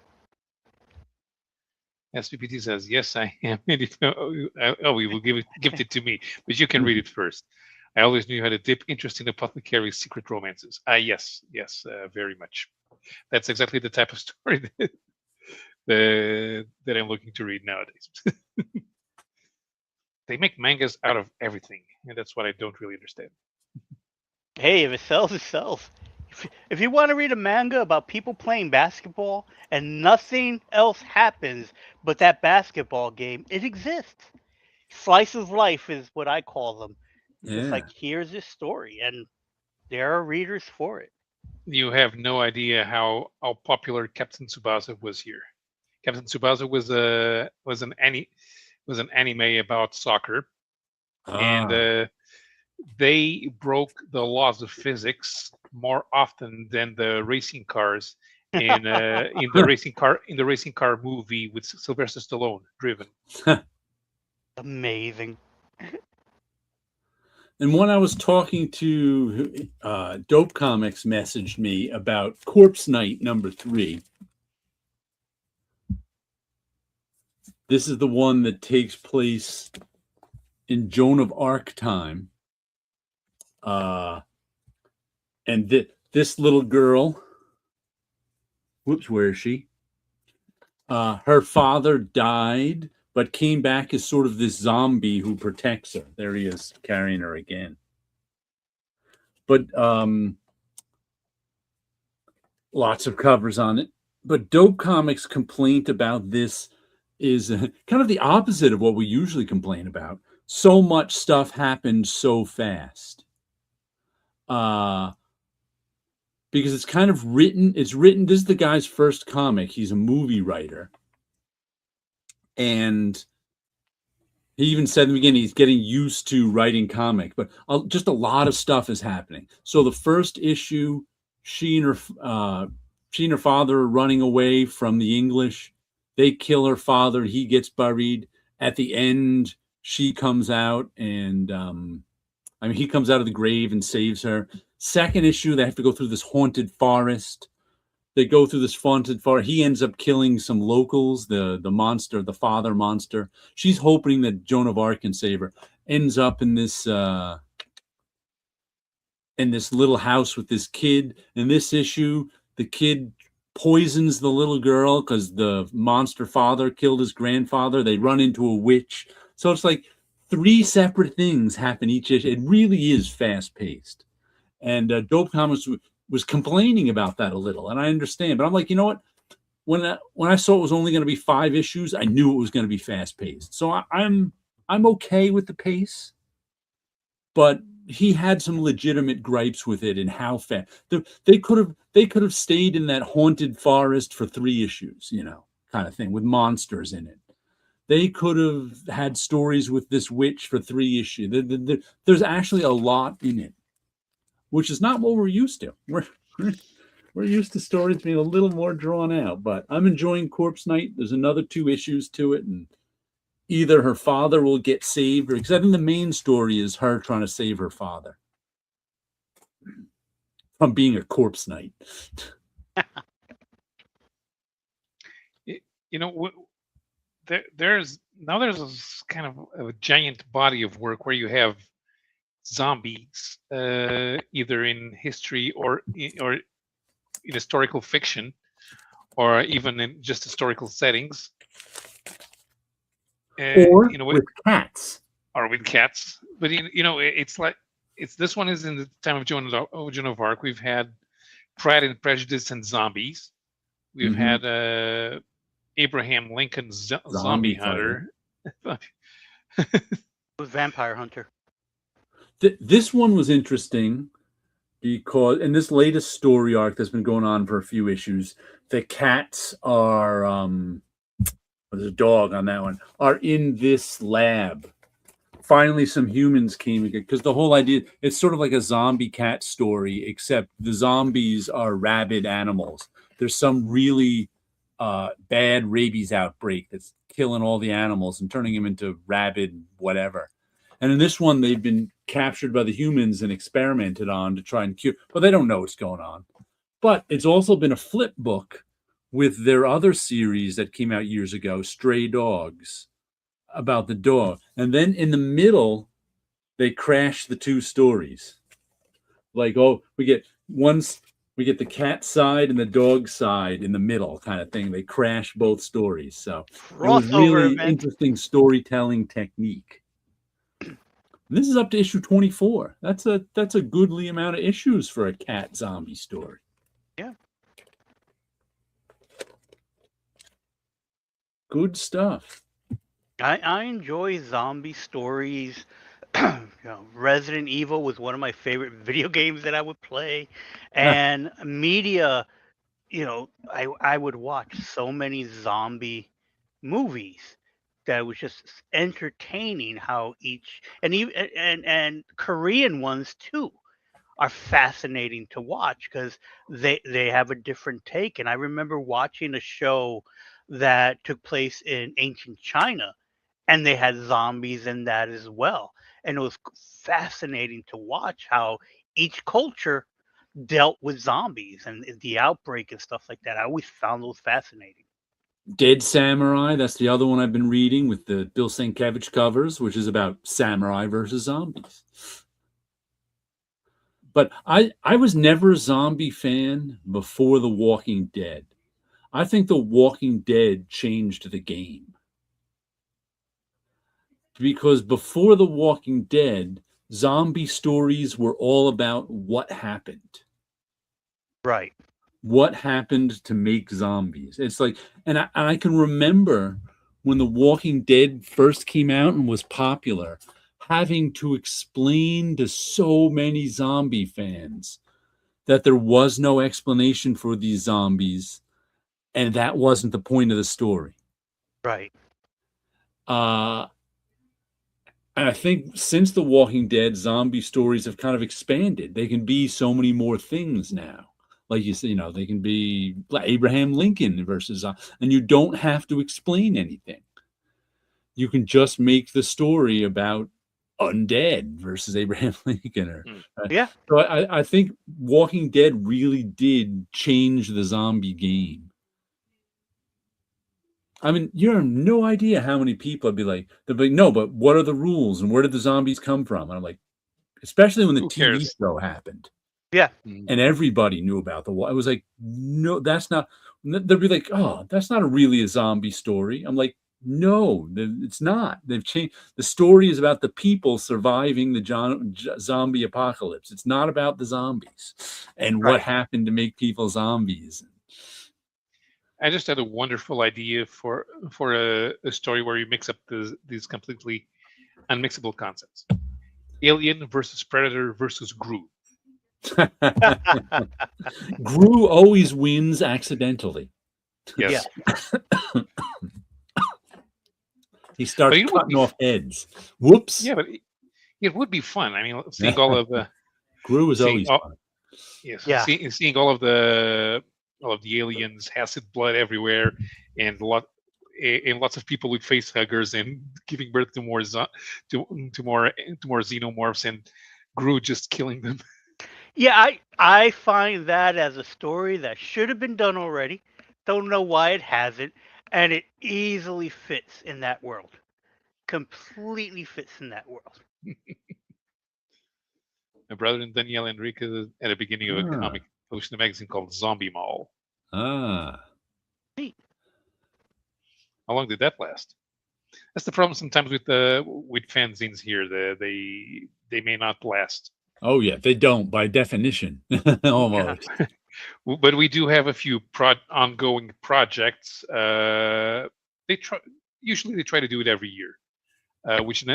SPPT says, "Yes, I am." Oh, you will gift it to me, but you can read it first. I always knew you had a deep interest in apothecary's secret romances. Yes, very much. That's exactly the type of story that I'm looking to read nowadays. They make mangas out of everything, and that's what I don't really understand. Hey, if it sells, it sells. If you want to read a manga about people playing basketball and nothing else happens but that basketball game, it exists. Slice of life is what I call them. Just Yeah. like here's this story, and there are readers for it. You have no idea how popular Captain Tsubasa was here. Captain Tsubasa was an anime about soccer, and they broke the laws of physics more often than the racing cars in the racing car movie with Sylvester Stallone, Driven. Amazing. And when I was talking to Dope Comics messaged me about Corpse Night number 3. This is the one that takes place in Joan of Arc time. Uh, and this little girl, whoops, where is she? Her father died, but came back as sort of this zombie who protects her. There he is, carrying her again. But lots of covers on it. But Dope Comics' complaint about this is kind of the opposite of what we usually complain about. So much stuff happened so fast. Uh, because it's kind of written, this is the guy's first comic. He's a movie writer. And he even said in the beginning he's getting used to writing comic, but just a lot of stuff is happening. So the first issue, she and her father are running away from the English. They kill her father. He gets buried. At the end, she comes out and he comes out of the grave and saves her. Second issue, they have to go through this haunted forest. They go through this haunted forest. He ends up killing some locals, the monster, the father monster. She's hoping that Joan of Arc can save her. Ends up in this little house with this kid. In this issue, the kid poisons the little girl because the monster father killed his grandfather. They run into a witch. So it's like 3 separate things happen each issue. It really is fast paced. And Dope Comics was complaining about that a little, and I understand. But I'm like, you know what? When I saw it was only going to be 5 issues, I knew it was going to be fast paced. So I'm okay with the pace, but he had some legitimate gripes with it and how fast they could have stayed in that haunted forest for 3 issues, kind of thing with monsters in it. They could have had stories with this witch for 3 issues. There's actually a lot in it, which is not what we're used to. We're used to stories being a little more drawn out, but I'm enjoying Corpse Night. There's another 2 issues to it, and either her father will get saved, or because I think the main story is her trying to save her father from being a corpse knight. There's this kind of a giant body of work where you have zombies, either in history or in historical fiction, or even in just historical settings, or with cats, or with cats. But it's like this one is in the time of Joan of Arc. We've had Pride and Prejudice and zombies. We've had Abraham Lincoln's Zombie Hunter. Vampire Hunter. This one was interesting because in this latest story arc that's been going on for a few issues, the cats are there's a dog on that one, are in this lab. Finally some humans came again, because the whole idea, it's sort of like a zombie cat story, except the zombies are rabid animals. There's some really bad rabies outbreak that's killing all the animals and turning them into rabid whatever. And in this one, they've been captured by the humans and experimented on to try and cure, but they don't know what's going on. But it's also been a flip book with their other series that came out years ago, Stray Dogs, about the dog. And then in the middle, they crash the 2 stories. Like, we get the cat side and the dog side in the middle kind of thing. They crash both stories. So it was really interesting storytelling technique. And this is up to issue 24. That's a goodly amount of issues for a cat zombie story. Yeah. Good stuff. I enjoy zombie stories. Resident Evil was one of my favorite video games that I would play, and media. I would watch so many zombie movies that was just entertaining. How each and Korean ones too are fascinating to watch because they have a different take. And I remember watching a show that took place in ancient China, and they had zombies in that as well. And it was fascinating to watch how each culture dealt with zombies and the outbreak and stuff like that. I always found those fascinating. Dead Samurai, that's the other one I've been reading with the Bill Sienkiewicz covers, which is about samurai versus zombies. But I was never a zombie fan before The Walking Dead. I think The Walking Dead changed the game. Because before The Walking Dead, zombie stories were all about what happened. Right. What happened to make zombies? It's like, and I can remember when The Walking Dead first came out and was popular, having to explain to so many zombie fans that there was no explanation for these zombies, and that wasn't the point of the story. Right. And I think since The Walking Dead, zombie stories have kind of expanded. They can be so many more things now. Like you say, they can be Abraham Lincoln versus, and you don't have to explain anything. You can just make the story about undead versus Abraham Lincoln. Yeah. So I think Walking Dead really did change the zombie game. I mean, you have no idea how many people I'd be like, they'd be like, no, but what are the rules and where did the zombies come from? And I'm like, especially when the Who TV cares? show happened Yeah. and everybody knew about the wall. I was like, no, that's not. They'd be like, oh, that's not really a zombie story. I'm like, no, it's not. They've changed. The story is about the people surviving the zombie apocalypse. It's not about the zombies and what Right. happened to make people zombies. I just had a wonderful idea for a story where you mix up these completely unmixable concepts: Alien versus Predator versus Gru. Gru always wins accidentally. Yes, He starts But it would cutting be off heads. Whoops. yeah, but it would be fun. I mean, seeing all of the Gru is seeing always all, fun. yes, Yeah. seeing all of the aliens, acid blood everywhere, and lots of people with face huggers and giving birth to more to more xenomorphs, and Gru just killing them. Yeah, I find that as a story that should have been done already. Don't know why it hasn't, and it easily fits in that world. Completely fits in that world. My brother and Danielle Enriquez at the beginning of a Ah. comic published in a magazine called Zombie Mall. Ah. Neat. How long did that last? That's the problem sometimes with fanzines here. They may not last. Oh yeah, they don't by definition. Almost. But we do have a few ongoing projects. Usually they try to do it every year, which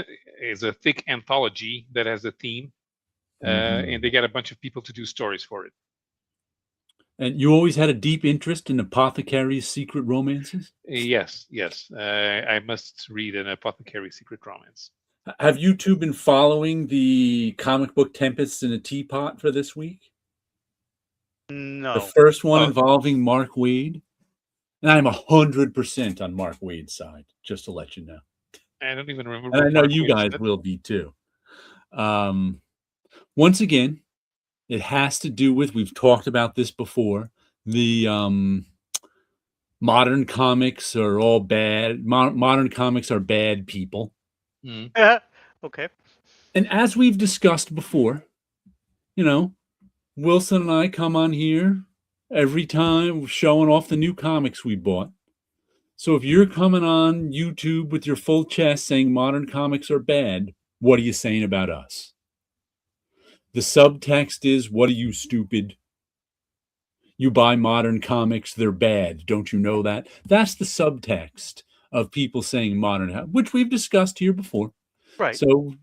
is a thick anthology that has a theme, and they get a bunch of people to do stories for it. And you always had a deep interest in Apothecary's secret romances? Yes. I must read an Apothecary secret romance. Have you two been following the comic book Tempests in a Teapot for this week? No. The first one involving Mark Waid. And I'm 100% on Mark Waid's side, just to let you know. I don't even remember. And I know you guys will be too. Once again, it has to do with, we've talked about this before, the modern comics are all bad. Modern comics are bad people. Okay. And as we've discussed before, Wilson and I come on here every time showing off the new comics we bought. So if you're coming on YouTube with your full chest saying modern comics are bad, what are you saying about us? The subtext is, what are you, stupid? You buy modern comics, they're bad. Don't you know that? That's the subtext of people saying modern, which we've discussed here before. Right. So,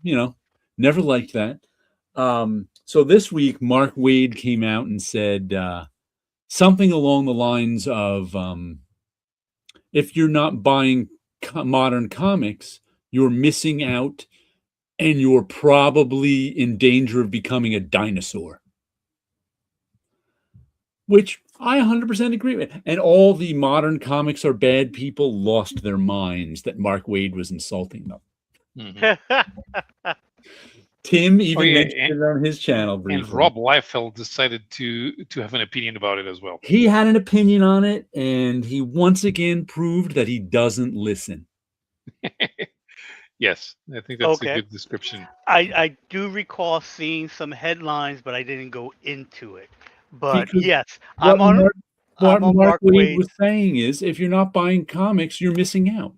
never liked that. So this week, Mark Waid came out and said something along the lines of, if you're not buying modern comics, you're missing out and you're probably in danger of becoming a dinosaur. Which I 100% agree with. And all the modern comics are bad people lost their minds that Mark Waid was insulting them. Mm-hmm. Tim Oh even yeah, mentioned it on his channel and briefly. Rob Liefeld decided to have an opinion about it as well. He had an opinion on it, and he once again proved that he doesn't listen. Yes, I think that's a Okay. good description. I do recall seeing some headlines, but I didn't go into it. But Because yes, what Mark, I'm what on Mark Mark Wade Wade's. was saying is, if you're not buying comics, you're missing out.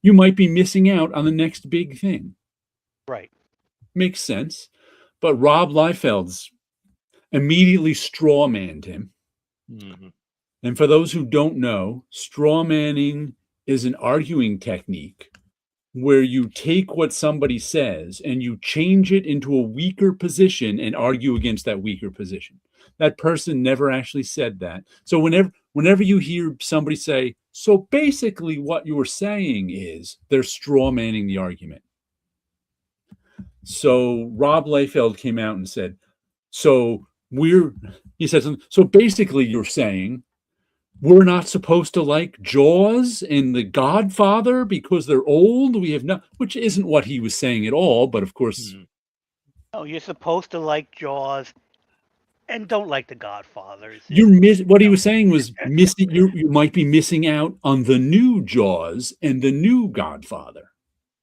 You might be missing out on the next big thing. Right. Makes sense. But Rob Liefeld's immediately strawmanned him. Mhm. And for those who don't know, strawmanning is an arguing technique where you take what somebody says and you change it into a weaker position and argue against that weaker position. That person never actually said that. So whenever you hear somebody say, so basically what you're saying is, they're strawmanning the argument. So Rob Liefeld came out and said, so he said something, so basically you're saying we're not supposed to like Jaws and The Godfather because they're old. We have not, which isn't what he was saying at all. But of course, Mhm. Oh, you're supposed to like Jaws and don't like The Godfather. It's you just miss what he no. was saying was missing. You might be missing out on the new Jaws and the new Godfather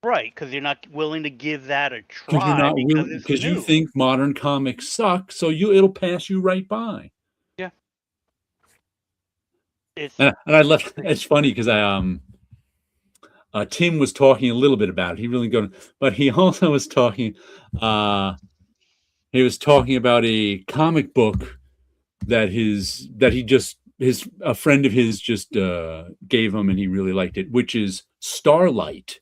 Right, because you're not willing to give that a because you're try not because willing it's because you new. think modern comics suck. So it'll pass you right by. Yeah. It's And I left. It's funny because Tim was talking a little bit about it. He really going, but he also was talking. He was talking about a comic book that a friend of his just gave him, and he really liked it, which is Starlight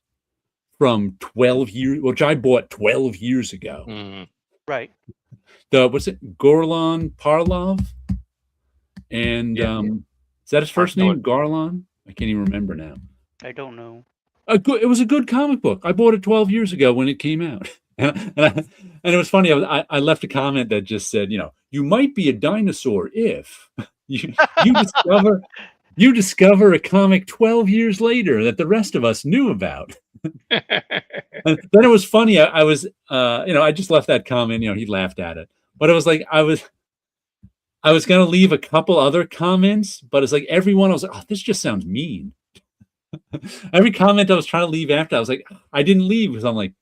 from 12 years, which I bought 12 years ago. Mhm. right. What's it, Gorlan Parlov, and Yeah, is that his I first know it. name, Garlon? I can't even remember now. I don't know. It was a good comic book. I bought it 12 years ago when it came out. And it was funny. I left a comment that just said, you might be a dinosaur if you, you discover you discover a comic 12 years later that the rest of us knew about. And then it was funny. I was, I just left that comment. He laughed at it, but it was like I was gonna leave a couple other comments, but it's like everyone I was like, oh, this just sounds mean. Every comment I was trying to leave after, I was like, I didn't leave because I'm like,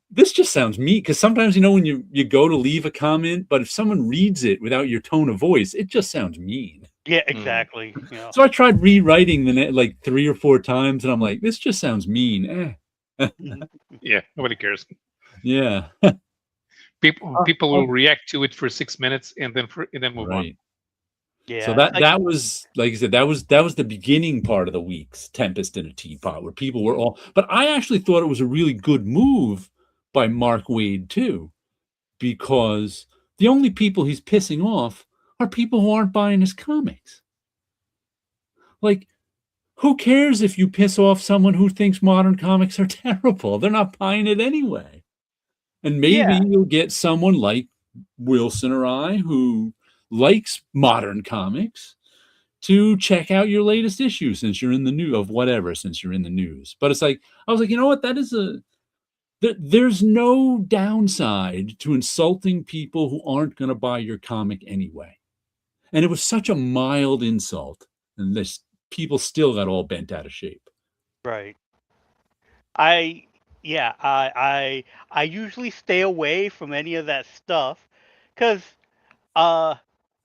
this just sounds mean. Because sometimes, when you go to leave a comment, but if someone reads it without your tone of voice, it just sounds mean. Yeah, Mhm. exactly. So I tried rewriting like 3 or 4 times, and I'm like, this just sounds mean. Mhm. Yeah, nobody cares. Yeah, People oh, will react to it for 6 minutes and then move on. right. So Yeah, it's that like that was, like I said, that was the beginning part of the week's Tempest in a Teapot, where people were all. But I actually thought it was a really good move by Mark Wade too, because the only people he's pissing off are people who aren't buying his comics. Like, who cares if you piss off someone who thinks modern comics are terrible? They're not buying it anyway. And maybe yeah, you'll get someone like Wilson or I who likes modern comics to check out your latest issue since you're in the news of whatever, since you're in the news. But it's like, I was like, you know what? There's no downside to insulting people who aren't going to buy your comic anyway. And it was such a mild insult. And this people still got all bent out of shape. right. I yeah, I usually stay away from any of that stuff because uh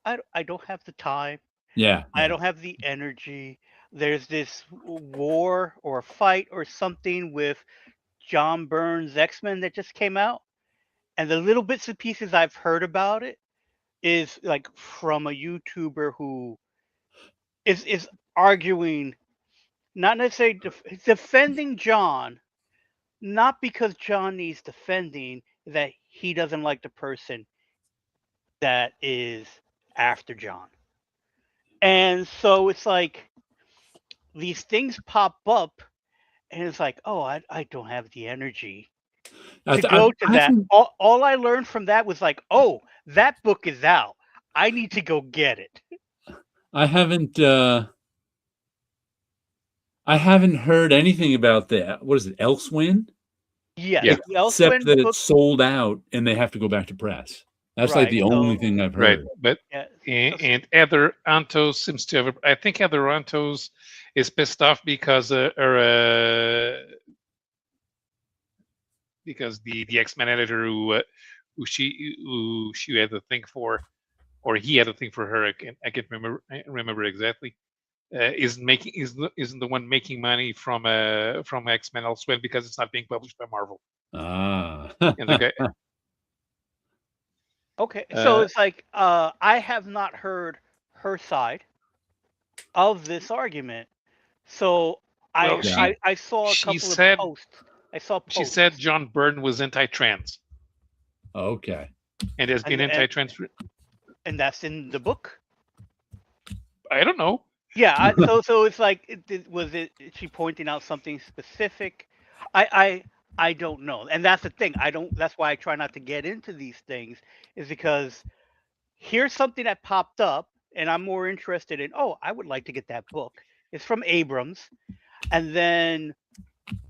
I don't have the time. Yeah, I yeah. don't have the energy. There's this war or fight or something with John Byrne's X-Men that just came out, and the little bits and pieces I've heard about it is like from a YouTuber who is arguing, not necessarily defending John, not because John needs defending, that he doesn't like the person that is after John. And so it's like these things pop up, and it's like, oh, I don't have the energy to go to I that. haven't, All I learned from that was like, oh, that book is out. I need to go get it. I haven't, I haven't heard anything about that. What is it, Elsewin? Yes, Yeah, the except Elsewhere that it's book, sold out and they have to go back to press. That's like right? the only So thing I've Right, heard. but yeah, and Heather Antos seems to have. I think Heather Antos is pissed off because the X-Men editor who she had a thing for, or he had a thing for her. I can't remember exactly. Isn't the one making money from X-Men Elsewhere because it's not being published by Marvel. Ah. And the guy, okay. So uh, it's like I have not heard her side of this argument. So well, I Yeah. I, I saw a she couple of said posts. I saw she said posts, John Byrne was anti-trans Okay. and has been and and anti-trans. and that's in the book. I don't know. Yeah. So it's like, was it is she pointing out something specific? I don't know, and that's the thing. I don't. That's why I try not to get into these things, is because here's something that popped up, and I'm more interested in. Oh, I would like to get that book. It's from Abrams, and then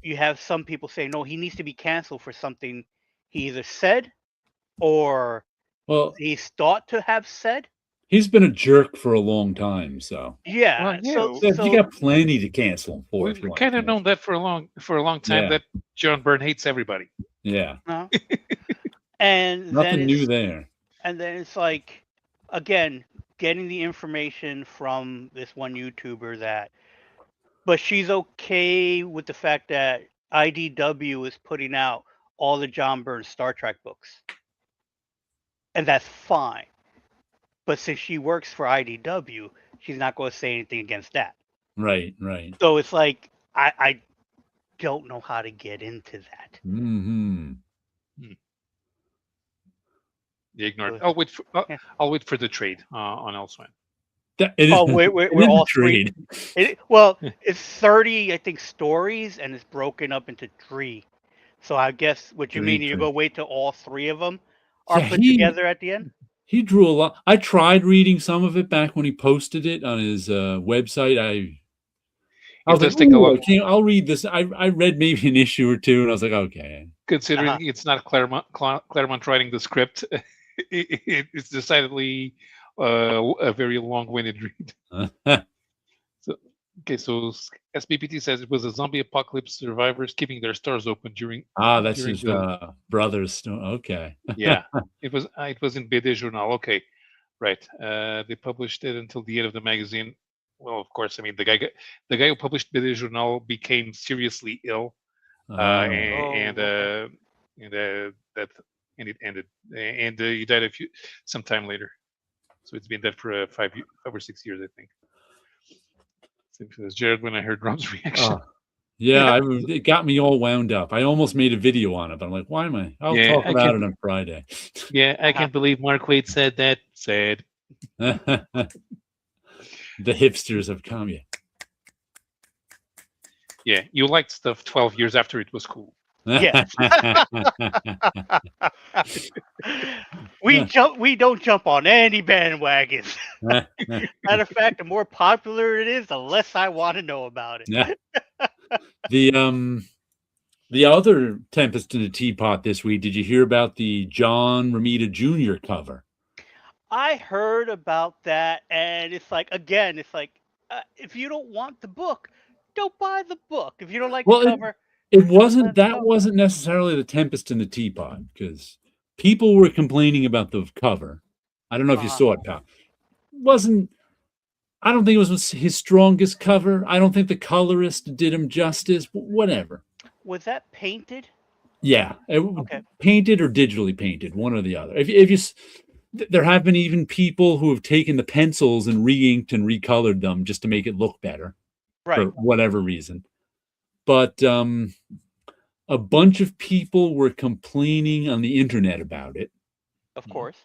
you have some people saying, no, he needs to be canceled for something he either said or Well, he's thought to have said. he's been a jerk for a long time, so Yeah. Well, yeah, you got plenty to cancel him for if we've you want to kind of known cancel. that for a long time Yeah. that John Byrne hates everybody. Yeah. uh, and then Nothing new it's there. like, again, getting the information from this one YouTuber that, but she's okay with the fact that IDW is putting out all the John Byrne Star Trek books, and that's fine. But since she works for IDW, she's not going to say anything against that. Right, right. So it's like, I don't know how to get into that. Hmm. They ignored. So, yeah. I'll wait for the trade on Elsewhere. It is, Oh, it we're is a all three. trade. Well, Yeah. it's 30, I think, stories, and it's broken up into 3. So I guess what you mean, you're Trade. going to wait till all 3 of them are Yeah, put together at the end? he drew a lot. I tried reading some of it back when he posted it on his website. I It was like, does take a "Ooh, long, I'll read this." I read maybe an issue or two, and I was like, "Okay." considering Uh-huh. it's not Claremont writing the script. It's decidedly a very long-winded read. So, okay, so SBPT says it was a zombie apocalypse survivors keeping their stores open That's during his the brother's. Okay. yeah. It was in BD Journal. Okay, right. They published it until the end of the magazine. Well, of course, I mean the guy who published BD Journal became seriously ill, Oh, and Oh, okay. that and it ended, and he died sometime later. So it's been dead for 5 or 6 years, I think. Says Jared when I heard Rob's reaction. yeah. It got me all wound up. I almost made a video on it, but I'm like, why am I? I'll Yeah, talk I about can't. it on Friday. Yeah, I can't believe Mark Waid said that. Sad. The hipsters have come. Yeah. Yeah, you liked stuff 12 years after it was cool. Yes. We don't jump on any bandwagons. Matter of fact, the more popular it is, the less I want to know about it. Yeah. The other Tempest in a Teapot this week, did you hear about the John Romita Jr. cover? I heard about that, and it's like, again, it's like, if you don't want the book, don't buy the book. If you don't like the Well, cover, it don't buy the cover. wasn't necessarily the Tempest in the Teapot, because people were complaining about the cover. I don't know if you Uh-huh. saw it, pal. Wasn't I don't think it was his strongest cover. I don't think the colorist did him justice, but whatever. Was that painted? Yeah, Okay. painted or digitally painted, one or the other. If you there have been even people who have taken the pencils and re-inked and recolored them just to make it look better for Right. whatever reason. But a bunch of people were complaining on the internet about it. Of course.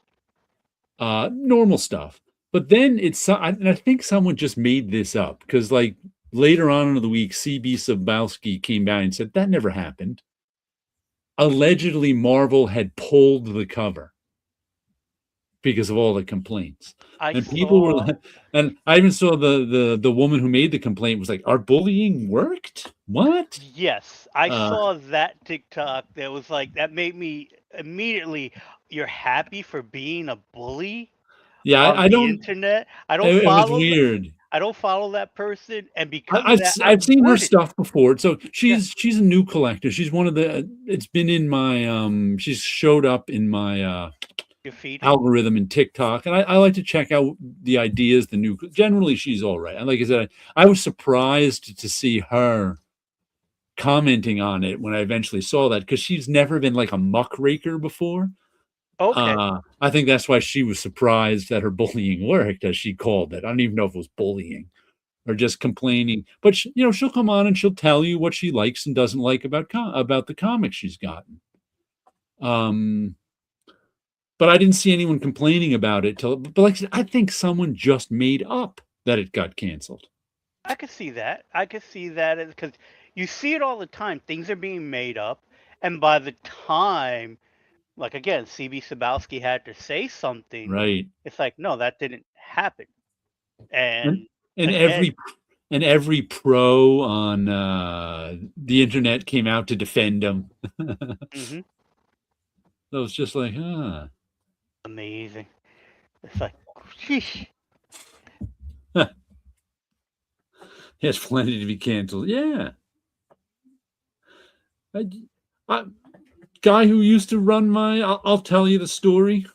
Normal stuff. But then and I think someone just made this up because, like, later on in the week, CB Sobowski came by and said that never happened. Allegedly, Marvel had pulled the cover because of all the complaints. I And people were, saw. and I even saw the woman who made the complaint was like, "Our bullying worked? What?" Yes, I Uh, saw that TikTok that was like that made me immediately. You're happy for being a bully yeah, on I the don't. internet? It was weird. I don't follow that person, and because of I've that, I I've seen her wouldn't. stuff before. So Yeah. she's a new collector. She's one of the. It's been in my she's showed up in my Your feed. algorithm in TikTok, and I like to check out the ideas. The new generally she's all right. And like I said, I was surprised to see her commenting on it when I eventually saw that because she's never been like a muckraker before. Okay. I think that's why she was surprised that her bullying worked, as she called it. I don't even know if it was bullying or just complaining. But she'll come on and she'll tell you what she likes and doesn't like about the comics she's gotten. Um, but I didn't see anyone complaining about it till. But like I said, I think someone just made up that it got canceled. I could see that. I could see that because you see it all the time. Things are being made up, and by the time, like again, CB Sabowski had to say something, Right. it's like, no, that didn't happen. And And and again, every pro on the internet came out to defend him. hmm So it's just like, huh. amazing. It's like, sheesh. There's plenty to be canceled. Yeah. I, I, guy who used to run I'll tell you the story.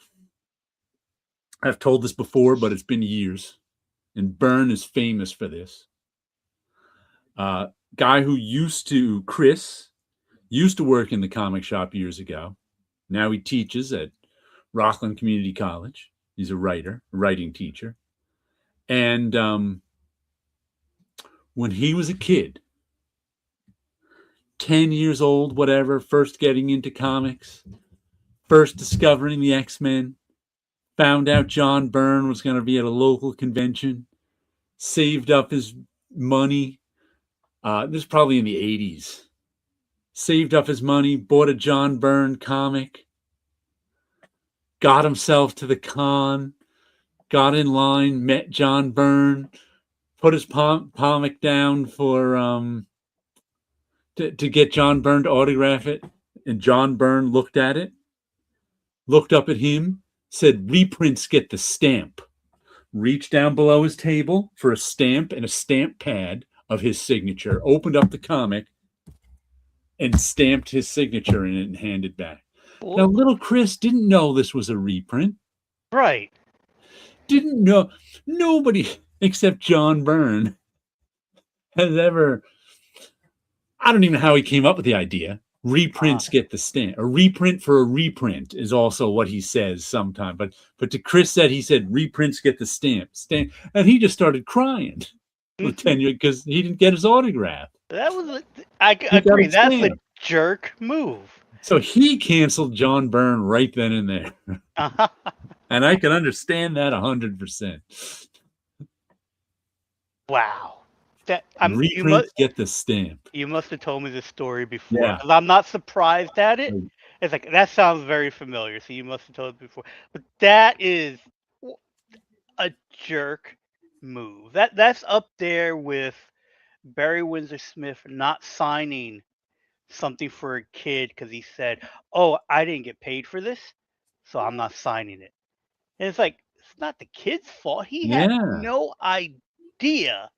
I've told this before, but it's been years. And Byrne is famous for this. Guy who Chris, used to work in the comic shop years ago. Now he teaches at Rockland Community College. He's a writing teacher. And when he was a kid, 10 years old, whatever, first getting into comics, first discovering the X-Men, found out John Byrne was going to be at a local convention, saved up his money. This is probably in the 80s. Saved up his money, bought a John Byrne comic, got himself to the con, got in line, met John Byrne, put his comic down for to get John Byrne to autograph it, and John Byrne looked at it, looked up at him, said, "Reprints get the stamp." Reached down below his table for a stamp and a stamp pad of his signature, opened up the comic, and stamped his signature in it and handed back. Now, Well, little Chris didn't know this was a reprint. right. Didn't know. Nobody except John Byrne has ever. I don't even know how he came up with the idea. Reprints get the stamp. A reprint for a reprint is also what he says sometimes. But to Chris he said reprints get the stamp. And he just started crying with Mhm. tenure because he didn't get his autograph. That was, I He got agree. it That's a stamped. jerk move. So he canceled John Byrne right then and there. And I can understand that 100%. Wow. Reprints get the stamp. You must have told me this story before Yeah. because I'm not surprised at it. Right. It's like that sounds very familiar. So you must have told me before. But that is a jerk move. That's up there with Barry Windsor Smith not signing something for a kid because he said, "Oh, I didn't get paid for this, so I'm not signing it." And it's like it's not the kid's fault. He had Yeah. no idea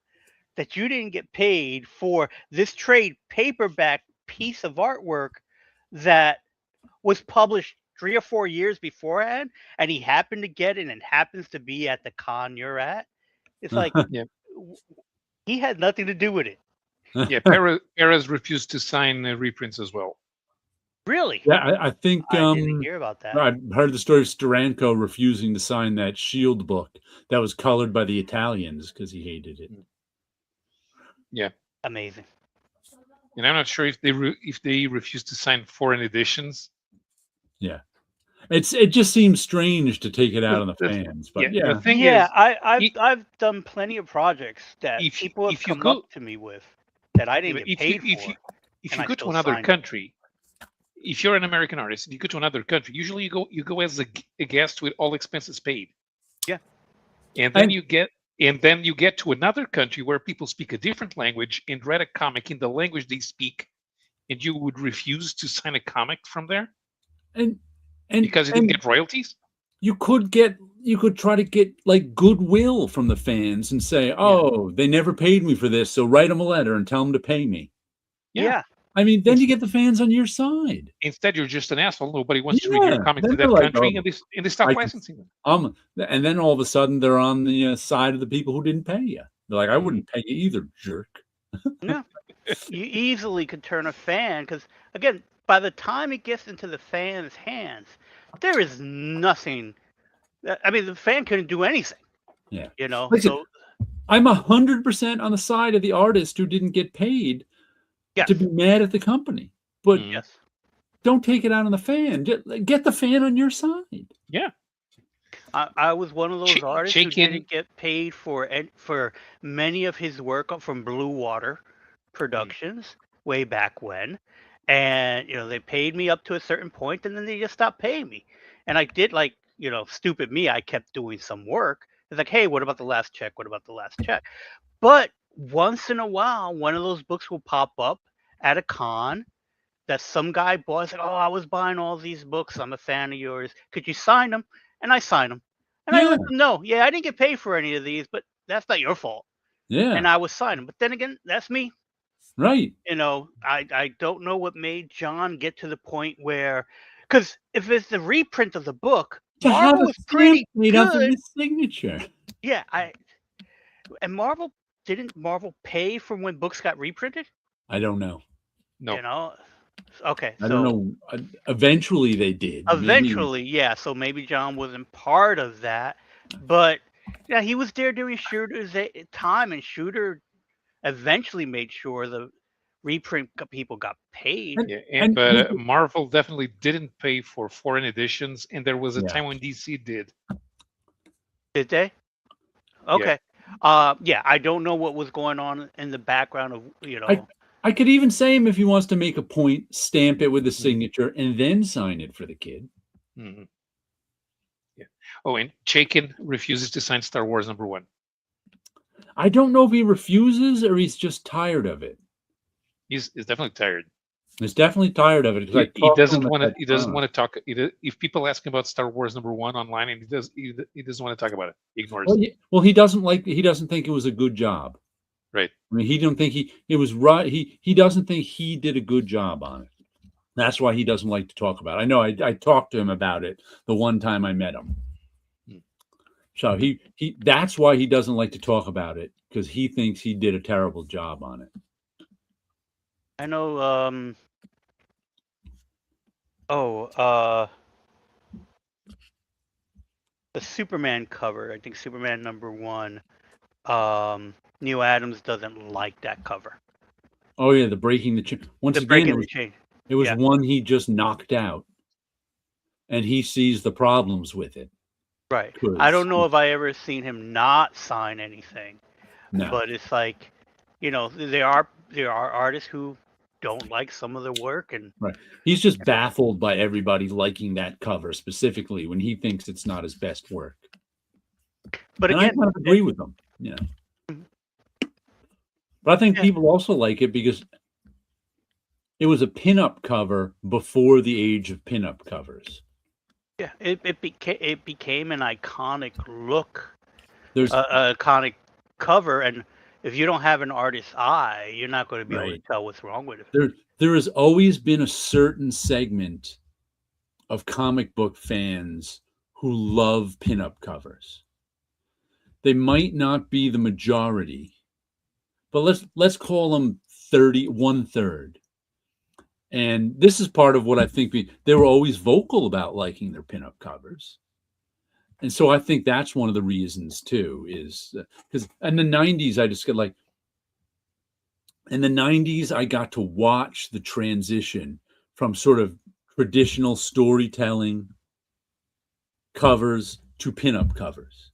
that you didn't get paid for this trade paperback piece of artwork that was published 3 or 4 years beforehand, and he happened to get it and happens to be at the con you're at. It's like Yeah, he had nothing to do with it. yeah. Perez refused to sign reprints as well. Really? Yeah, I think I didn't hear about that. I heard the story of Steranko refusing to sign that Shield book that was colored by the Italians because he hated it. Yeah, Amazing. and I'm not sure if they refused to sign foreign editions. Yeah, it just seems strange to take it out on the fans, but The thing Yeah, is, I've done plenty of projects that if people have if you come go up to me with that I yeah, didn't but get paid for, if and you I go to still another signed it. country, if you're an American artist and you go to another country, usually you go as a guest with all expenses paid. Yeah. And then And you get to another country where people speak a different language and read a comic in the language they speak, and you would refuse to sign a comic from there and because you didn't and get royalties. you could try to get like goodwill from the fans and say, Yeah. "Oh, they never paid me for this, so write them a letter and tell them to pay me." Yeah. Yeah. I mean, then Ins- you get the fans on your side. Instead, you're just an asshole. Nobody wants to read your Yeah, comics then in they're that like, country, "Oh, and they stop I can licensing them. And then all of a sudden they're on the side of the people who didn't pay you. They're like, "I Mhm. wouldn't pay you either, jerk." No. You easily could turn a fan because, again, by the time it gets into the fan's hands, there is nothing. I mean, the fan couldn't do anything. Yeah. You know. Listen, So I'm 100% on the side of the artist who didn't get paid yes, to be mad at the company. But Mhm. yes. don't take it out on the fan. Get the fan on your side. Yeah. I was one of those artists who Shaken. didn't get paid for many of his work from Blue Water Productions way back when, and they paid me up to a certain point, and then they just stopped paying me. And I did, like, stupid me. I kept doing some work. It's like, hey, what about the last check? What about the last check? But once in a while, one of those books will pop up at a con that some guy bought. It's like, oh, I was buying all these books. I'm a fan of yours. Could you sign them? And I sign them. And I Yeah, let them know, yeah, I didn't get paid for any of these, but that's not your fault. yeah, And I was signing. But then again, that's me. right. I don't know what made John get to the point where, because if it's the reprint of the book, To have Marvel a was stamp pretty made up of good. his signature. Yeah, and Marvel didn't Marvel pay for when books got reprinted? I don't know. No. Okay, I don't so know. Eventually they did. Maybe. eventually, yeah. So maybe John wasn't part of that, but yeah, he was there during Shooter's time, and Shooter eventually made sure the reprint people got paid. And, Yeah, and but Marvel definitely didn't pay for foreign editions, and there was a yeah. time when DC did. Did they? Yeah. Okay. Yeah, I don't know what was going on in the background of I could even say him if he wants to make a point, stamp it with a Mhm. signature, and then sign it for the kid. Mhm. Yeah. Oh, and Chaikin refuses to sign Star Wars #1. I don't know if he refuses or he's just tired of it. He's definitely tired. He's definitely tired of it because I He talked to doesn't him at want to. that He doesn't con. want to talk. If people ask him about Star Wars #1 online, and he doesn't want to talk about it. He ignores. Well, he doesn't think it was a good job. Right. I mean, he don't think it was right. He doesn't think he did a good job on it. That's why he doesn't like to talk about it. I know I talked to him about it the one time I met him. Hmm. So he that's why he doesn't like to talk about it, because he thinks he did a terrible job on it. I know. Oh, the Superman cover. I think Superman #1. Neil Adams doesn't like that cover. Oh yeah, the breaking the chain. Once The again, breaking the chain. it was Yeah. one he just knocked out, and he sees the problems with it. Right. 'Cause I don't know if I ever seen him not sign anything, no, but it's like, there are artists who don't like some of the work, and right. He's just baffled by everybody liking that cover specifically when he thinks it's not his best work. but And I again, kind of agree with him. Yeah. But I think Yeah. people also like it because it was a pinup cover before the age of pinup covers. yeah, it became an iconic look, There's iconic cover, and if you don't have an artist's eye, you're not going to be able to right. tell what's wrong with it. There has always been a certain segment of comic book fans who love pinup covers. They might not be the majority, but let's call them 1/3. And this is part of what I think they were always vocal about liking their pinup covers. And so I think that's one of the reasons too, is because in the 90s, I just got like, in the 90s, I got to watch the transition from sort of traditional storytelling covers to pinup covers.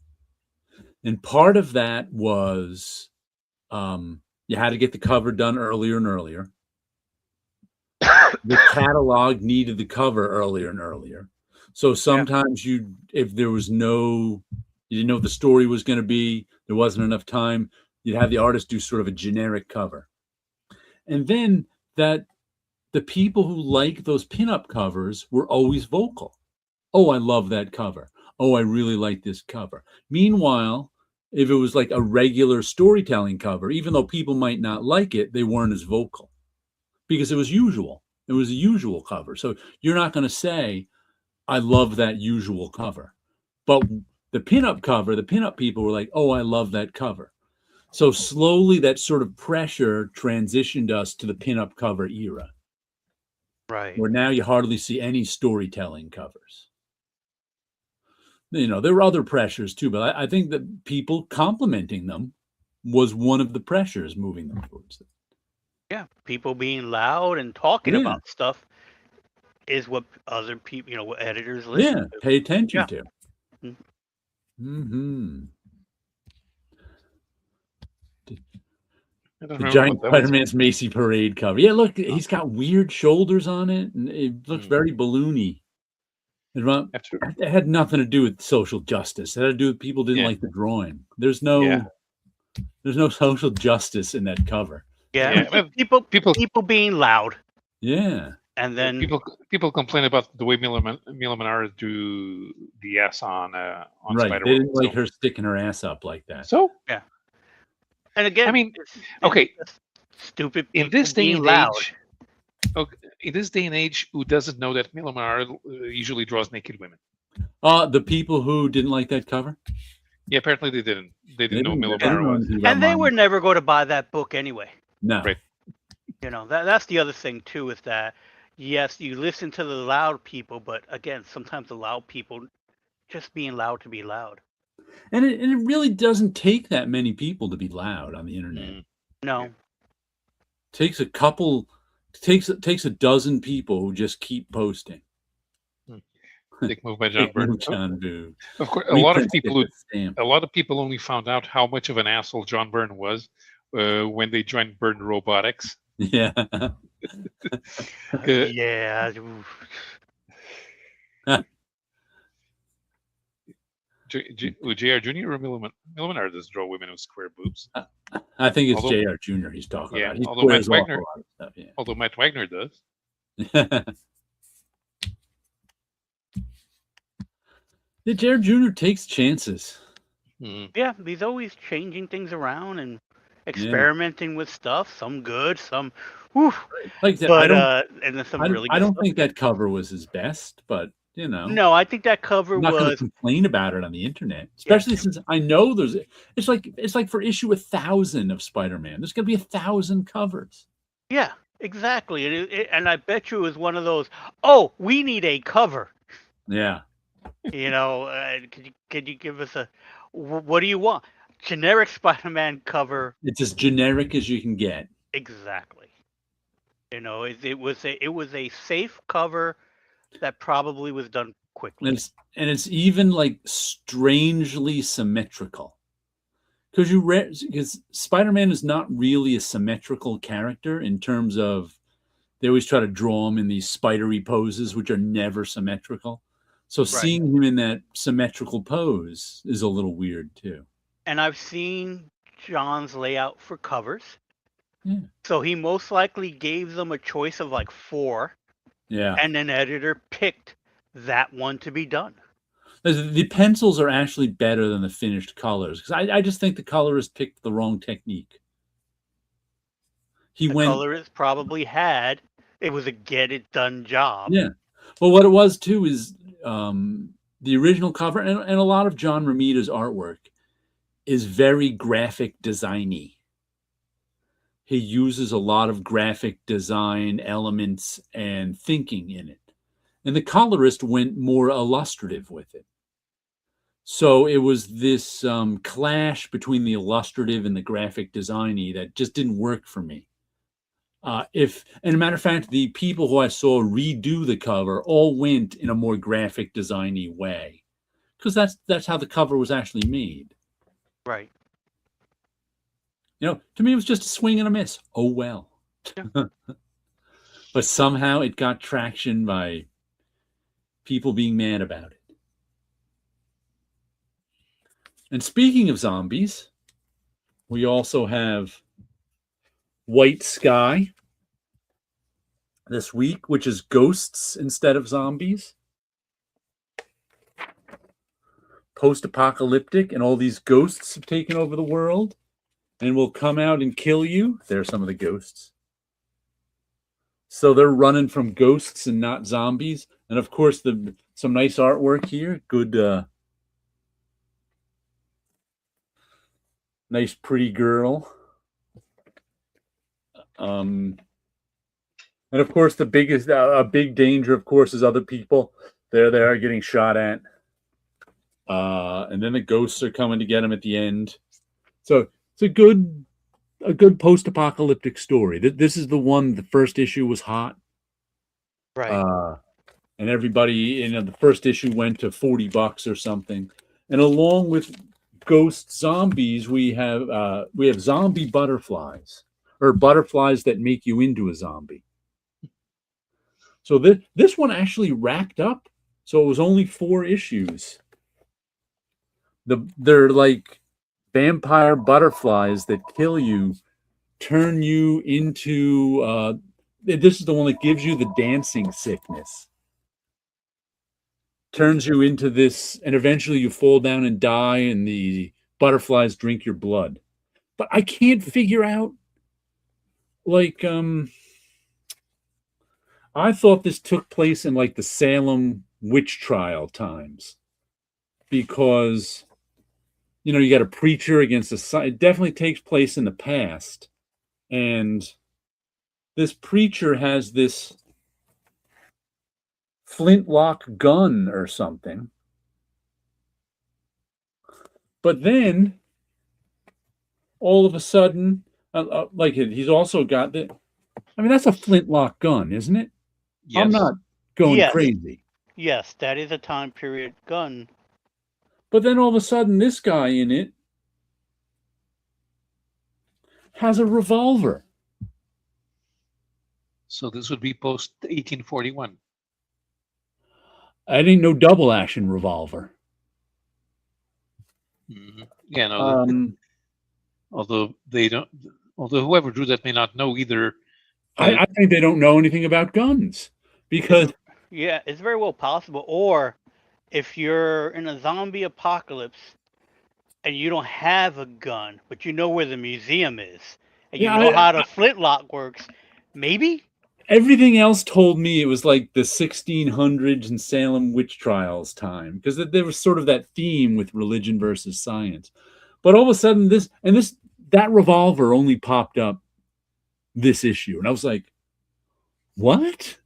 And part of that was you had to get the cover done earlier and earlier. the catalog needed the cover earlier and earlier. So sometimes if there was you didn't know what the story was going to be, there wasn't enough time, you'd have the artist do sort of a generic cover. And then the people who like those pinup covers were always vocal. Oh, I love that cover. Oh, I really like this cover. Meanwhile, if it was like a regular storytelling cover, even though people might not like it, they weren't as vocal because it was usual. It was a usual cover. So you're not going to say, I love that usual cover. But the pinup people were like, oh, I love that cover. So slowly that sort of pressure transitioned us to the pinup cover era, Right. where now you hardly see any storytelling covers. There were other pressures too, but I think that people complimenting them was one of the pressures moving them towards it. Yeah, people being loud and talking Yeah. about stuff is what other people, what editors listen Yeah, to. pay attention Yeah. to. Mhm. Mm-hmm. I don't The remember giant what that was. Spider-Man's Macy Parade cover. Yeah, look, he's got weird shoulders on it, and it looks very balloony. It had nothing to do with social justice. It had to do with people didn't like the drawing. There's no social justice in that cover. Yeah, it was just people being loud. Yeah. And then people complain about the way Mila Manara drew the ass on Right. Spider-Man. They didn't like her sticking her ass up like that. So yeah. And again, I mean, okay, stupid people in this day being and loud. age, in this day and age, who doesn't know that Mila Manara usually draws naked women? The people who didn't like that cover? Yeah, apparently they didn't. They didn't know Mila they didn't Manara know was. anything about And they mine. were never going to buy that book anyway. No. Right. That's the other thing too, is that yes, you listen to the loud people, but again, sometimes the loud people just being loud to be loud. And it really doesn't take that many people to be loud on the internet. No. It takes a couple. Takes a dozen people who just keep posting. Dick move by John Byrne. John Boo. Of course, a lot of people only found out how much of an asshole John Byrne was when they joined Byrne Robotics. Yeah. Yeah. J.R. Jr. or Mila Manara does draw women with square boobs? I think it's J.R. Jr. he's talking about. He although Matt squares off Wagner, a lot of stuff, yeah. although Matt Wagner does. Yeah, J.R. Jr. takes chances. Yeah, he's always changing things around and experimenting with stuff. Some good, some, whew. Like that, but and then some really good I don't stuff. think that cover was his best, but No, I think that cover I'm not going to was. complain about it on the internet, especially since I know it's like for issue 1,000 of Spider-Man, there's going to be 1,000 covers. Yeah, exactly, and I bet you it was one of those. Oh, we need a cover. Yeah. Could you give us what do you want? Generic Spider-Man cover. It's as generic as you can get. Exactly. It was a safe cover that probably was done quickly. And it's even like strangely symmetrical. Because Spider-Man is not really a symmetrical character in terms of they always try to draw him in these spidery poses, which are never symmetrical. So seeing him in that symmetrical pose is a little weird too. And I've seen John's layout for covers. Yeah. So he most likely gave them a choice of like 4. Yeah. And an editor picked that one to be done. The pencils are actually better than the finished colors because I just think the colorist picked the wrong technique. Colorist probably it was a get it done job. Yeah. Well, what it was too is the original cover and a lot of John Romita's artwork is very graphic designy. He uses a lot of graphic design elements and thinking in it. And the colorist went more illustrative with it. So it was this clash between the illustrative and the graphic designy that just didn't work for me. And as a matter of fact, the people who I saw redo the cover all went in a more graphic designy way, because that's how the cover was actually made. Right. To me, it was just a swing and a miss. Oh well. Yeah. but somehow it got traction by people being mad about it. And speaking of zombies, we also have White Sky this week, which is ghosts instead of zombies. Post-apocalyptic, and all these ghosts have taken over the world and will come out and kill you. There are some of the ghosts. So they're running from ghosts and not zombies. And of course, some nice artwork here. Good, nice, pretty girl. And of course, the biggest, a big danger, of course, is other people. There they are getting shot at. And then the ghosts are coming to get them at the end. So it's a good post-apocalyptic story. This is the one. The first issue was hot, Right. and everybody, the first issue went to $40 or something. And along with ghost zombies, we have zombie butterflies, or butterflies that make you into a zombie. So this one actually racked up. So it was only 4 issues. They're like vampire butterflies that kill you, turn you into. This is the one that gives you the dancing sickness. Turns you into this, and eventually you fall down and die, and the butterflies drink your blood. But I can't figure out, like, I thought this took place in like the Salem witch trial times, because you got a preacher against it definitely takes place in the past, and this preacher has this flintlock gun or something. But then, all of a sudden, like he's also got the. I mean, that's a flintlock gun, isn't it? Yes. I'm not going Yes. crazy. Yes, that is a time period gun. But then all of a sudden, this guy in it has a revolver. So this would be post 1841. I didn't know double action revolver. Mm-hmm. Yeah, no. Although whoever drew that may not know either. I think they don't know anything about guns, because Yeah, it's very well possible. Or if you're in a zombie apocalypse and you don't have a gun, but you know where the museum is, and you know how the flintlock works, maybe? Everything else told me it was like the 1600s and Salem witch trials time, because there was sort of that theme with religion versus science. But all of a sudden, that revolver only popped up this issue, and I was like, what?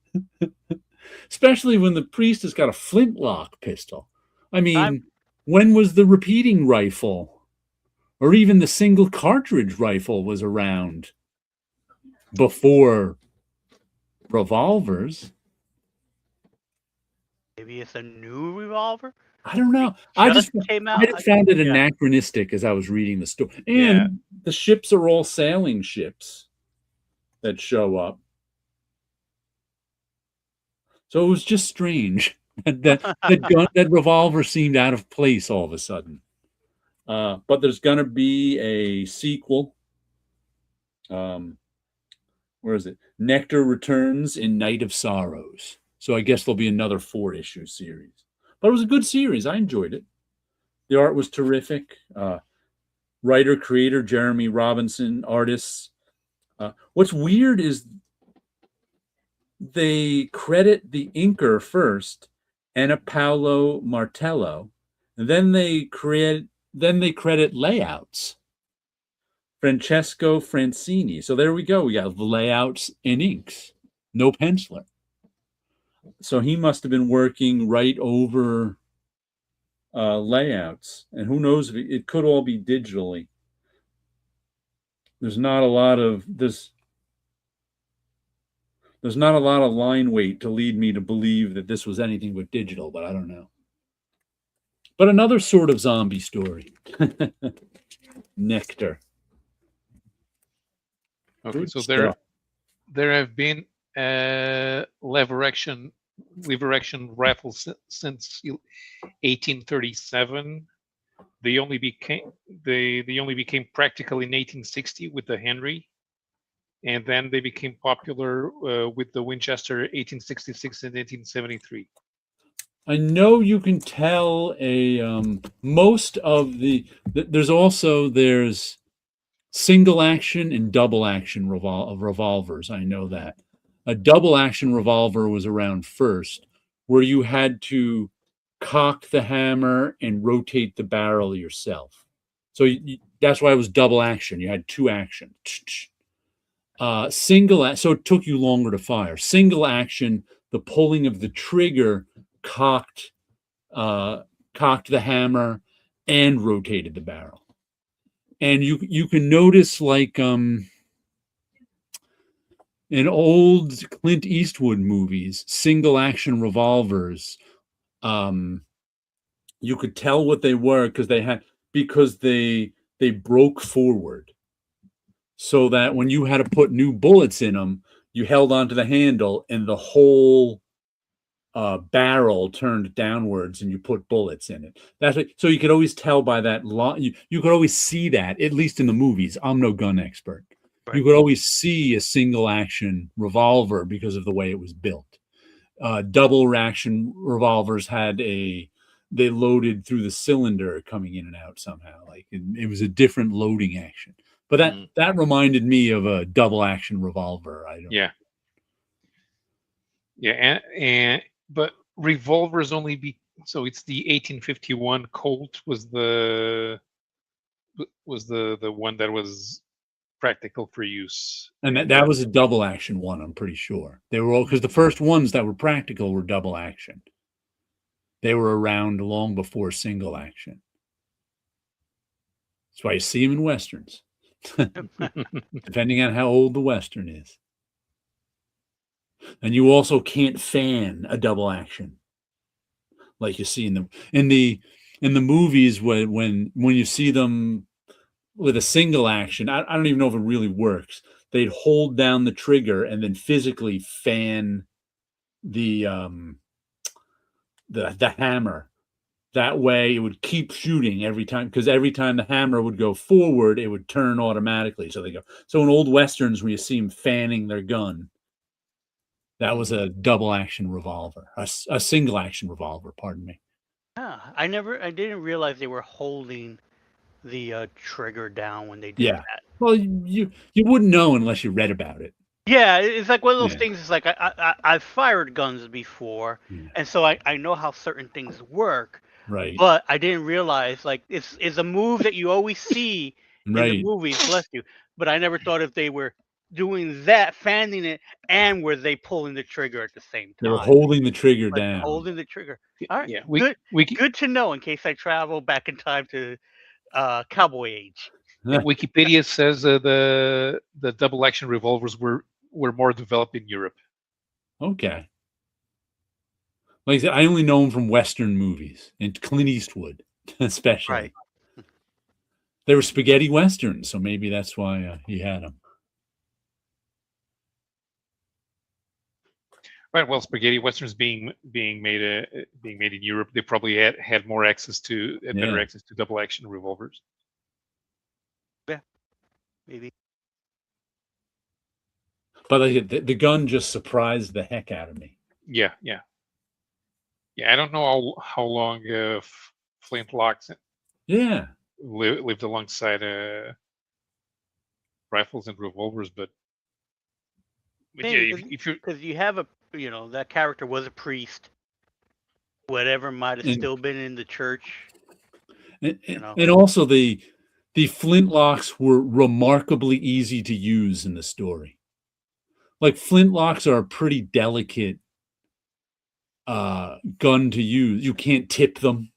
Especially when the priest has got a flintlock pistol. I mean, when was the repeating rifle, or even the single cartridge rifle, was around before revolvers? Maybe it's a new revolver? I don't know. I just found it anachronistic as I was reading the story. And the ships are all sailing ships that show up. So it was just strange that revolver seemed out of place all of a sudden. But there's going to be a sequel. Where is it? Nectar returns in Night of Sorrows. So I guess there'll be another 4-issue series. But it was a good series. I enjoyed it. The art was terrific. Writer, creator, Jeremy Robinson. Artists. What's weird is they credit the inker first, Anna Paolo Martello, and then they credit layouts, Francesco Francini. So there we go. We got layouts and inks, no penciler. So he must have been working right over layouts, and who knows if it could all be digitally. There's not a lot of line weight to lead me to believe that this was anything but digital, but I don't know. But another sort of zombie story. Nectar. Okay, so there have been lever action rifles since 1837. They only became they only became practical in 1860 with the Henry, and then they became popular with the Winchester 1866 and 1873. I know you can tell most of there's single action and double action revolvers. I know that. A double action revolver was around first, where you had to cock the hammer and rotate the barrel yourself. So that's why it was double action. You had two action. So it took you longer to fire. Single action, the pulling of the trigger cocked cocked the hammer and rotated the barrel. And you can notice like in old Clint Eastwood movies, single action revolvers, you could tell what they were because they broke forward. So that when you had to put new bullets in them, you held onto the handle and the whole barrel turned downwards and you put bullets in it. So you could always tell by that you could always see that, at least in the movies. I'm no gun expert. Right. You could always see a single action revolver because of the way it was built. Double action revolvers they loaded through the cylinder coming in and out somehow. Like it was a different loading action. But that reminded me of a double action revolver. Yeah, but revolvers only so it's the 1851 Colt was the one that was practical for use, and that was a double action one. I'm pretty sure they were all, because the first ones that were practical were double action. They were around long before single action. That's why you see them in westerns. Depending on how old the western is. And you also can't fan a double action like you see in the movies when you see them with a single action. I don't even know if it really works. They'd hold down the trigger and then physically fan the hammer. That way it would keep shooting every time, because every time the hammer would go forward, it would turn automatically. So in old westerns, where you see them fanning their gun, that was a double action revolver, a single action revolver, pardon me. I didn't realize they were holding the trigger down when they did that. Well, you wouldn't know unless you read about it. Yeah, it's like one of those things. It's like I've fired guns before, and so I know how certain things work. Right. But I didn't realize, like, it's a move that you always see in the movies, bless you. But I never thought if they were doing that, fanning it, and were they pulling the trigger at the same time. They were holding the trigger down. Holding the trigger. All right. Yeah, good to know in case I travel back in time to cowboy age. Wikipedia says the double action revolvers were more developed in Europe. Okay. Like I said, I only know them from Western movies and Clint Eastwood, especially. Right. They were spaghetti westerns, so maybe that's why he had them. Right. Well, spaghetti westerns being made in Europe, they probably had more access to better access to double action revolvers. Yeah, maybe. But the gun just surprised the heck out of me. Yeah. I don't know how long flintlocks lived alongside rifles and revolvers, but because you have that character was a priest, whatever might have still been in the church. And also the flintlocks were remarkably easy to use in the story. Like, flintlocks are a pretty delicate gun to use. You can't tip them.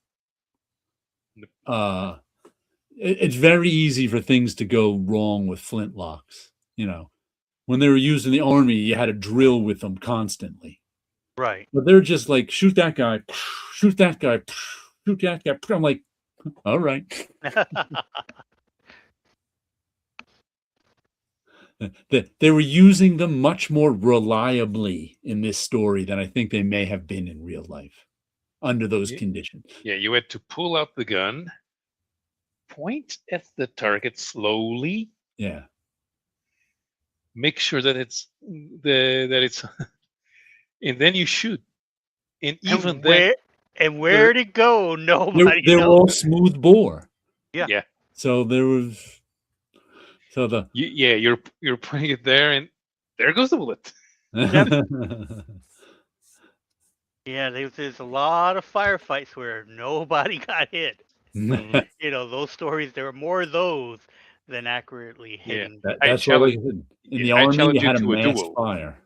It's very easy for things to go wrong with flintlocks. When they were used in the army, you had to drill with them constantly. Right. But they're just like, shoot that guy, shoot that guy, shoot that guy. I'm like, all right. They were using them much more reliably in this story than I think they may have been in real life under those Yeah, conditions. yeah, you had to pull out the gun, point at the target slowly, Yeah. make sure that it's, and then you shoot. And even And then, where the to go? They, Nobody they were knows. all smooth bore. Yeah. yeah, So there was so the you're putting it there, and there goes the bullet. Yep. Yeah, there's a lot of firefights where nobody got hit. Mhm. Those stories, there are more of those than accurately Yeah, hitting. I That's why, like challenge I said, in yeah, the I army, you challenge you had a to a mass duel. fire.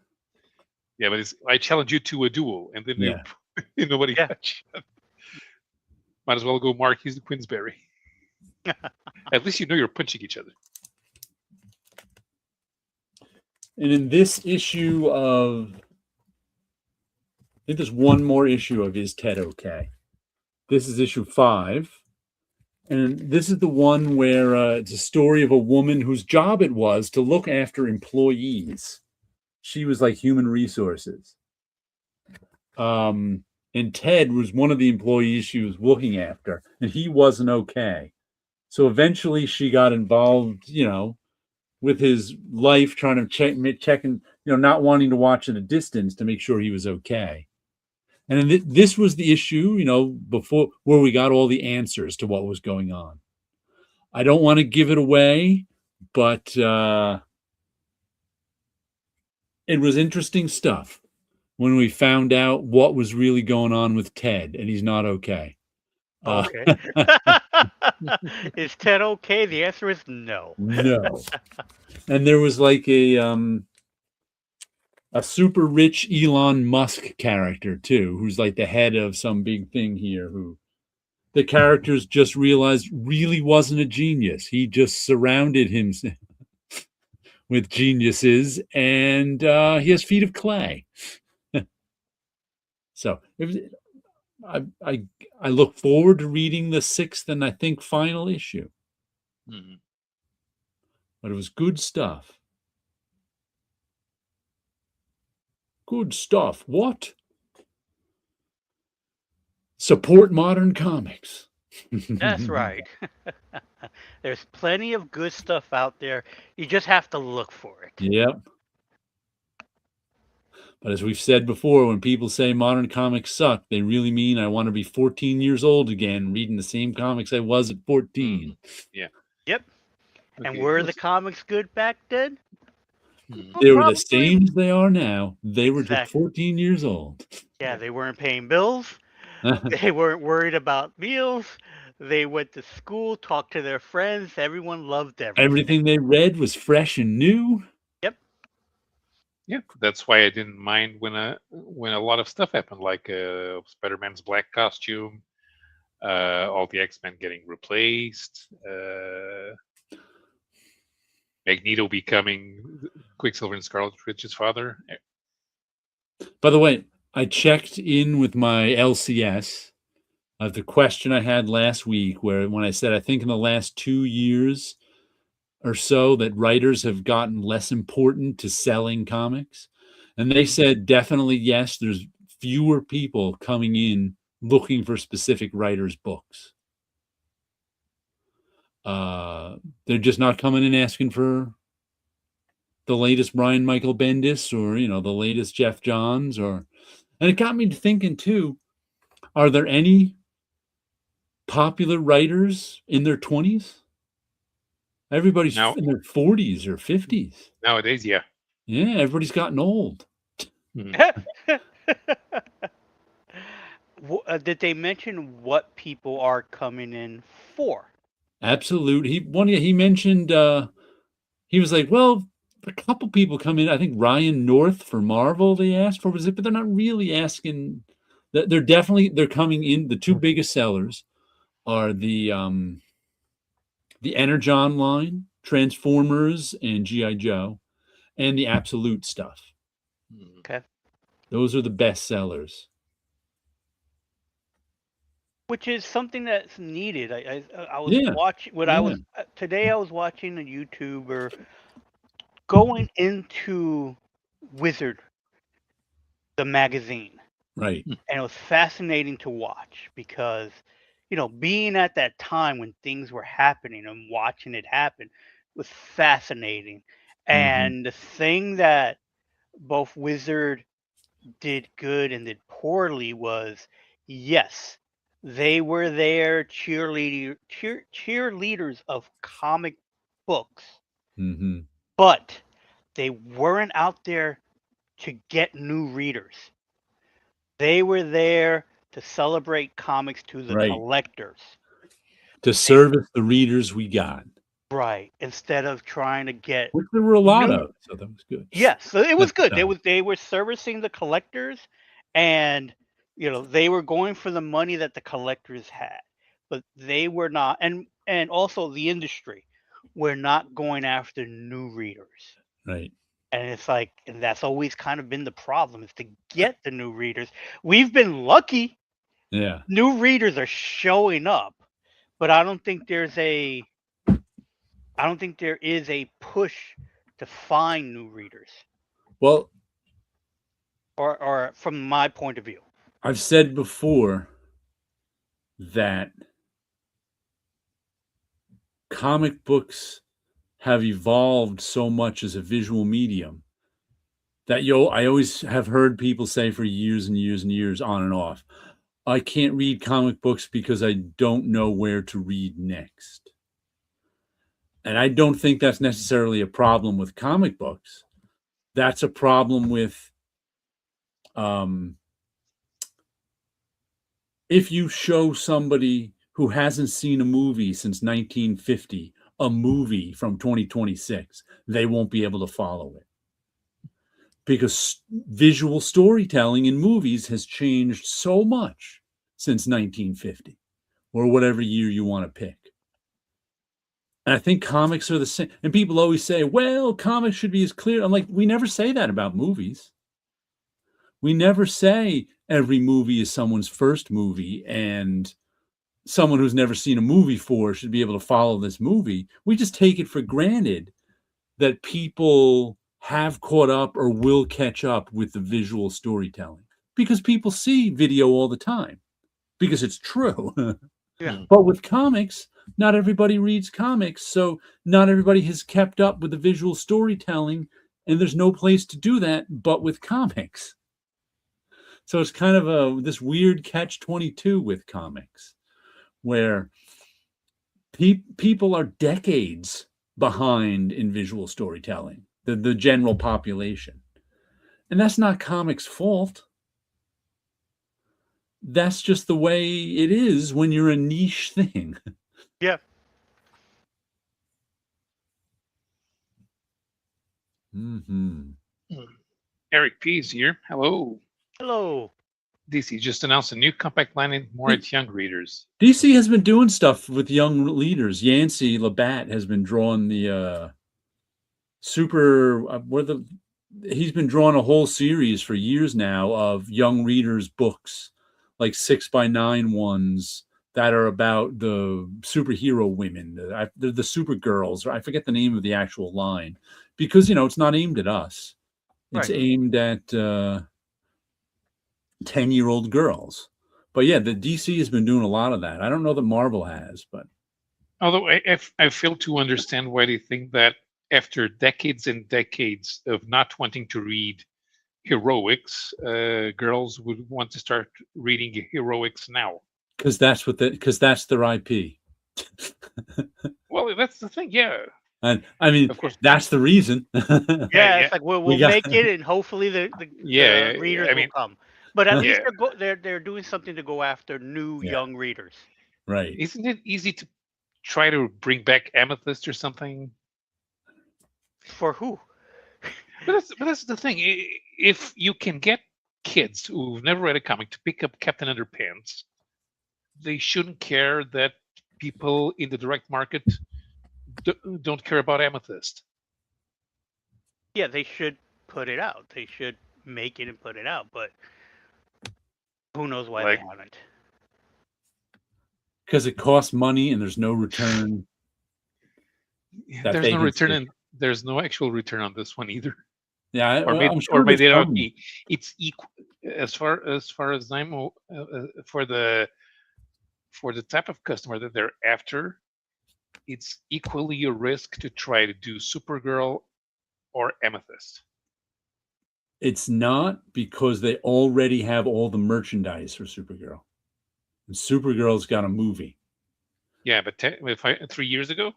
Yeah, but I challenge you to a duel, and then Yeah. nobody Yeah. got shot. Might as well go Marquis de Queensberry. At least you know you're punching each other. And in this issue of, I think there's one more issue of Is Ted Okay? This is issue 5. And this is the one where it's a story of a woman whose job it was to look after employees. She was like human resources. And Ted was one of the employees she was looking after, and he wasn't okay. So eventually she got involved, with his life, trying to checking, not wanting to watch at a distance to make sure he was okay. And this was the issue, before where we got all the answers to what was going on. I don't want to give it away, but it was interesting stuff when we found out what was really going on with Ted, and he's not okay. Okay. Is Ted okay? The answer is no. No. And there was like a super rich Elon Musk character too, who's like the head of some big thing here, who the characters just realized really wasn't a genius. He just surrounded himself with geniuses, and he has feet of clay. So it was, I look forward to reading the 6th and I think final issue. Mhm. But it was good stuff. Good stuff. What? Support modern comics. That's right. There's plenty of good stuff out there. You just have to look for it. Yep. But as we've said before, when people say modern comics suck, they really mean I want to be 14 years old again, reading the same comics I was at 14. Yeah. Yep. And Okay. were the comics good back then? Mhm. They were the Probably. same as they are now. They were just Exactly. 14 years old. Yeah, they weren't paying bills. They weren't worried about meals. They went to school, talked to their friends. Everyone loved everything. Everything they read was fresh and new. Yep. Yeah, that's why I didn't mind when a lot of stuff happened, like Spider-Man's black costume, all the X-Men getting replaced, Magneto becoming Quicksilver and Scarlet Witch's father. By the way, I checked in with my LCS of the question I had last week, where when I said I think in the last 2 years or so that writers have gotten less important to selling comics. And they said definitely yes, there's fewer people coming in looking for specific writers' books. They're just not coming in asking for the latest Brian Michael Bendis or the latest Jeff Johns and it got me to thinking too, are there any popular writers in their 20s? Everybody's Now in their 40s or 50s. nowadays, yeah. Yeah, everybody's gotten old. Mhm. Did they mention what people are coming in for? Absolute. He mentioned he was like, well, a couple people come in. I think Ryan North for Marvel they asked for was it, but they're not really asking. They're coming in. The two biggest sellers are the Energon line, Transformers, and GI Joe, and the Absolute stuff. Mhm. Okay. Those are the best sellers. Which is something that's needed. I was Yeah, watching when I yeah. was today. I was watching a YouTuber going into Wizard, the magazine, Right. and it was fascinating to watch because, being at that time when things were happening and watching it happen was fascinating. Hmm. And the thing that both Wizard did good and did poorly was, yes, they were there cheerleaders of comic books, Hmm. but they weren't out there to get new readers. They were there to celebrate comics to the Right. collectors. To They service the readers we got, right, instead of trying to get which there were a lot new. of. So that was good Yes, so it at was the good. They time. was they were servicing the collectors, and they were going for the money that the collectors had, but they were not, and also the industry were not going after new readers. Right. And it's like, and that's always kind of been the problem, is to get the new readers. We've been lucky. Yeah. New readers are showing up, but I don't think there is a push to find new readers, Well, or from my point of view. I've said before that comic books have evolved so much as a visual medium that I always have heard people say for years and years and years on and off, I can't read comic books because I don't know where to read next. And I don't think that's necessarily a problem with comic books. That's a problem with um, if you show somebody who hasn't seen a movie since 1950 a movie from 2026, they won't be able to follow it because visual storytelling in movies has changed so much since 1950 or whatever year you want to pick. And I think comics are the same. And people always say, well, comics should be as clear. I'm like, we never say that about movies. We never say every movie is someone's first movie and someone who's never seen a movie before should be able to follow this movie. We just take it for granted that people have caught up or will catch up with the visual storytelling because people see video all the time because it's true. Yeah. Hmm. But with comics, not everybody reads comics, so not everybody has kept up with the visual storytelling, and there's no place to do that but with comics. So it's kind of this weird catch-22 with comics where people are decades behind in visual storytelling, the general population. And that's not comics' fault. That's just the way it is when you're a niche thing. Yeah. Hmm. Eric P is here. Hello. Hello. DC just announced a new compact line more at young readers. DC has been doing stuff with young leaders. Yancey Labatt has been drawing the super he's been drawing a whole series for years now of young readers books, like 6x9 ones that are about the superhero women, the super girls. I forget the name of the actual line because it's not aimed at us. It's Right. aimed at 10-year-old girls. But yeah, the DC has been doing a lot of that. I don't know that Marvel has, but Although I fail to understand why they think that after decades and decades of not wanting to read heroics, girls would want to start reading heroics now. because that's their IP. Well, that's the thing. Yeah, And I mean, of course. that's the reason. Yeah, Yeah, yeah, it's like we'll We got make it, and hopefully the yeah. readers I will mean, come. But at least yeah. they're doing something to go after new Yeah, young readers. right. Isn't it easy to try to bring back Amethyst or something? For who? But that's the thing. If you can get kids who've never read a comic to pick up Captain Underpants, they shouldn't care that people in the direct market don't care about Amethyst. Yeah, they should put it out. They should make it and put it out. But who knows why they Like, haven't? Because it costs money and there's no return that there's they no can return see. in there's no actual return on this one either. Yeah, Or I'm or sure there's maybe they're some. okay. It's equal as I'm for the type of customer that they're after. It's equally a risk to try to do Supergirl or Amethyst. It's not because they already have all the merchandise for Supergirl. And Supergirl's got a movie. Yeah, but 3 years ago.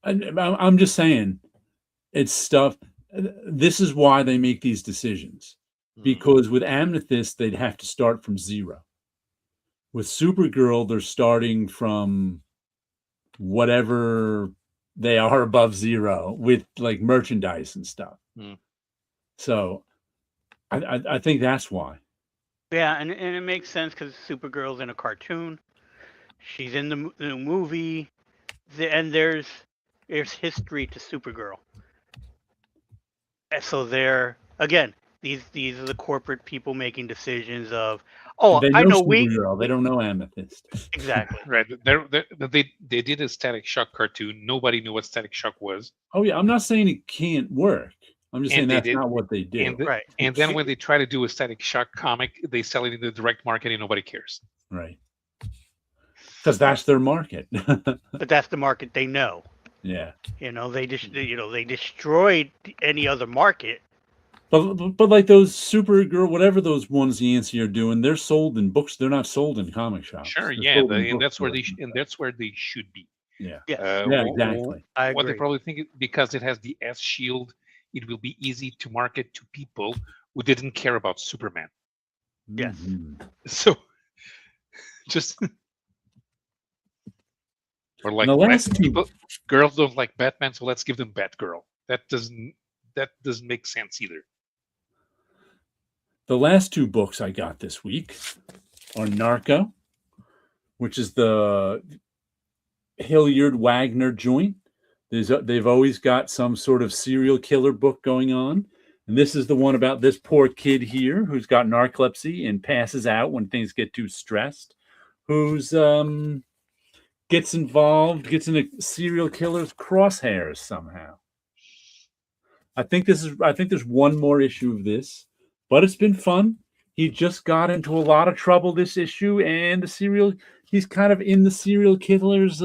I'm just saying, it's stuff. This is why they make these decisions. Because with Amethyst, they'd have to start from zero. With Supergirl, they're starting from whatever they are above zero with like merchandise and stuff. So I think that's why. Yeah, and it makes sense because Supergirl's in a cartoon. She's in the movie, and there's history to Supergirl. And so they're again these are the corporate people making decisions of, oh, They I know know Supergirl. They don't know Amethyst. exactly. Right. They did a Static Shock cartoon. Nobody knew what Static Shock was, Oh yeah, I'm not saying it can't work. I'm just saying and they that's did. not what they do. Right. And then when they try to do a Static Shock comic, they sell it in the direct market, and nobody cares. Right. Because that's their market. But that's the market they know. Yeah. They just they destroyed any other market. But like those Supergirl, whatever those ones Yancey are doing, they're sold in books. They're not sold in comic shops. Sure, They're yeah, sold in and that's where bookstores. that's where they should be. Yeah. Yes. Yeah, exactly. I What they agree. probably think because it has the S shield, it will be easy to market to people who didn't care about Superman. Yes. Mhm. So just or like And the last two, people, girls don't like Batman, so let's give them Batgirl. That doesn't make sense either. the last two books I got this week are Narco, which is the Hilliard Wagner joint. They've always got some sort of serial killer book going on. And this is the one about this poor kid here who's got narcolepsy and passes out when things get too stressed, who's gets involved, gets in a serial killer's crosshairs somehow. I think there's one more issue of this, but it's been fun. He just got into a lot of trouble this issue, and he's kind of in the serial killer's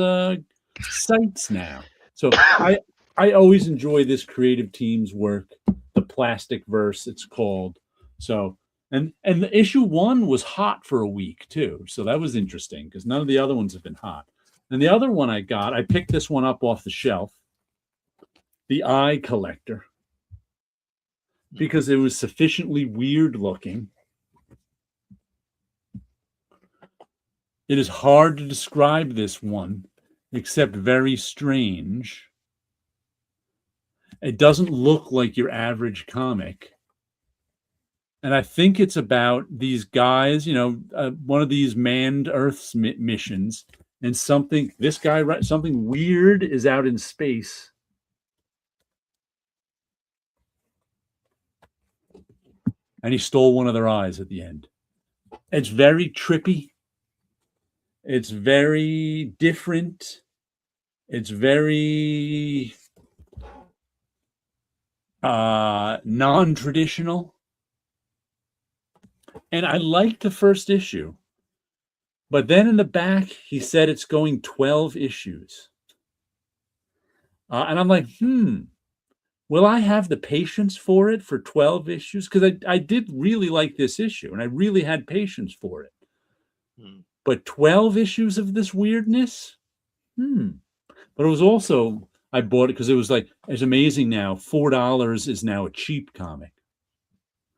sights now. So I always enjoy this creative team's work, the Plastic Verse it's called. So and the issue 1 was hot for a week too. So that was interesting because none of the other ones have been hot. And the other one I picked this one up off the shelf, The Eye Collector, because it was sufficiently weird looking. It is hard to describe this one, except very strange. It doesn't look like your average comic. And I think it's about these guys, one of these manned Earth's missions, and something weird is out in space. And he stole one of their eyes at the end. It's very trippy. It's very different. It's very non-traditional. And I liked the first issue. But then in the back, he said it's going 12 issues. And I'm like, will I have the patience for it for 12 issues? Because I did really like this issue, and I really had patience for it. But 12 issues of this weirdness? But it was also, I bought it because it was like, it's amazing now, $4 is now a cheap comic.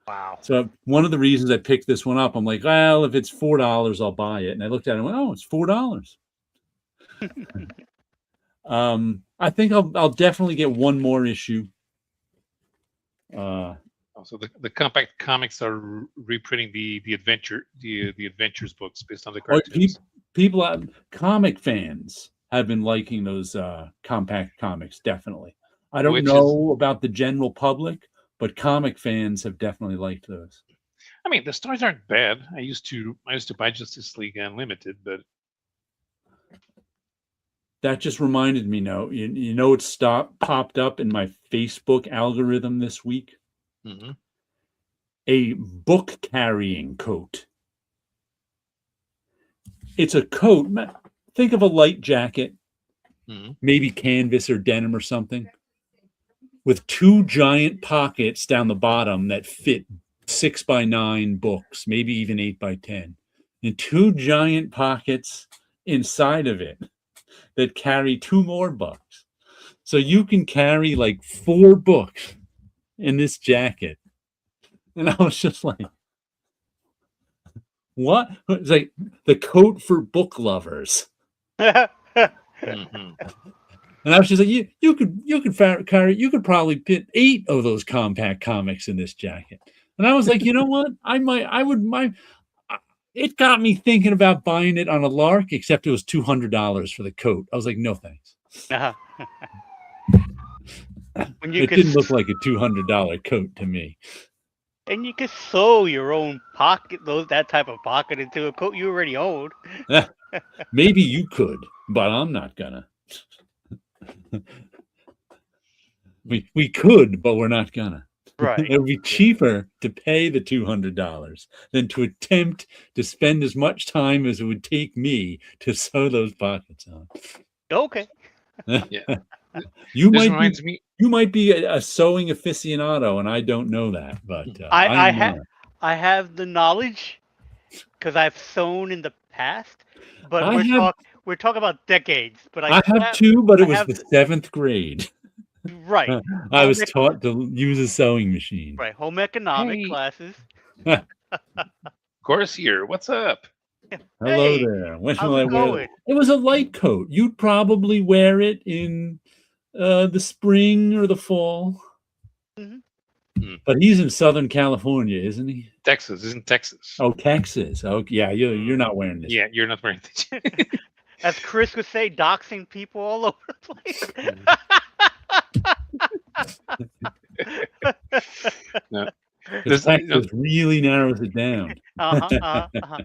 Wow. So one of the reasons I picked this one up, I'm like, well, if it's $4, I'll buy it. And I looked at it and went, oh, it's $4. I think I'll definitely get one more issue. So the compact comics are reprinting the adventures books based on the cartoons. People, comic fans have been liking those compact comics, definitely. I don't know about the general public, but comic fans have definitely liked those. I mean, the stories aren't bad. I used to buy Justice League Unlimited, but That just reminded me. No, you know it popped up in my Facebook algorithm this week. Mm-hmm. A book carrying coat. It's a coat. Think of a light jacket, Mm-hmm. maybe canvas or denim or something, with two giant pockets down the bottom that fit 6x9 books, maybe even 8x10, and two giant pockets inside of it that carry two more books. So you can carry like 4 books in this jacket. And I was just like, what? It's like the coat for book lovers. Mm-hmm. And I was just like, you could probably fit 8 of those compact comics in this jacket. And I was like, you know what? It got me thinking about buying it on a lark, except it was $200 for the coat. I was like, no thanks. Uh-huh. When you It could didn't look like a $200 coat to me. and you could sew your own pocket, that type of pocket into a coat you already owned. Maybe you could, but I'm not gonna. We could, but we're not gonna. Right. It would be cheaper to pay the $200 than to attempt to spend as much time as it would take me to sew those pockets on. Okay. Yeah. You This might be reminds me. you might be a sewing aficionado, and I don't know that, but I I am have not. I have the knowledge because I've sewn in the past, but I have we're talking about decades. But I have two, but it I was have the 7th grade. right I home was taught to use a sewing machine. right home economic Hey, classes. Chorus here. What's up? Hello Hey, there. When how's will I it wear it? going? It was a light coat. You'd probably wear it in the spring or the fall. Hmm. Mm. But he's in Southern California, isn't he? Texas isn't Texas. Oh, Texas. Oh, yeah. You're not wearing this. Yeah, you're not wearing this. As Chris would say, doxing people all over the place. No. Because This, you know, Texas really narrows it down. Uh-huh, uh-huh, uh-huh.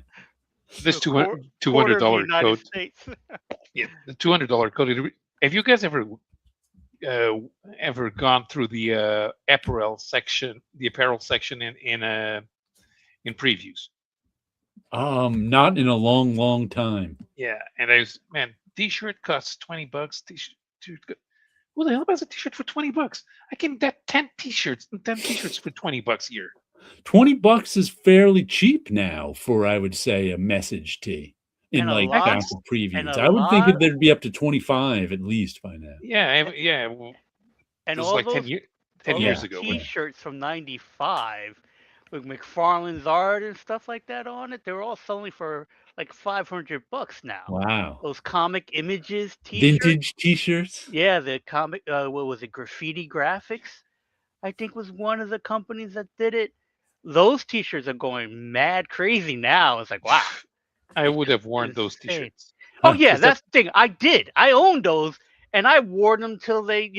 this A two quarter hundred of the dollar United coat. States. Yeah, the $200 coat. Have you guys uh, ever gone through the apparel section, in previews? Not in a long, long time. Yeah, and man, T-shirt costs $20. Who the hell buys a T-shirt for $20? I can get 10 T-shirts for $20 here. $20 is fairly cheap now for, I would say, a message tee in And a like lot, back of and previews. a I would think that lot, there'd be up to 25 at least by now. Yeah. Well, and this is all like those 10 all years those ago. T-shirts from '95 with McFarlane's art and stuff like that on it, they're all selling for like $500 now. Wow. Those comic images T-shirts, Vintage t-shirts? yeah, the comic, what was it, Graffiti Graphics? I think was one of the companies that did it. Those T-shirts are going mad crazy now. It's like, wow, I it's would just have worn those insane. T-shirts. Oh yeah, Is that that's the thing. I did. I owned those, and I wore them till they,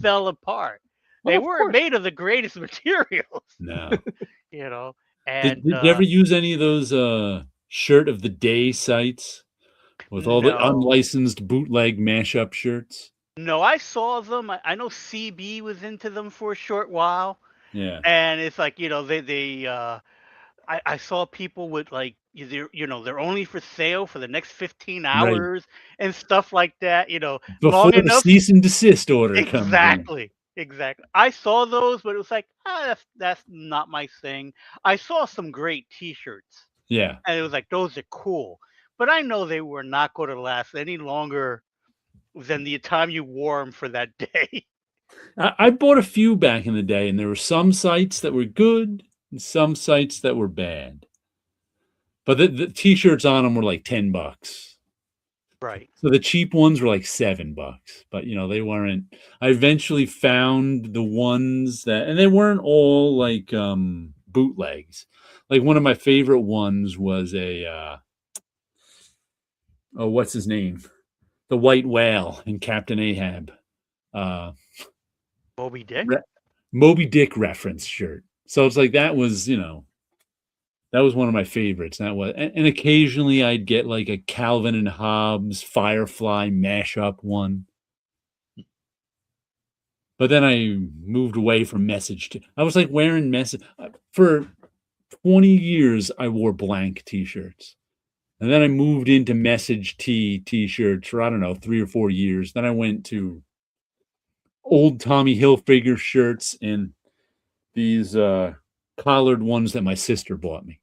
fell apart. well, They of weren't course. made of the greatest materials, No. you know. Did, And did you ever use any of those shirt of the day sites with all the no, unlicensed bootleg mashup shirts? no, I saw them. I know CB was into them for a short while, Yeah. and it's like, I saw people with like either, they're only for sale for the next 15 Right. hours and stuff like that, Before long the enough. cease and desist order comes in. Exactly. Exactly. I saw those, but it was like, that's not my thing. I saw some great T-shirts, Yeah. and it was like, those are cool. But I know they were not going to last any longer than the time you wore them for that day. I bought a few back in the day, and there were some sites that were good and some sites that were bad. But the t-shirts on them were like $10. Right. So the cheap ones were like $7, but they weren't. I eventually found the ones that, and they weren't all like bootlegs. Like one of my favorite ones was oh, what's his name? The White Whale in Captain Ahab. Uh, Moby Dick. Moby Dick reference shirt. So it's like that was That was one of my favorites. That was, and occasionally I'd get like a Calvin and Hobbes Firefly mashup one. But then I moved away from message. I was like wearing message for 20 years. I wore blank T-shirts, and then I moved into message T-shirts for I don't know 3 or 4 years. Then I went to old Tommy Hilfiger shirts and these collared ones that my sister bought me.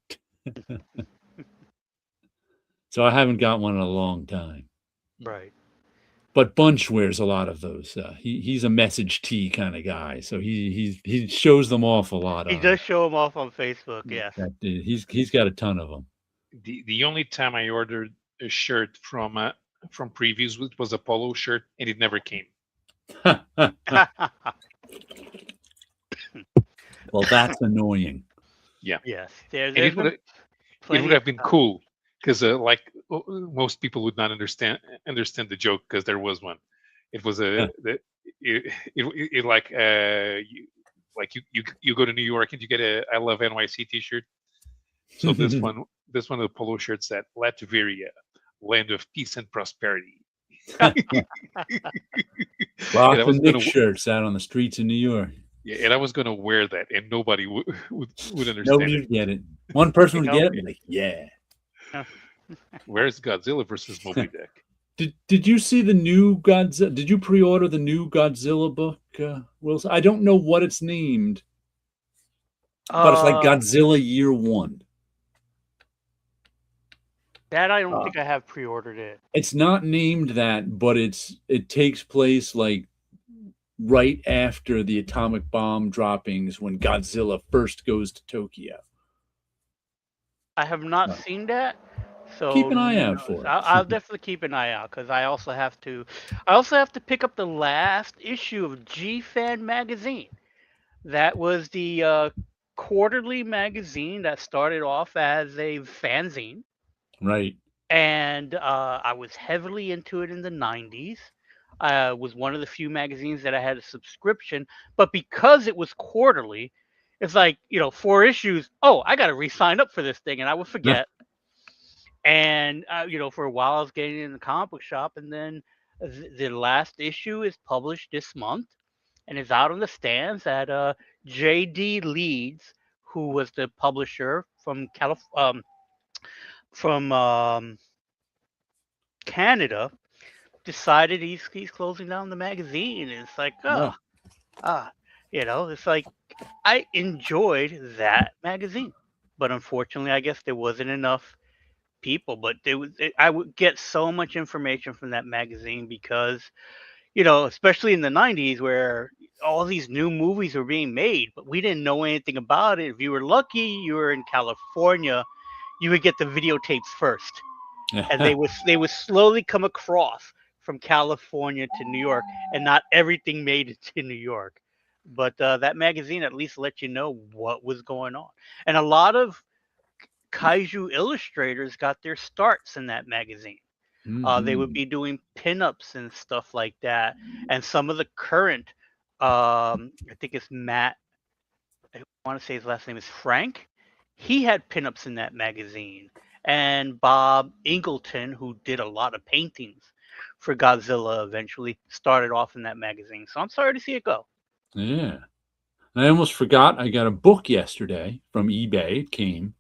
So I haven't got one in a long time. Right. But Bunch wears a lot of those. He's a message T kind of guy, so he shows them off a lot. He does show them off on Facebook. Yes. He's got a ton of them. The only time I ordered a shirt from previews was a polo shirt, and it never came. Well, that's annoying. Yeah. Yes. It would have been cool because like most people would not understand the joke because there was one. It was you go to New York and you get a I Love NYC T-shirt. So this one of the polo shirts that Latvia, land of peace and prosperity. Lots of Nick shirts out on the streets of New York. Yeah, and I was going to wear that, and nobody would understand. Nobody would get it. One person would get it, and be like, "Yeah." Where's Godzilla versus Moby Dick? Did you see the new Godzilla? Did you pre-order the new Godzilla book, Wilson? I don't know what it's named, but it's like Godzilla Year One. That I don't think I have pre-ordered it. It's not named that, but it takes place like right after the atomic bomb droppings when Godzilla first goes to Tokyo. I have not seen that, so keep an eye out for it. I'll definitely keep an eye out because I also have to pick up the last issue of G-Fan magazine. That was the quarterly magazine that started off as a fanzine. Right. And I was heavily into it in the 90s. Was one of the few magazines that I had a subscription, but because it was quarterly, it's like 4 issues. Oh, I got to re-sign up for this thing, and I would forget. And for a while I was getting in the comic book shop, and then the last issue is published this month, and is out on the stands at J.D. Leeds, who was the publisher from Canada. Decided he's closing down the magazine. And it's like, it's like I enjoyed that magazine, but unfortunately, I guess there wasn't enough people. But I would get so much information from that magazine because, especially in the 90s where all these new movies were being made, but we didn't know anything about it. If you were lucky, you were in California, you would get the videotapes first, and they would slowly come across from California to New York, and not everything made it to New York. But that magazine at least let you know what was going on. And a lot of kaiju illustrators got their starts in that magazine. Mm-hmm. They would be doing pinups and stuff like that. And some of the current, I think it's Matt, I want to say his last name is Frank. He had pinups in that magazine. And Bob Ingleton, who did a lot of paintings for Godzilla, eventually started off in that magazine. So I'm sorry to see it go. Yeah. I almost forgot I got a book yesterday from eBay. It came.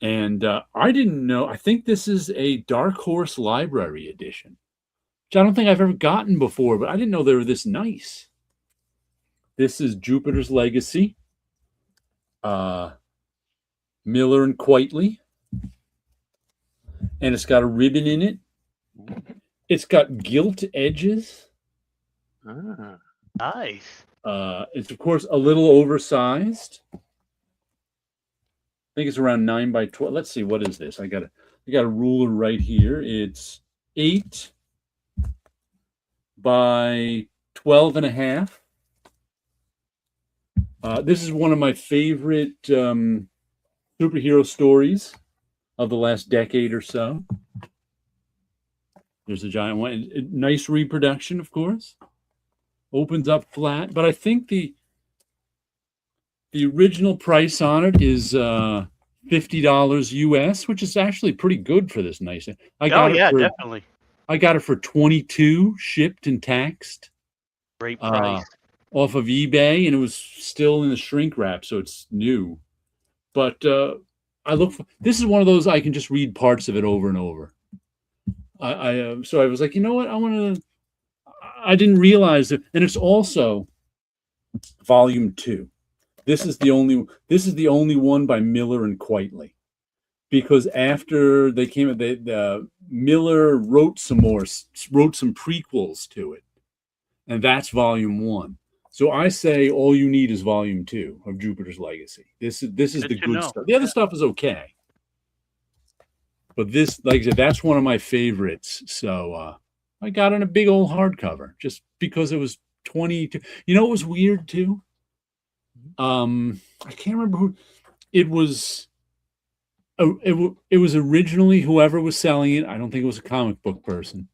And I didn't know. I think this is a Dark Horse Library edition, which I don't think I've ever gotten before, but I didn't know they were this nice. This is Jupiter's Legacy. Miller and Quitely. And it's got a ribbon in it. It's got gilt edges. Nice. It's of course a little oversized. I think it's around 9 by 12. Let's see, what is this? I got a ruler right here. It's 8 by 12 and a half. This is one of my favorite superhero stories of the last decade or so. There's a giant one. Nice reproduction, of course. Opens up flat, but I think the original price on it is $50 US, which is actually pretty good for this nice. I Oh got it yeah, for definitely. 22 shipped and taxed Great uh, price. off of eBay, and it was still in the shrink wrap, so it's new. But I look for this is one of those I can just read parts of it over and over. So I was like, you know what, I want to. I didn't realize it, and it's also volume 2. This is the only one by Miller and Quitely, because after they came, Miller wrote some prequels to it, and that's volume 1. So I say all you need is volume 2 of Jupiter's Legacy. This is Good the to good know. stuff. The other stuff is okay, but this, like I said, that's one of my favorites. So I got in a big old hardcover just because it was 22. You know, it was weird too. I can't remember who it was. It was originally whoever was selling it. I don't think it was a comic book person.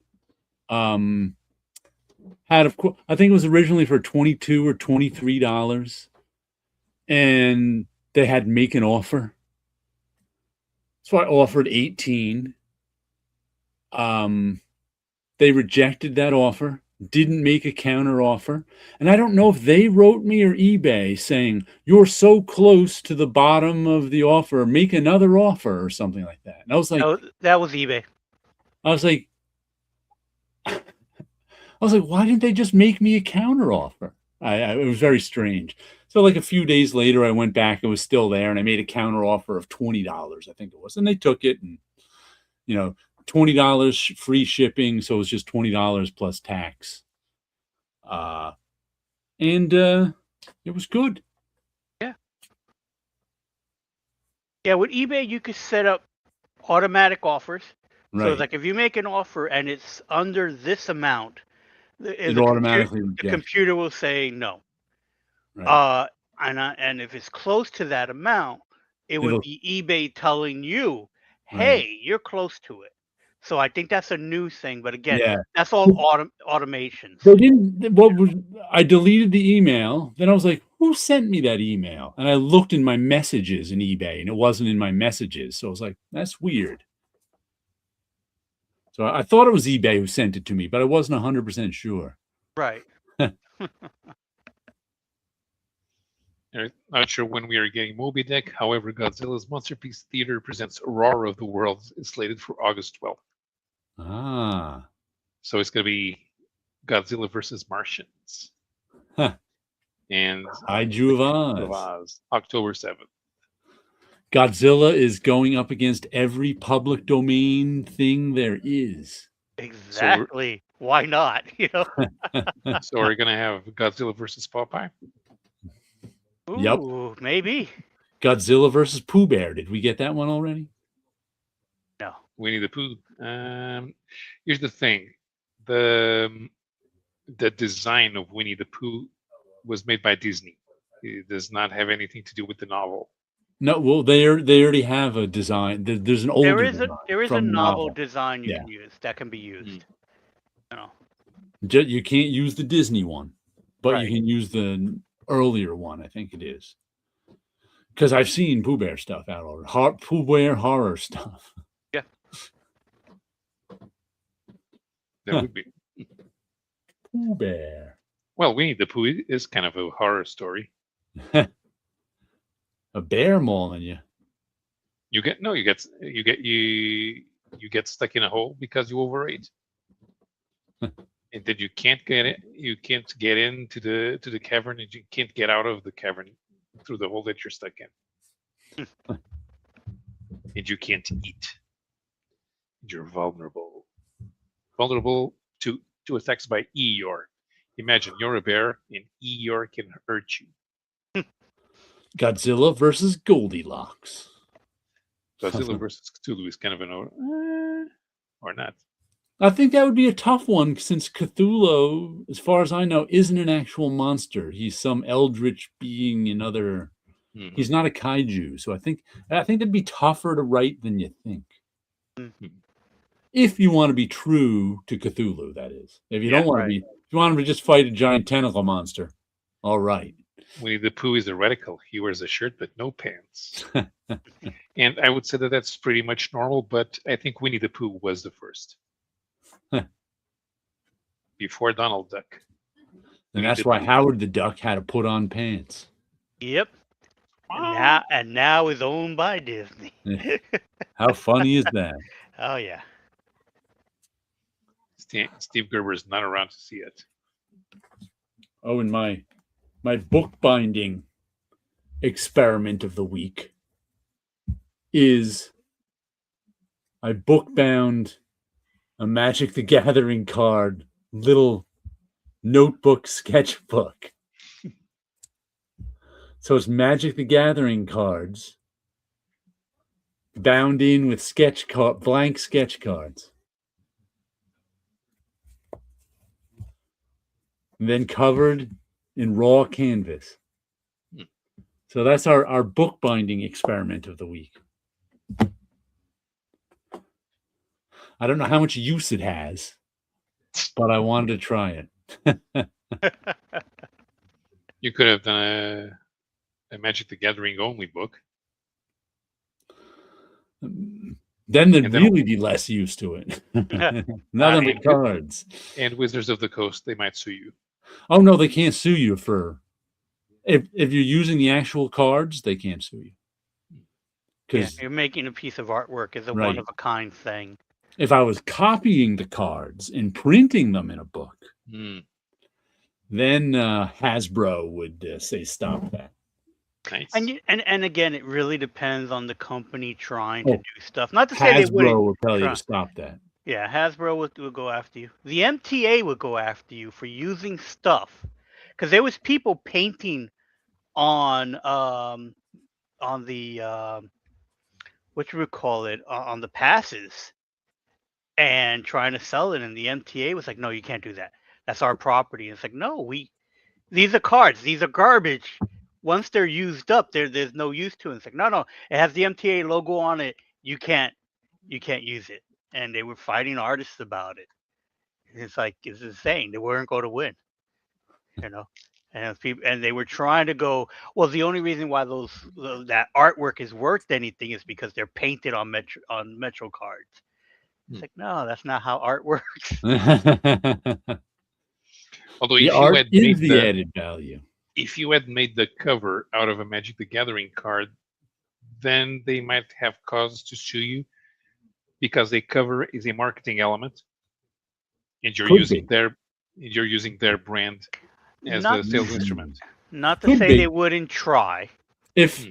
Had of course, I think it was originally for $22 or $23, and they had make an offer. So I offered 18. They rejected that offer, didn't make a counter offer. And I don't know if they wrote me or eBay saying, you're so close to the bottom of the offer, make another offer or something like that. And I was like, That was eBay. I was like, why didn't they just make me a counter offer? It was very strange. So like a few days later, I went back, it was still there, and I made a counter offer of $20, I think it was. And they took it, and, you know, $20 free shipping. So it was just $20 plus tax. And it was good. Yeah. Yeah, with eBay you could set up automatic offers. So Right. like if you make an offer and it's under this amount, It the automatically the rejects. computer will say no. Right. And if it's close to that amount, it would It'll, be eBay telling you, right. "Hey, you're close to it." So I think that's a new thing, but again, Yeah. that's all automations. They didn't, what was, I deleted the email. Then I was like, who sent me that email? And I looked in my messages in eBay, and it wasn't in my messages. So I was like, that's weird. So I thought it was eBay who sent it to me, but I wasn't 100% sure. Right. Not sure when we are getting Moby Dick. However, Godzilla's Monsterpiece Theater presents Roar of the Worlds is slated for August 12th. Ah. So it's going to be Godzilla versus Martians. Huh. And Kaiju of of Oz. Oz, October 7th. Godzilla is going up against every public domain thing there is. Exactly. Why not? You know. So we're going to have Godzilla versus Popeye. Yep. Ooh, maybe. Godzilla versus Pooh Bear. Did we get that one already? No. Winnie the Pooh. Here's the thing: the design of Winnie the Pooh was made by Disney. It does not have anything to do with the novel. No, well, they already have a design. There's an older design There is a from the novel design you Yeah. can use that can be used. You know. You can't use the Disney one, but Right. you can use the earlier one. I think it is, because I've seen Pooh Bear stuff out already. Pooh Bear horror stuff. Yeah. That would be Pooh Bear. Well, Winnie the Pooh is kind of a horror story. A bear mauling you. You get stuck in a hole because you overate, and then you can't get it. You can't get into the cavern, and you can't get out of the cavern through the hole that you're stuck in, and you can't eat. You're vulnerable to attacks by Eeyore. Imagine you're a bear, and Eeyore can hurt you. Godzilla versus Goldilocks. Godzilla versus Cthulhu is kind of or not. I think that would be a tough one, since Cthulhu, as far as I know, isn't an actual monster. He's some eldritch being in other. Mm-hmm. He's not a kaiju, so I think that'd be tougher to write than you think. Mm-hmm. If you want to be true to Cthulhu, that is. If you don't want to be, if you want him to just fight a giant tentacle monster, all right. Winnie the Pooh is a radical. He wears a shirt but no pants. And I would say that that's pretty much normal, but I think Winnie the Pooh was the first before Donald Duck. And Winnie that's the why Pooh. Howard the Duck had to put on pants. Yep. And now is owned by Disney. How funny is that? Oh yeah. Steve Gerber's not around to see it. Oh, and my bookbinding experiment of the week is I bookbound a Magic the Gathering card little notebook sketchbook. So it's Magic the Gathering cards bound in with blank sketch cards. And then covered in raw canvas. Hmm. So that's our bookbinding experiment of the week. I don't know how much use it has, but I wanted to try it. You could have done a Magic the Gathering only book. Then there'd And then- really be less use to it. Nothing but cards. And Wizards of the Coast, they might sue you. Oh no, they can't sue you for if you're using the actual cards, they can't sue you. Yeah, Because you're making a piece of artwork is a Right. one of a kind thing. if I was copying the cards and printing them in a book, Hmm. then Hasbro would say stop that. Nice. And again, it really depends on the company trying Oh, to do stuff. Not to say they Hasbro wouldn't. will tell you try. to stop that. Yeah, Hasbro would go after you. The MTA would go after you for using stuff, because there was people painting on the what you would call it on the passes and trying to sell it, and the MTA was like, no, you can't do that. That's our property. And it's like, no, these are cards. These are garbage. Once they're used up, there's no use to it. It's like, no, it has the MTA logo on it. You can't use it. And they were fighting artists about it. It's like it's insane. They weren't going to win, you know. And people, and they were trying to go. Well, the only reason why that artwork is worth anything is because they're painted on Metro cards. It's like, no, that's not how art works. Although The if you art had is made the added value. if you had made the cover out of a Magic the Gathering card, then they might have cause to sue you because a cover is a marketing element, and you're Could using be. their brand as Not the sales instrument. Not to Could say be. they wouldn't try. If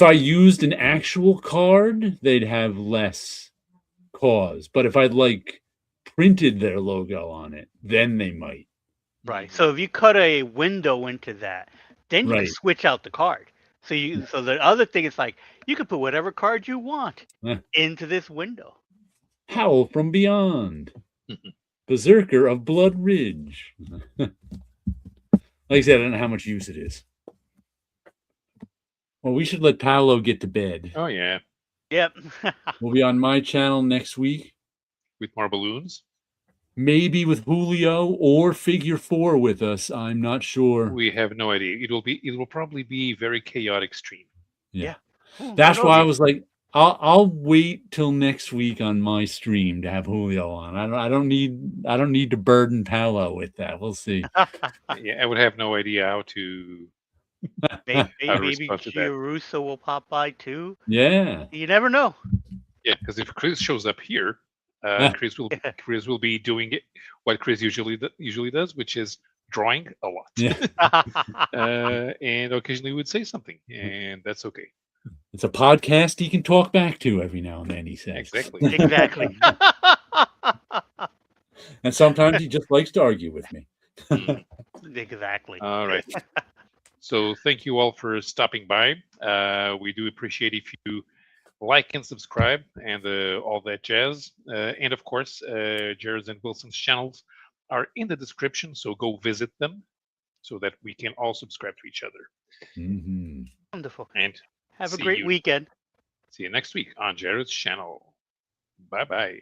I used an actual card, they'd have less cause. But if I'd printed their logo on it, then they might. Right. So if you cut a window into that, then you can Right. switch out the card. So the other thing is like you can put whatever card you want Huh. into this window. Howl from Beyond. Berserker of Blood Ridge. Like I said, I don't know how much use it is. Well, we should let Paolo get to bed. Oh yeah, Yep. We'll be on my channel next week. with more balloons. Maybe with Julio or Figure 4 with us. I'm not sure. We have no idea. It will probably be a very chaotic stream. Yeah. Who That's knows? why I was like, I'll wait till next week on my stream to have Julio on. I don't need to burden Paolo with that. We'll see. Yeah, I would have no idea how to. maybe How to respond to that. Gio Russo will pop by too. Yeah. You never know. Yeah, because if Chris shows up here, Chris will be doing it what Chris usually does, which is drawing a lot. Yeah. And occasionally would say something, and that's okay. It's a podcast he can talk back to every now and then, he says. Exactly. Exactly. And sometimes he just likes to argue with me. Exactly. All right. So thank you all for stopping by. We do appreciate if you like and subscribe and all that jazz. And of course, Jared's and Wilson's channels are in the description, so go visit them so that we can all subscribe to each other. Mm-hmm. Wonderful. And Have a see great you. weekend. See you next week on Jared's channel. Bye bye.